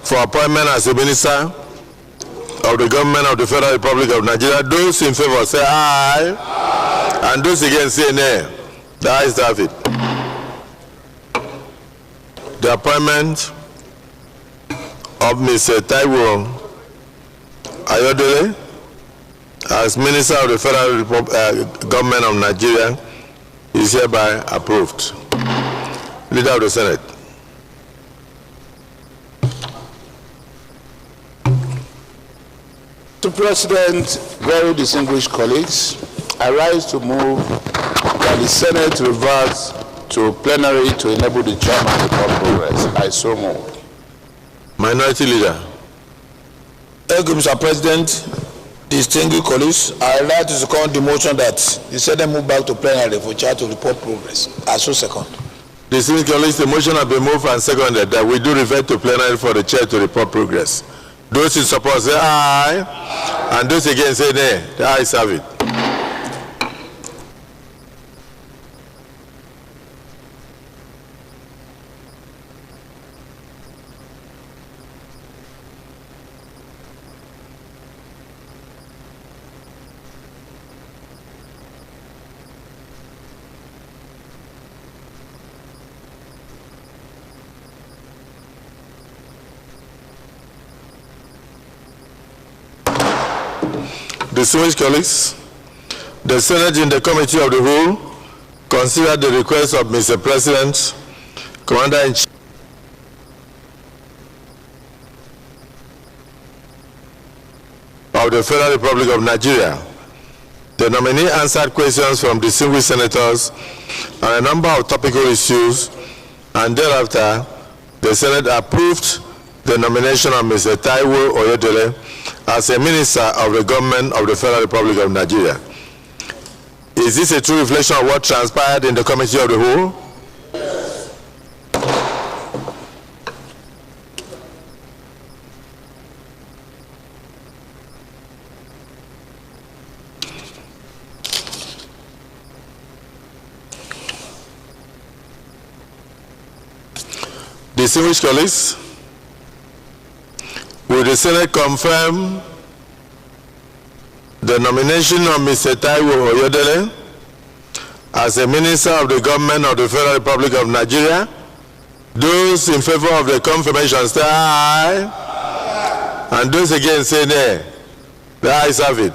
for appointment as a minister of the government of the Federal Republic of Nigeria? Those in favor say aye, aye. And those against say nay. The ayes have it. The appointment of Mr. Taiwo Oyedele as Minister of the Federal Government of Nigeria is hereby approved. Leader of the Senate. Mr. President, very distinguished colleagues, I rise to move that the Senate reverts to plenary to enable the chairman to call progress. I so move. Minority Leader. Thank you, Mr. President. Distinguished colleagues, I would like to second the motion that the Senate move back to plenary for chair to report progress. I so second. Distinguished colleagues, the motion has been moved and seconded that we do revert to plenary for the chair to report progress. Those in support say aye, and those against say nay. The ayes have it. Distinguished colleagues, the Senate in the Committee of the Whole considered the request of Mr. President, Commander-in-Chief of the Federal Republic of Nigeria. The nominee answered questions from distinguished senators on a number of topical issues, and thereafter, the Senate approved the nomination of Mr. Taiwo Oyedele as a minister of the government of the Federal Republic of Nigeria. Is this a true reflection of what transpired in the Committee of the Whole? Distinguished colleagues, will the Senate confirm the nomination of Mr. Taiwo Oyedele as a minister of the government of the Federal Republic of Nigeria? Those in favor of the confirmation say aye, and those against say nay. The ayes have it.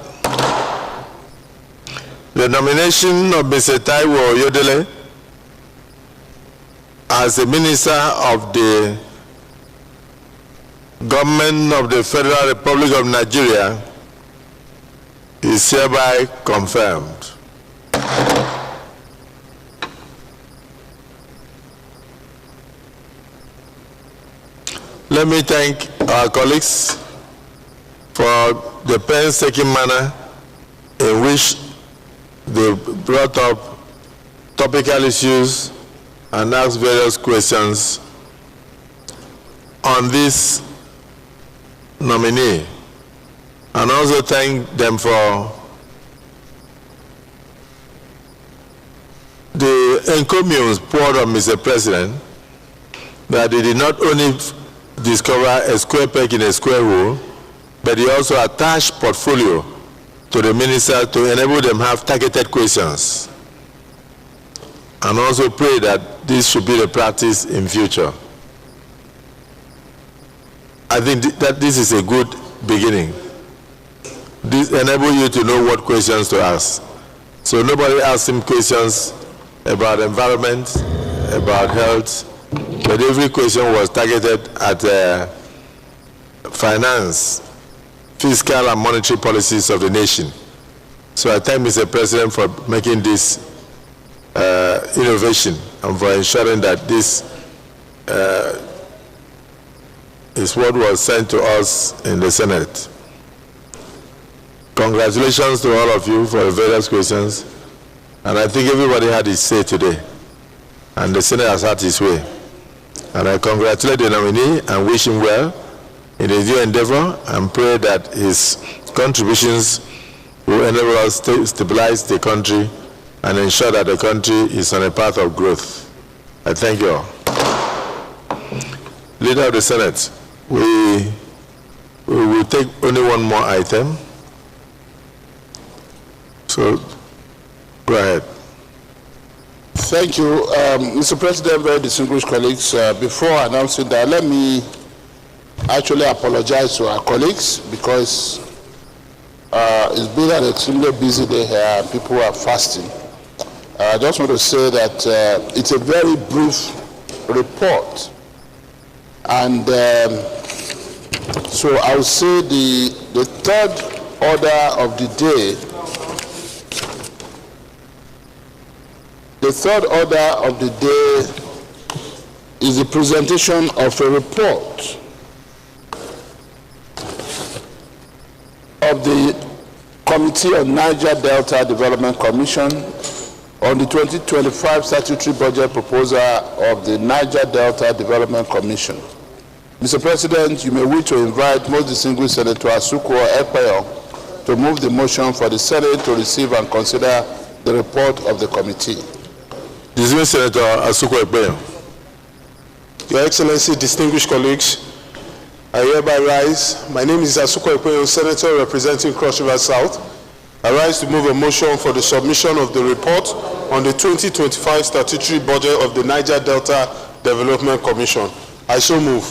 The nomination of Mr. Taiwo Oyedele as a minister of the government of the Federal Republic of Nigeria is hereby confirmed. Let me thank our colleagues for the painstaking manner in which they brought up topical issues and asked various questions on this nominee, and also thank them for the encomiums poured on Mr. President that he did not only discover a square peg in a square hole, but he also attached portfolio to the minister to enable them have targeted questions, and also pray that this should be the practice in future. I think that this is a good beginning. This enables you to know what questions to ask. So nobody asks him questions about environment, about health, but every question was targeted at finance, fiscal and monetary policies of the nation. So I thank Mr. President for making this innovation and for ensuring that this is what was sent to us in the Senate. Congratulations to all of you for the various questions. And I think everybody had his say today. And the Senate has had his way. And I congratulate the nominee and wish him well in his new endeavor, and pray that his contributions will enable us to stabilize the country and ensure that the country is on a path of growth. I thank you all. Leader of the Senate, we will take only one more item. So, go ahead. Thank you, Mr. President, very distinguished colleagues. Before announcing that, let me actually apologize to our colleagues, because it's been an extremely busy day here and people are fasting. I just want to say that it's a very brief report. And so I will say the third order of the day. The third order of the day is the presentation of a report of the Committee on Niger Delta Development Commission on the 2025 statutory budget proposal of the Niger Delta Development Commission. Mr. President, you may wish to invite most distinguished Senator Asuku Ekpeyo to move the motion for the Senate to receive and consider the report of the committee. Distinguished Senator Asuku Ekpeyo. Your Excellency, distinguished colleagues, I hereby rise. My name is Asuku Ekpeyo, Senator representing Cross River South. I rise to move a motion for the submission of the report on the 2025 statutory budget of the Niger Delta Development Commission. I so move.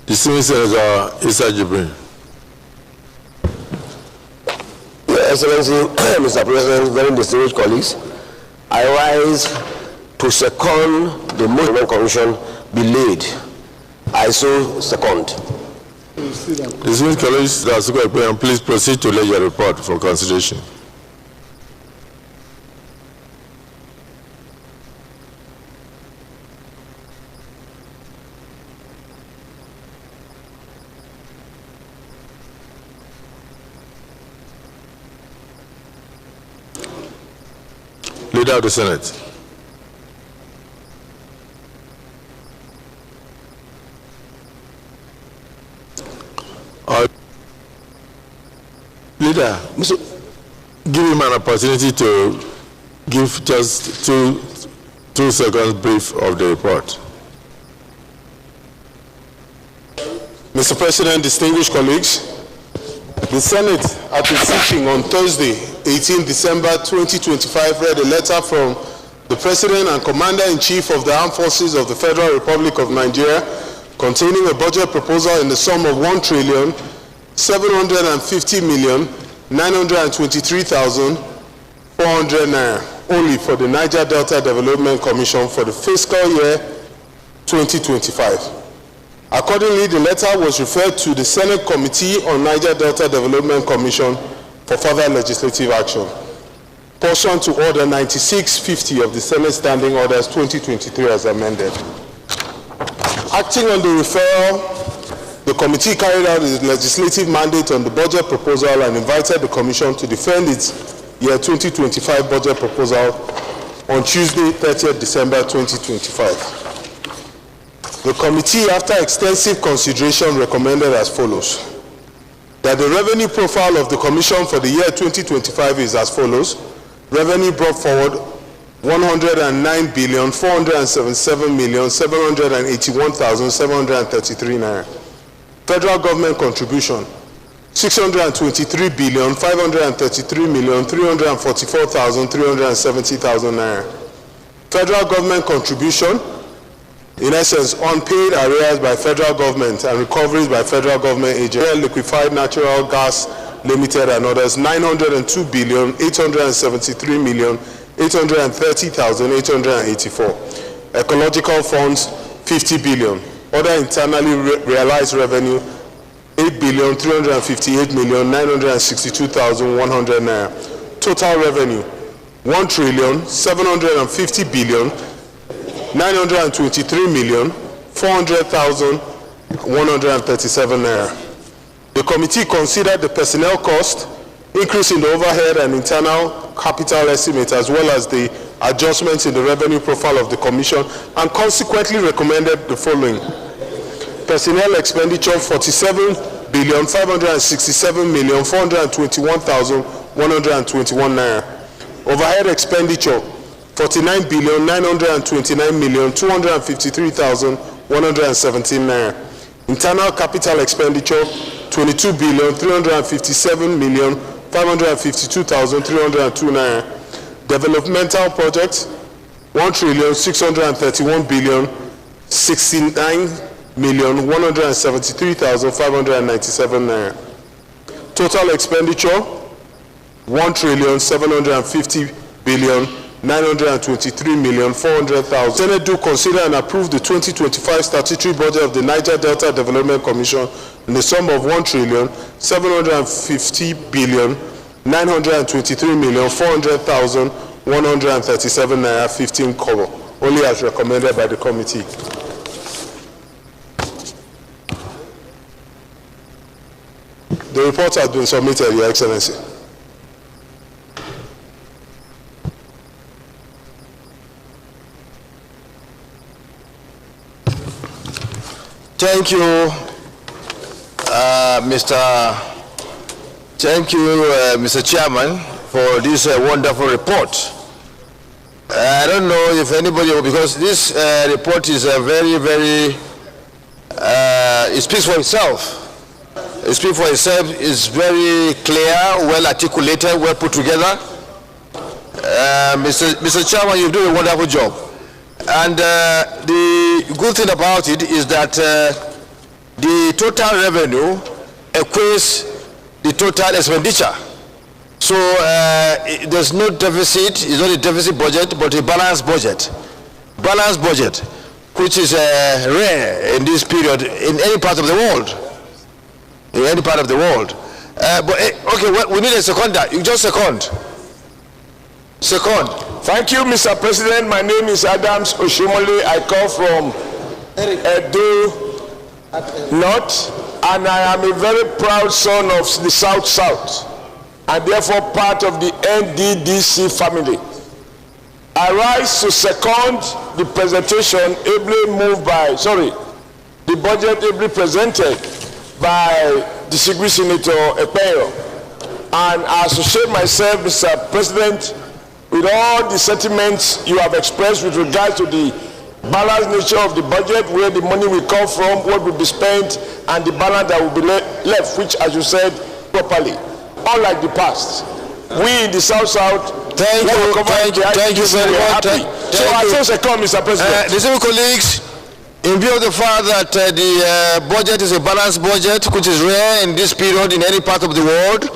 Distinguished Senator Issa Jibrin. Your Excellency, Mr. President, very distinguished colleagues, I rise to second the motion of the Commission be laid. I so second. Distinguished colleagues, please proceed to lay your report for consideration. Leader of the Senate. Leader, give him an opportunity to give just two seconds brief of the report. Mr. President, distinguished colleagues, the Senate at its sitting on Thursday, 18 December 2025, read a letter from the President and Commander-in-Chief of the Armed Forces of the Federal Republic of Nigeria containing a budget proposal in the sum of 1,750,923,400 naira only for the Niger Delta Development Commission for the fiscal year 2025. Accordingly, the letter was referred to the Senate Committee on Niger Delta Development Commission for further legislative action, pursuant to Order 9650 of the Senate Standing Orders 2023 as amended. Acting on the referral, the committee carried out its legislative mandate on the budget proposal and invited the Commission to defend its year 2025 budget proposal on Tuesday, 30th December 2025. The committee, after extensive consideration, recommended as follows: that the revenue profile of the Commission for the year 2025 is as follows. Revenue brought forward 109,477,781,733 naira. Federal government contribution 623,533,344,370 naira. Federal government contribution, in essence, unpaid arrears by federal government and recoveries by federal government agents, liquefied natural gas limited and others, 902,873,830,884. Ecological funds, 50 billion. Other internally realized revenue, 8,358,962,100 naira. Total revenue, 1,750,923,400,137 naira. The committee considered the personnel cost, increase in the overhead and internal capital estimate, as well as the adjustments in the revenue profile of the Commission, and consequently recommended the following: personnel expenditure 47,567,421,121 naira. Overhead expenditure 49,929,253,117 naira. Internal capital expenditure 22,357,552,302 naira. Developmental projects 1,631,069,173,597 naira. Total expenditure 1,750,923,400,000. Senate do consider and approve the 2025 statutory budget of the Niger Delta Development Commission in the sum of 1,750,923,400,137 naira 15 kobo, only as recommended by the committee. The report has been submitted, Your Excellency. Thank you, Mr. Chairman, for this wonderful report. I don't know if anybody, because this report is very, it speaks for itself. It speaks for itself. It's very clear, well articulated, well put together. Mr. Chairman, you do a wonderful job. And the good thing about it is that the total revenue equates the total expenditure. So there's no deficit. It's not a deficit budget, but a balanced budget. Balanced budget, which is rare in this period in any part of the world. In any part of the world. Okay, well, we need a second. Just second. Thank you, Mr. President. My name is Adams Oshimole. I come from Edo North, and I am a very proud son of the South, and therefore part of the NDDC family. I rise to second the presentation the budget ably presented by Distinguished Senator Ekpeyo, and I associate myself, Mr. President, with all the sentiments you have expressed with regard to the balanced nature of the budget, where the money will come from, what will be spent, and the balance that will be left, which, as you said properly, unlike the past. We in the South, thank you very much. So I just second, Mr. President. Distinguished colleagues, in view of the fact that the budget is a balanced budget, which is rare in this period in any part of the world,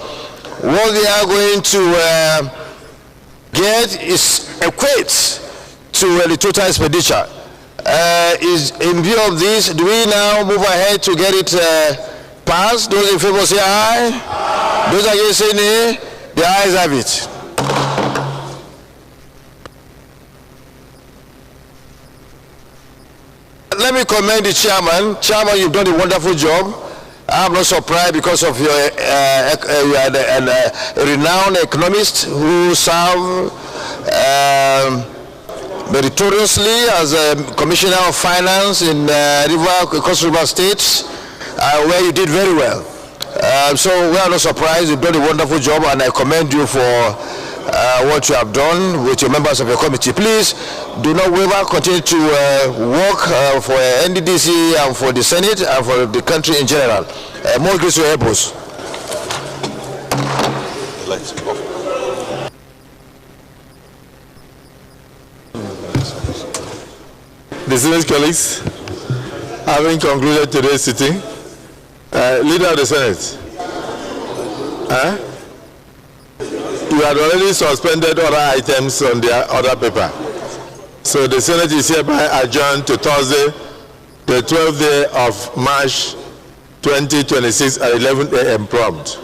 what we are going to get equates to the total expenditure. Is in view of this, do we now move ahead to get it passed? Those in favor say aye. Those against say nay. The ayes have it. Let me commend the chairman. Chairman, you've done a wonderful job. I'm not surprised because of your a renowned economist who served meritoriously as a commissioner of finance in Cross River State, where you did very well. So we are not surprised. You've done a wonderful job, and I commend you for what you have done with your members of your committee. Please do not waver. Continue to work for NDDC and for the Senate and for the country in general. More grace to help us. Distinguished colleagues, having concluded today's sitting, Leader of the Senate, you had already suspended other items on the other paper. So the Senate is hereby adjourned to Thursday, the 12th day of March 2026 at 11 a.m. prompt.